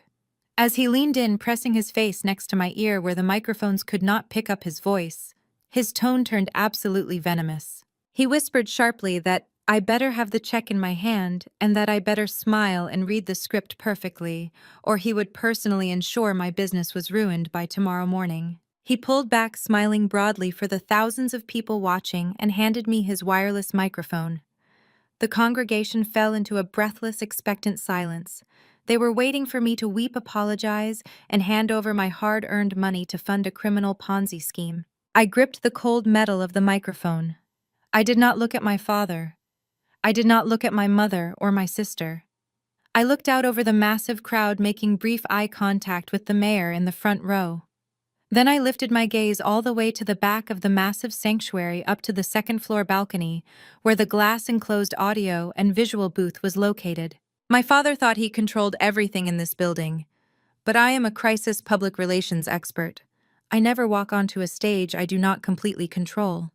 As he leaned in, pressing his face next to my ear where the microphones could not pick up his voice, his tone turned absolutely venomous. He whispered sharply that I better have the check in my hand and that I better smile and read the script perfectly, or he would personally ensure my business was ruined by tomorrow morning. He pulled back, smiling broadly for the thousands of people watching, and handed me his wireless microphone. The congregation fell into a breathless, expectant silence. They were waiting for me to weep, apologize, and hand over my hard-earned money to fund a criminal Ponzi scheme. I gripped the cold metal of the microphone. I did not look at my father. I did not look at my mother or my sister. I looked out over the massive crowd, making brief eye contact with the mayor in the front row. Then I lifted my gaze all the way to the back of the massive sanctuary, up to the second-floor balcony, where the glass-enclosed audio and visual booth was located. My father thought he controlled everything in this building, but I am a crisis public relations expert. I never walk onto a stage I do not completely control.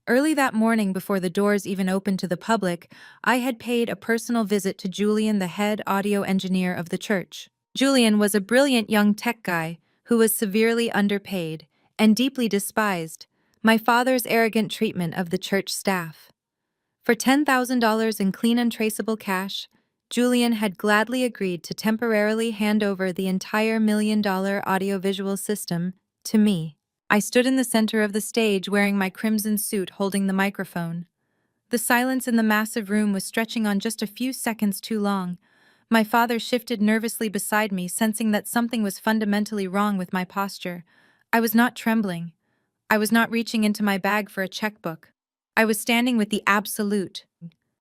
Early that morning, before the doors even opened to the public, I had paid a personal visit to Julian, the head audio engineer of the church. Julian was a brilliant young tech guy who was severely underpaid and deeply despised my father's arrogant treatment of the church staff. For $10,000 in clean, untraceable cash, Julian had gladly agreed to temporarily hand over the entire $1 million audiovisual system to me. I stood in the center of the stage wearing my crimson suit, holding the microphone. The silence in the massive room was stretching on just a few seconds too long. My father shifted nervously beside me, sensing that something was fundamentally wrong with my posture. I was not trembling. I was not reaching into my bag for a checkbook. I was standing with the absolute,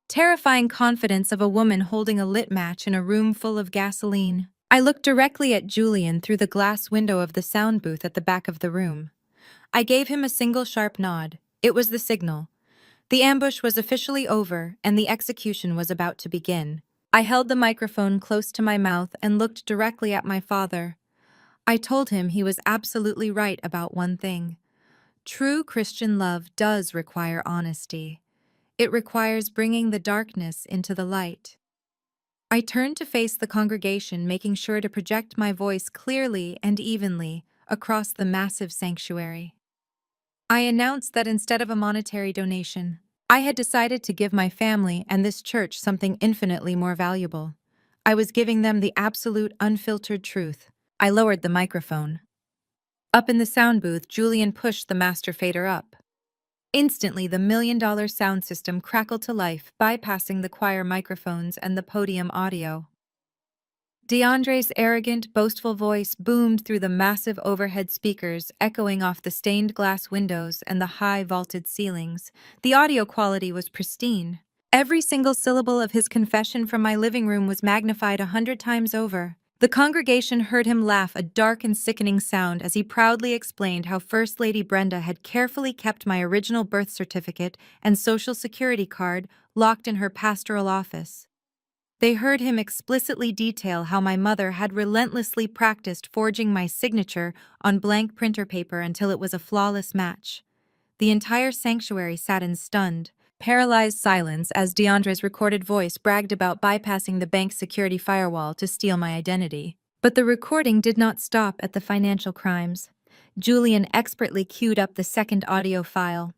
terrifying confidence of a woman holding a lit match in a room full of gasoline. I looked directly at Julian through the glass window of the sound booth at the back of the room. I gave him a single sharp nod. It was the signal. The ambush was officially over, and the execution was about to begin. I held the microphone close to my mouth and looked directly at my father. I told him he was absolutely right about one thing. True Christian love does require honesty. It requires bringing the darkness into the light. I turned to face the congregation, making sure to project my voice clearly and evenly across the massive sanctuary. I announced that instead of a monetary donation, I had decided to give my family and this church something infinitely more valuable. I was giving them the absolute, unfiltered truth. I lowered the microphone. Up in the sound booth, Julian pushed the master fader up. Instantly, the $1 million sound system crackled to life, bypassing the choir microphones and the podium audio. DeAndre's arrogant, boastful voice boomed through the massive overhead speakers, echoing off the stained glass windows and the high vaulted ceilings. The audio quality was pristine. Every single syllable of his confession from my living room was magnified 100 times over. The congregation heard him laugh, a dark and sickening sound, as he proudly explained how First Lady Brenda had carefully kept my original birth certificate and Social Security card locked in her pastoral office. They heard him explicitly detail how my mother had relentlessly practiced forging my signature on blank printer paper until it was a flawless match. The entire sanctuary sat in stunned, paralyzed silence as DeAndre's recorded voice bragged about bypassing the bank's security firewall to steal my identity. But the recording did not stop at the financial crimes. Julian expertly queued up the second audio file.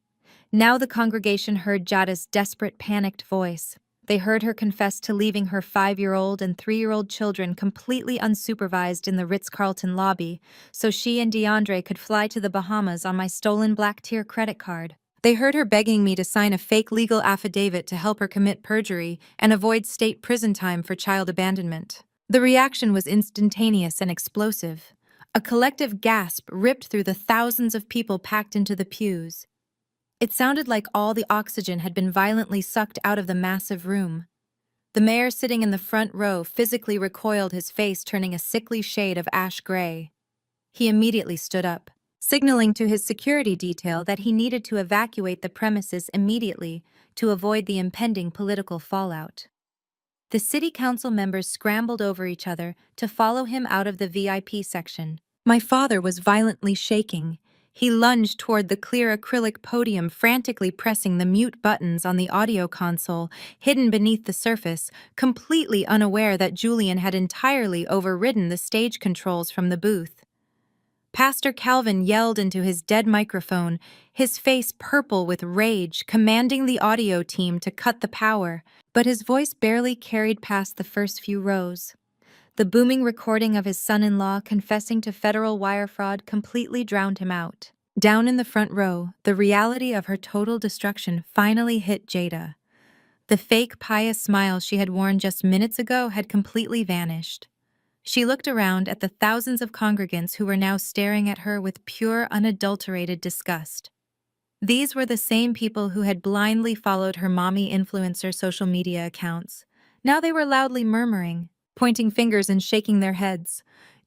Now the congregation heard Jada's desperate, panicked voice. They heard her confess to leaving her 5-year-old and 3-year-old children completely unsupervised in the Ritz-Carlton lobby so she and DeAndre could fly to the Bahamas on my stolen black tier credit card. They heard her begging me to sign a fake legal affidavit to help her commit perjury and avoid state prison time for child abandonment. The reaction was instantaneous and explosive. A collective gasp ripped through the thousands of people packed into the pews. It sounded like all the oxygen had been violently sucked out of the massive room. The mayor sitting in the front row physically recoiled, his face turning a sickly shade of ash gray. He immediately stood up, signaling to his security detail that he needed to evacuate the premises immediately to avoid the impending political fallout. The city council members scrambled over each other to follow him out of the VIP section. My father was violently shaking. He lunged toward the clear acrylic podium, frantically pressing the mute buttons on the audio console hidden beneath the surface, completely unaware that Julian had entirely overridden the stage controls from the booth. Pastor Calvin yelled into his dead microphone, his face purple with rage, commanding the audio team to cut the power, but his voice barely carried past the first few rows. The booming recording of his son-in-law confessing to federal wire fraud completely drowned him out. Down in the front row, the reality of her total destruction finally hit Jada. The fake pious smile she had worn just minutes ago had completely vanished. She looked around at the thousands of congregants who were now staring at her with pure, unadulterated disgust. These were the same people who had blindly followed her mommy influencer social media accounts. Now they were loudly murmuring, pointing fingers and shaking their heads.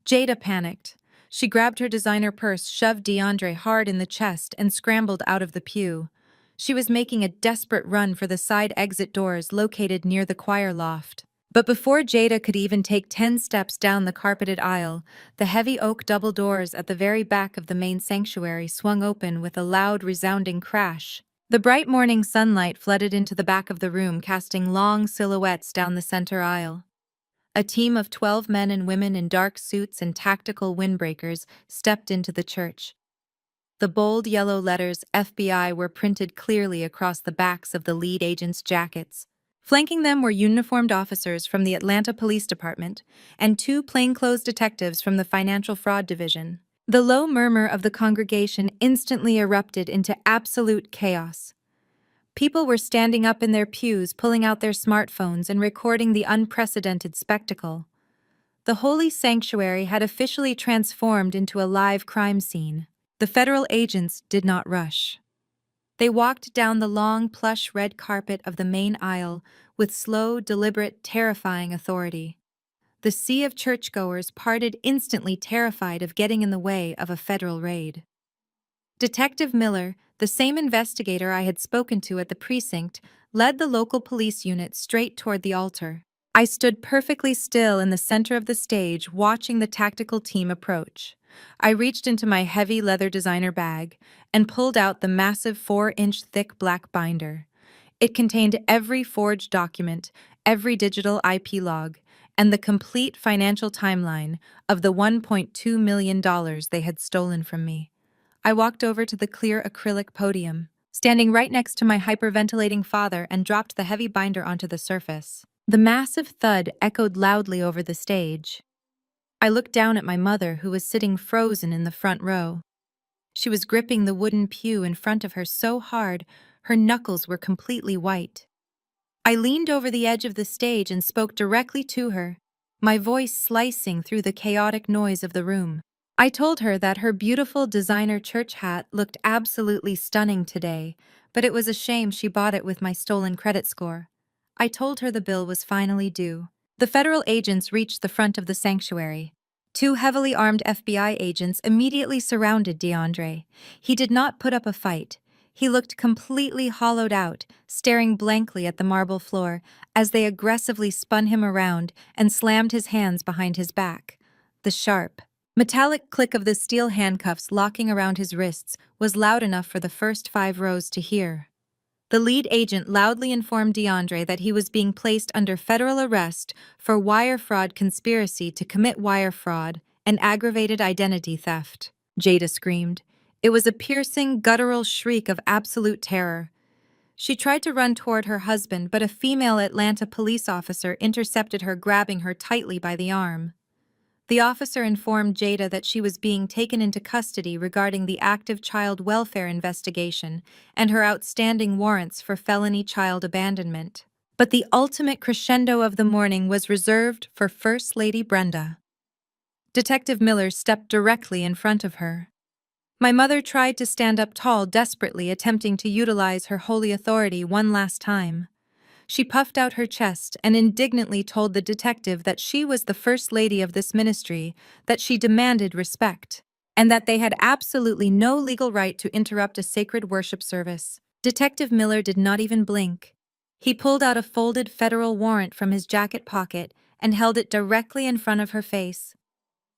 Jada panicked. She grabbed her designer purse, shoved DeAndre hard in the chest, and scrambled out of the pew. She was making a desperate run for the side exit doors located near the choir loft. But before Jada could even take 10 steps down the carpeted aisle, the heavy oak double doors at the very back of the main sanctuary swung open with a loud, resounding crash. The bright morning sunlight flooded into the back of the room, casting long silhouettes down the center aisle. A team of 12 men and women in dark suits and tactical windbreakers stepped into the church. The bold yellow letters FBI were printed clearly across the backs of the lead agents' jackets. Flanking them were uniformed officers from the Atlanta Police Department and 2 plainclothes detectives from the Financial Fraud Division. The low murmur of the congregation instantly erupted into absolute chaos. People were standing up in their pews, pulling out their smartphones and recording the unprecedented spectacle. The holy sanctuary had officially transformed into a live crime scene. The federal agents did not rush. They walked down the long, plush red carpet of the main aisle with slow, deliberate, terrifying authority. The sea of churchgoers parted instantly, terrified of getting in the way of a federal raid. Detective Miller, the same investigator I had spoken to at the precinct, led the local police unit straight toward the altar. I stood perfectly still in the center of the stage, watching the tactical team approach. I reached into my heavy leather designer bag and pulled out the massive 4-inch thick black binder. It contained every forged document, every digital IP log, and the complete financial timeline of the $1.2 million they had stolen from me. I walked over to the clear acrylic podium, standing right next to my hyperventilating father, and dropped the heavy binder onto the surface. The massive thud echoed loudly over the stage. I looked down at my mother, who was sitting frozen in the front row. She was gripping the wooden pew in front of her so hard, her knuckles were completely white. I leaned over the edge of the stage and spoke directly to her, my voice slicing through the chaotic noise of the room. I told her that her beautiful designer church hat looked absolutely stunning today, but it was a shame she bought it with my stolen credit score. I told her the bill was finally due. The federal agents reached the front of the sanctuary. 2 heavily armed FBI agents immediately surrounded DeAndre. He did not put up a fight. He looked completely hollowed out, staring blankly at the marble floor as they aggressively spun him around and slammed his hands behind his back. The sharp, metallic click of the steel handcuffs locking around his wrists was loud enough for the first 5 rows to hear. The lead agent loudly informed DeAndre that he was being placed under federal arrest for wire fraud conspiracy to commit wire fraud and aggravated identity theft. Jada screamed. It was a piercing, guttural shriek of absolute terror. She tried to run toward her husband, but a female Atlanta police officer intercepted her, grabbing her tightly by the arm. The officer informed Jada that she was being taken into custody regarding the active child welfare investigation and her outstanding warrants for felony child abandonment. But the ultimate crescendo of the morning was reserved for First Lady Brenda. Detective Miller stepped directly in front of her. My mother tried to stand up tall, desperately attempting to utilize her holy authority one last time. She puffed out her chest and indignantly told the detective that she was the first lady of this ministry, that she demanded respect, and that they had absolutely no legal right to interrupt a sacred worship service. Detective Miller did not even blink. He pulled out a folded federal warrant from his jacket pocket and held it directly in front of her face.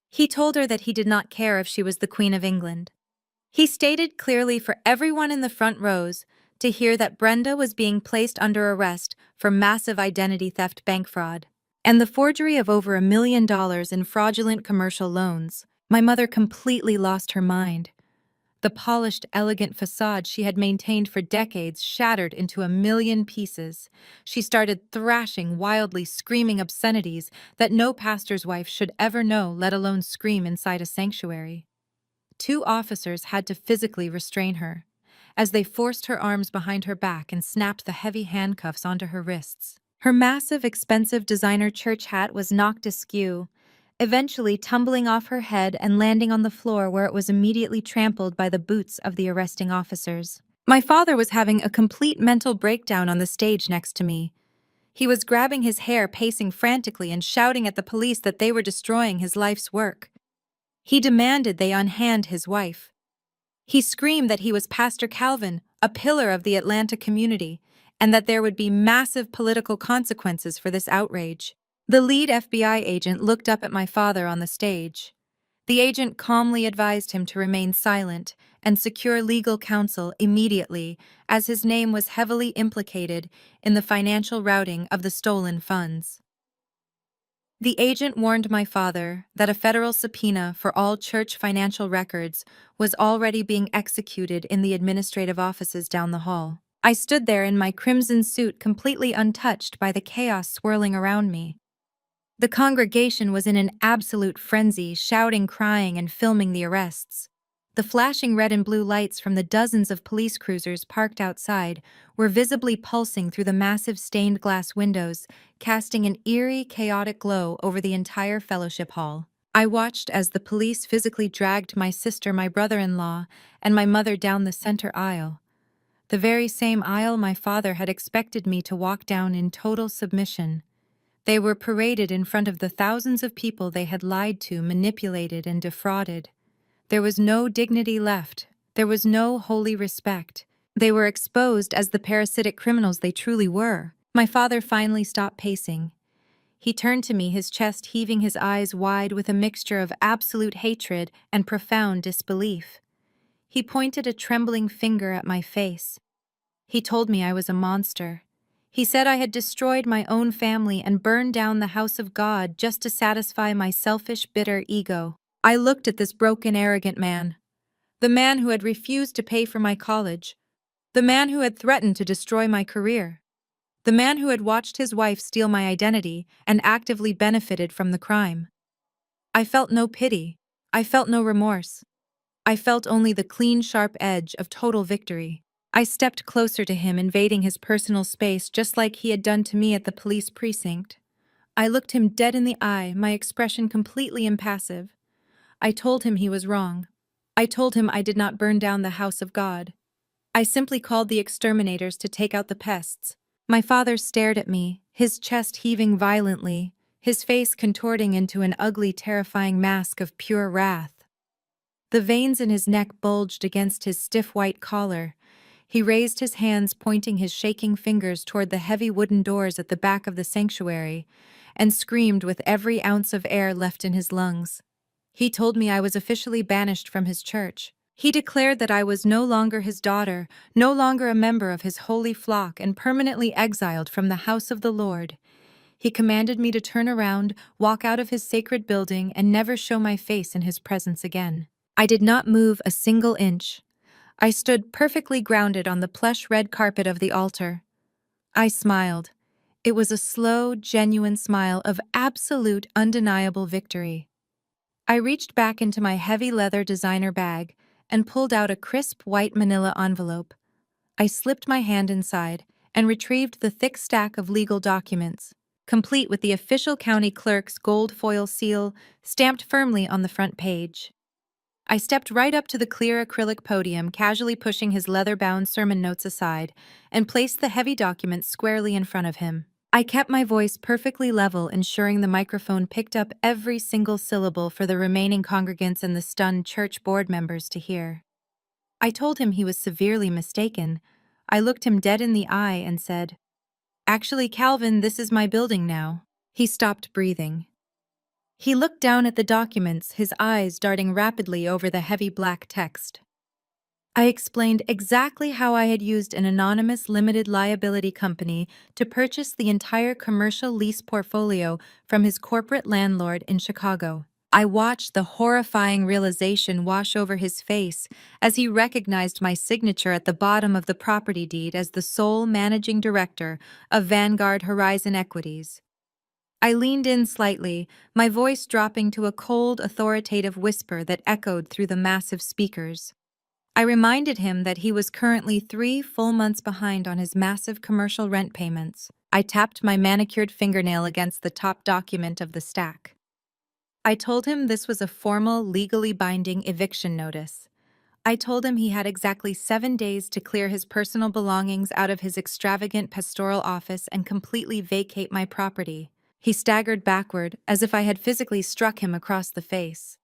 He told her that he did not care if she was the Queen of England. He stated clearly for everyone in the front rows to hear that Brenda was being placed under arrest for massive identity theft, bank fraud, and the forgery of over $1 million in fraudulent commercial loans. My mother completely lost her mind. The polished, elegant facade she had maintained for decades shattered into a million pieces. She started thrashing wildly, screaming obscenities that no pastor's wife should ever know, let alone scream inside a sanctuary. 2 officers had to physically restrain her, as they forced her arms behind her back and snapped the heavy handcuffs onto her wrists. Her massive, expensive designer church hat was knocked askew, eventually tumbling off her head and landing on the floor, where it was immediately trampled by the boots of the arresting officers. My father was having a complete mental breakdown on the stage next to me. He was grabbing his hair, pacing frantically, and shouting at the police that they were destroying his life's work. He demanded they unhand his wife. He screamed that he was Pastor Calvin, a pillar of the Atlanta community, and that there would be massive political consequences for this outrage. The lead FBI agent looked up at my father on the stage. The agent calmly advised him to remain silent and secure legal counsel immediately, as his name was heavily implicated in the financial routing of the stolen funds. The agent warned my father that a federal subpoena for all church financial records was already being executed in the administrative offices down the hall. I stood there in my crimson suit, completely untouched by the chaos swirling around me. The congregation was in an absolute frenzy, shouting, crying, and filming the arrests. The flashing red and blue lights from the dozens of police cruisers parked outside were visibly pulsing through the massive stained glass windows, casting an eerie, chaotic glow over the entire fellowship hall. I watched as the police physically dragged my sister, my brother-in-law, and my mother down the center aisle. The very same aisle my father had expected me to walk down in total submission. They were paraded in front of the thousands of people they had lied to, manipulated, and defrauded. There was no dignity left. There was no holy respect. They were exposed as the parasitic criminals they truly were. My father finally stopped pacing. He turned to me, his chest heaving, his eyes wide with a mixture of absolute hatred and profound disbelief. He pointed a trembling finger at my face. He told me I was a monster. He said I had destroyed my own family and burned down the house of God just to satisfy my selfish, bitter ego. I looked at this broken, arrogant man. The man who had refused to pay for my college. The man who had threatened to destroy my career. The man who had watched his wife steal my identity and actively benefited from the crime. I felt no pity. I felt no remorse. I felt only the clean, sharp edge of total victory. I stepped closer to him, invading his personal space just like he had done to me at the police precinct. I looked him dead in the eye, my expression completely impassive. I told him he was wrong. I told him I did not burn down the house of God. I simply called the exterminators to take out the pests. My father stared at me, his chest heaving violently, his face contorting into an ugly, terrifying mask of pure wrath. The veins in his neck bulged against his stiff white collar. He raised his hands, pointing his shaking fingers toward the heavy wooden doors at the back of the sanctuary, and screamed with every ounce of air left in his lungs. He told me I was officially banished from his church. He declared that I was no longer his daughter, no longer a member of his holy flock, and permanently exiled from the house of the Lord. He commanded me to turn around, walk out of his sacred building, and never show my face in his presence again. I did not move a single inch. I stood perfectly grounded on the plush red carpet of the altar. I smiled. It was a slow, genuine smile of absolute, undeniable victory. I reached back into my heavy leather designer bag and pulled out a crisp white manila envelope. I slipped my hand inside and retrieved the thick stack of legal documents, complete with the official county clerk's gold foil seal stamped firmly on the front page. I stepped right up to the clear acrylic podium, casually pushing his leather-bound sermon notes aside, and placed the heavy documents squarely in front of him. I kept my voice perfectly level, ensuring the microphone picked up every single syllable for the remaining congregants and the stunned church board members to hear. I told him he was severely mistaken. I looked him dead in the eye and said, "Actually, Calvin, this is my building now." He stopped breathing. He looked down at the documents, his eyes darting rapidly over the heavy black text. I explained exactly how I had used an anonymous limited liability company to purchase the entire commercial lease portfolio from his corporate landlord in Chicago. I watched the horrifying realization wash over his face as he recognized my signature at the bottom of the property deed as the sole managing director of Vanguard Horizon Equities. I leaned in slightly, my voice dropping to a cold, authoritative whisper that echoed through the massive speakers. I reminded him that he was currently 3 full months behind on his massive commercial rent payments. I tapped my manicured fingernail against the top document of the stack. I told him this was a formal, legally binding eviction notice. I told him he had exactly 7 days to clear his personal belongings out of his extravagant pastoral office and completely vacate my property. He staggered backward, as if I had physically struck him across the face.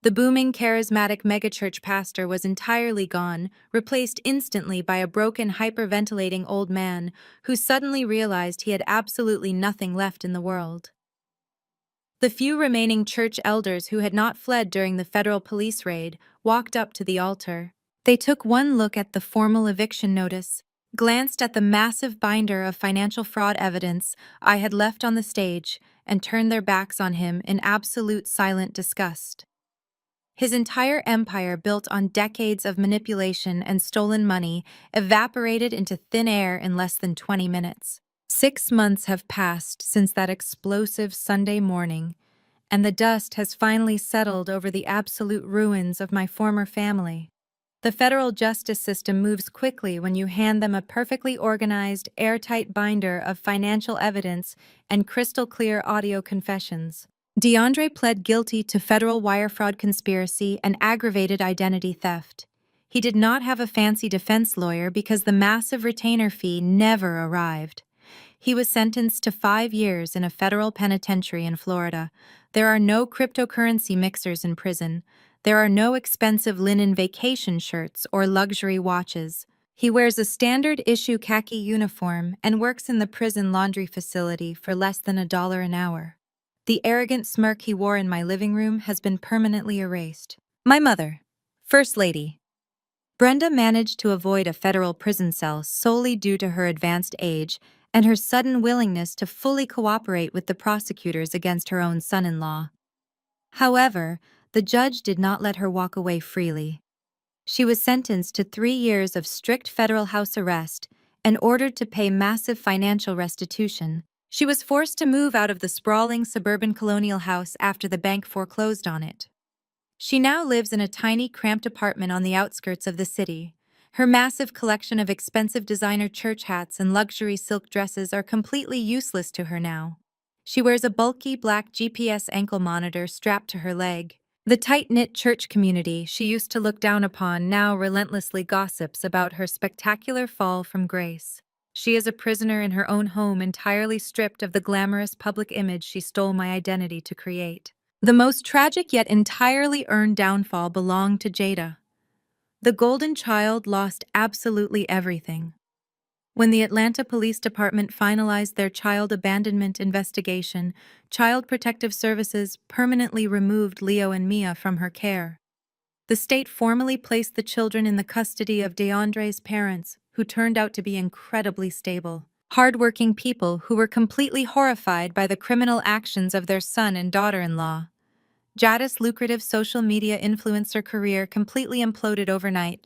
The booming, charismatic megachurch pastor was entirely gone, replaced instantly by a broken, hyperventilating old man who suddenly realized he had absolutely nothing left in the world. The few remaining church elders who had not fled during the federal police raid walked up to the altar. They took one look at the formal eviction notice, glanced at the massive binder of financial fraud evidence I had left on the stage, and turned their backs on him in absolute silent disgust. His entire empire, built on decades of manipulation and stolen money, evaporated into thin air in less than 20 minutes. 6 months have passed since that explosive Sunday morning, and the dust has finally settled over the absolute ruins of my former family. The federal justice system moves quickly when you hand them a perfectly organized, airtight binder of financial evidence and crystal-clear audio confessions. DeAndre pled guilty to federal wire fraud conspiracy and aggravated identity theft. He did not have a fancy defense lawyer because the massive retainer fee never arrived. He was sentenced to 5 years in a federal penitentiary in Florida. There are no cryptocurrency mixers in prison. There are no expensive linen vacation shirts or luxury watches. He wears a standard-issue khaki uniform and works in the prison laundry facility for less than $1 an hour. The arrogant smirk he wore in my living room has been permanently erased. My mother, First Lady. Brenda managed to avoid a federal prison cell solely due to her advanced age and her sudden willingness to fully cooperate with the prosecutors against her own son-in-law. However, the judge did not let her walk away freely. She was sentenced to 3 years of strict federal house arrest and ordered to pay massive financial restitution. She was forced to move out of the sprawling suburban colonial house after the bank foreclosed on it. She now lives in a tiny, cramped apartment on the outskirts of the city. Her massive collection of expensive designer church hats and luxury silk dresses are completely useless to her now. She wears a bulky black GPS ankle monitor strapped to her leg. The tight-knit church community she used to look down upon now relentlessly gossips about her spectacular fall from grace. She is a prisoner in her own home, entirely stripped of the glamorous public image she stole my identity to create. The most tragic yet entirely earned downfall belonged to Jada. The golden child lost absolutely everything. When the Atlanta Police Department finalized their child abandonment investigation, Child Protective Services permanently removed Leo and Mia from her care. The state formally placed the children in the custody of DeAndre's parents, who turned out to be incredibly stable, hardworking people who were completely horrified by the criminal actions of their son and daughter-in-law. Jada's lucrative social media influencer career completely imploded overnight.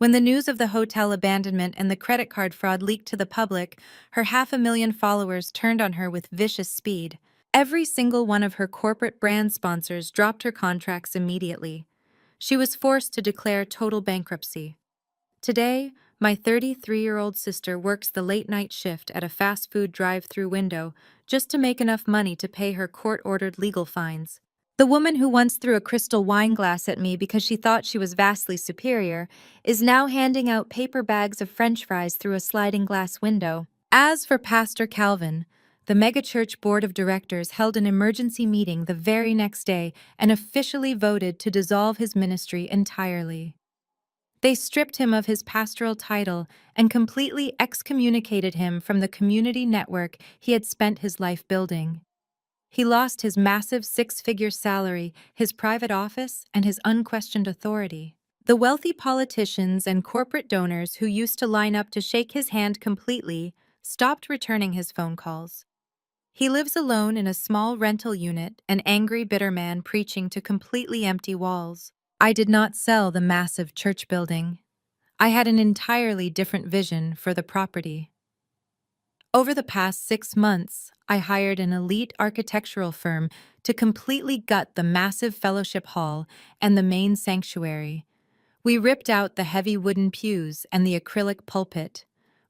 When the news of the hotel abandonment and the credit card fraud leaked to the public, her 500,000 followers turned on her with vicious speed. Every single one of her corporate brand sponsors dropped her contracts immediately. She was forced to declare total bankruptcy. Today, my 33-year-old sister works the late-night shift at a fast food drive-through window just to make enough money to pay her court-ordered legal fines. The woman who once threw a crystal wine glass at me because she thought she was vastly superior is now handing out paper bags of French fries through a sliding glass window. As for Pastor Calvin, the megachurch board of directors held an emergency meeting the very next day and officially voted to dissolve his ministry entirely. They stripped him of his pastoral title and completely excommunicated him from the community network he had spent his life building. He lost his massive six-figure salary, his private office, and his unquestioned authority. The wealthy politicians and corporate donors who used to line up to shake his hand completely stopped returning his phone calls. He lives alone in a small rental unit, an angry, bitter man preaching to completely empty walls. I did not sell the massive church building. I had an entirely different vision for the property. Over the past 6 months, I hired an elite architectural firm to completely gut the massive fellowship hall and the main sanctuary. We ripped out the heavy wooden pews and the acrylic pulpit.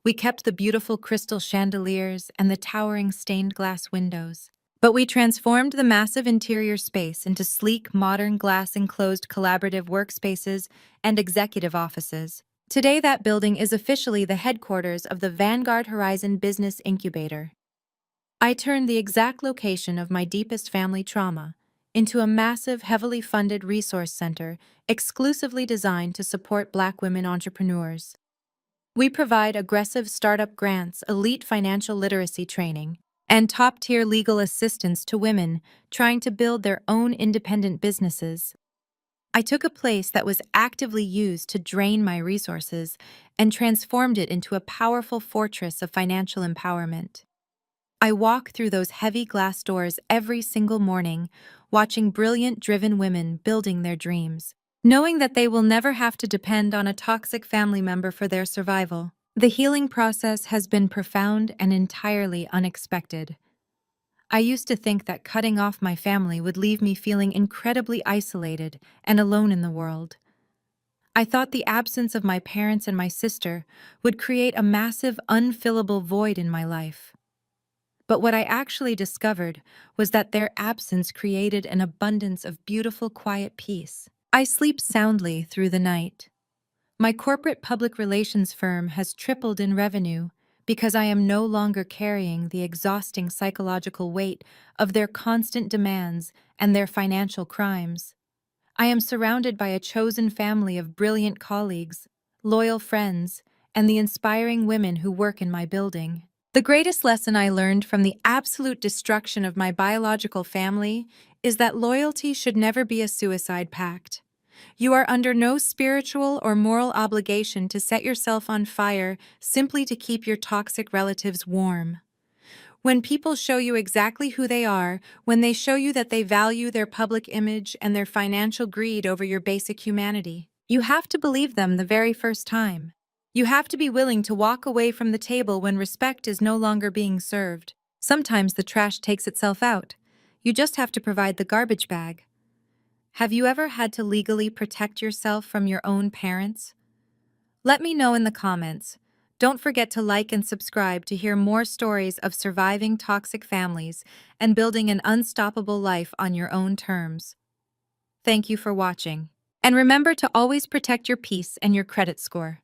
We kept the beautiful crystal chandeliers and the towering stained glass windows. But we transformed the massive interior space into sleek, modern glass-enclosed collaborative workspaces and executive offices. Today, that building is officially the headquarters of the Vanguard Horizon Business Incubator. I turned the exact location of my deepest family trauma into a massive, heavily funded resource center exclusively designed to support Black women entrepreneurs. We provide aggressive startup grants, elite financial literacy training, and top-tier legal assistance to women trying to build their own independent businesses. I took a place that was actively used to drain my resources and transformed it into a powerful fortress of financial empowerment. I walk through those heavy glass doors every single morning, watching brilliant, driven women building their dreams, knowing that they will never have to depend on a toxic family member for their survival. The healing process has been profound and entirely unexpected. I used to think that cutting off my family would leave me feeling incredibly isolated and alone in the world. I thought the absence of my parents and my sister would create a massive, unfillable void in my life. But what I actually discovered was that their absence created an abundance of beautiful, quiet peace. I sleep soundly through the night. My corporate public relations firm has tripled in revenue because I am no longer carrying the exhausting psychological weight of their constant demands and their financial crimes. I am surrounded by a chosen family of brilliant colleagues, loyal friends, and the inspiring women who work in my building. The greatest lesson I learned from the absolute destruction of my biological family is that loyalty should never be a suicide pact. You are under no spiritual or moral obligation to set yourself on fire simply to keep your toxic relatives warm. When people show you exactly who they are, when they show you that they value their public image and their financial greed over your basic humanity, you have to believe them the very first time. You have to be willing to walk away from the table when respect is no longer being served. Sometimes the trash takes itself out. You just have to provide the garbage bag. Have you ever had to legally protect yourself from your own parents? Let me know in the comments. Don't forget to like and subscribe to hear more stories of surviving toxic families and building an unstoppable life on your own terms. Thank you for watching. And remember to always protect your peace and your credit score.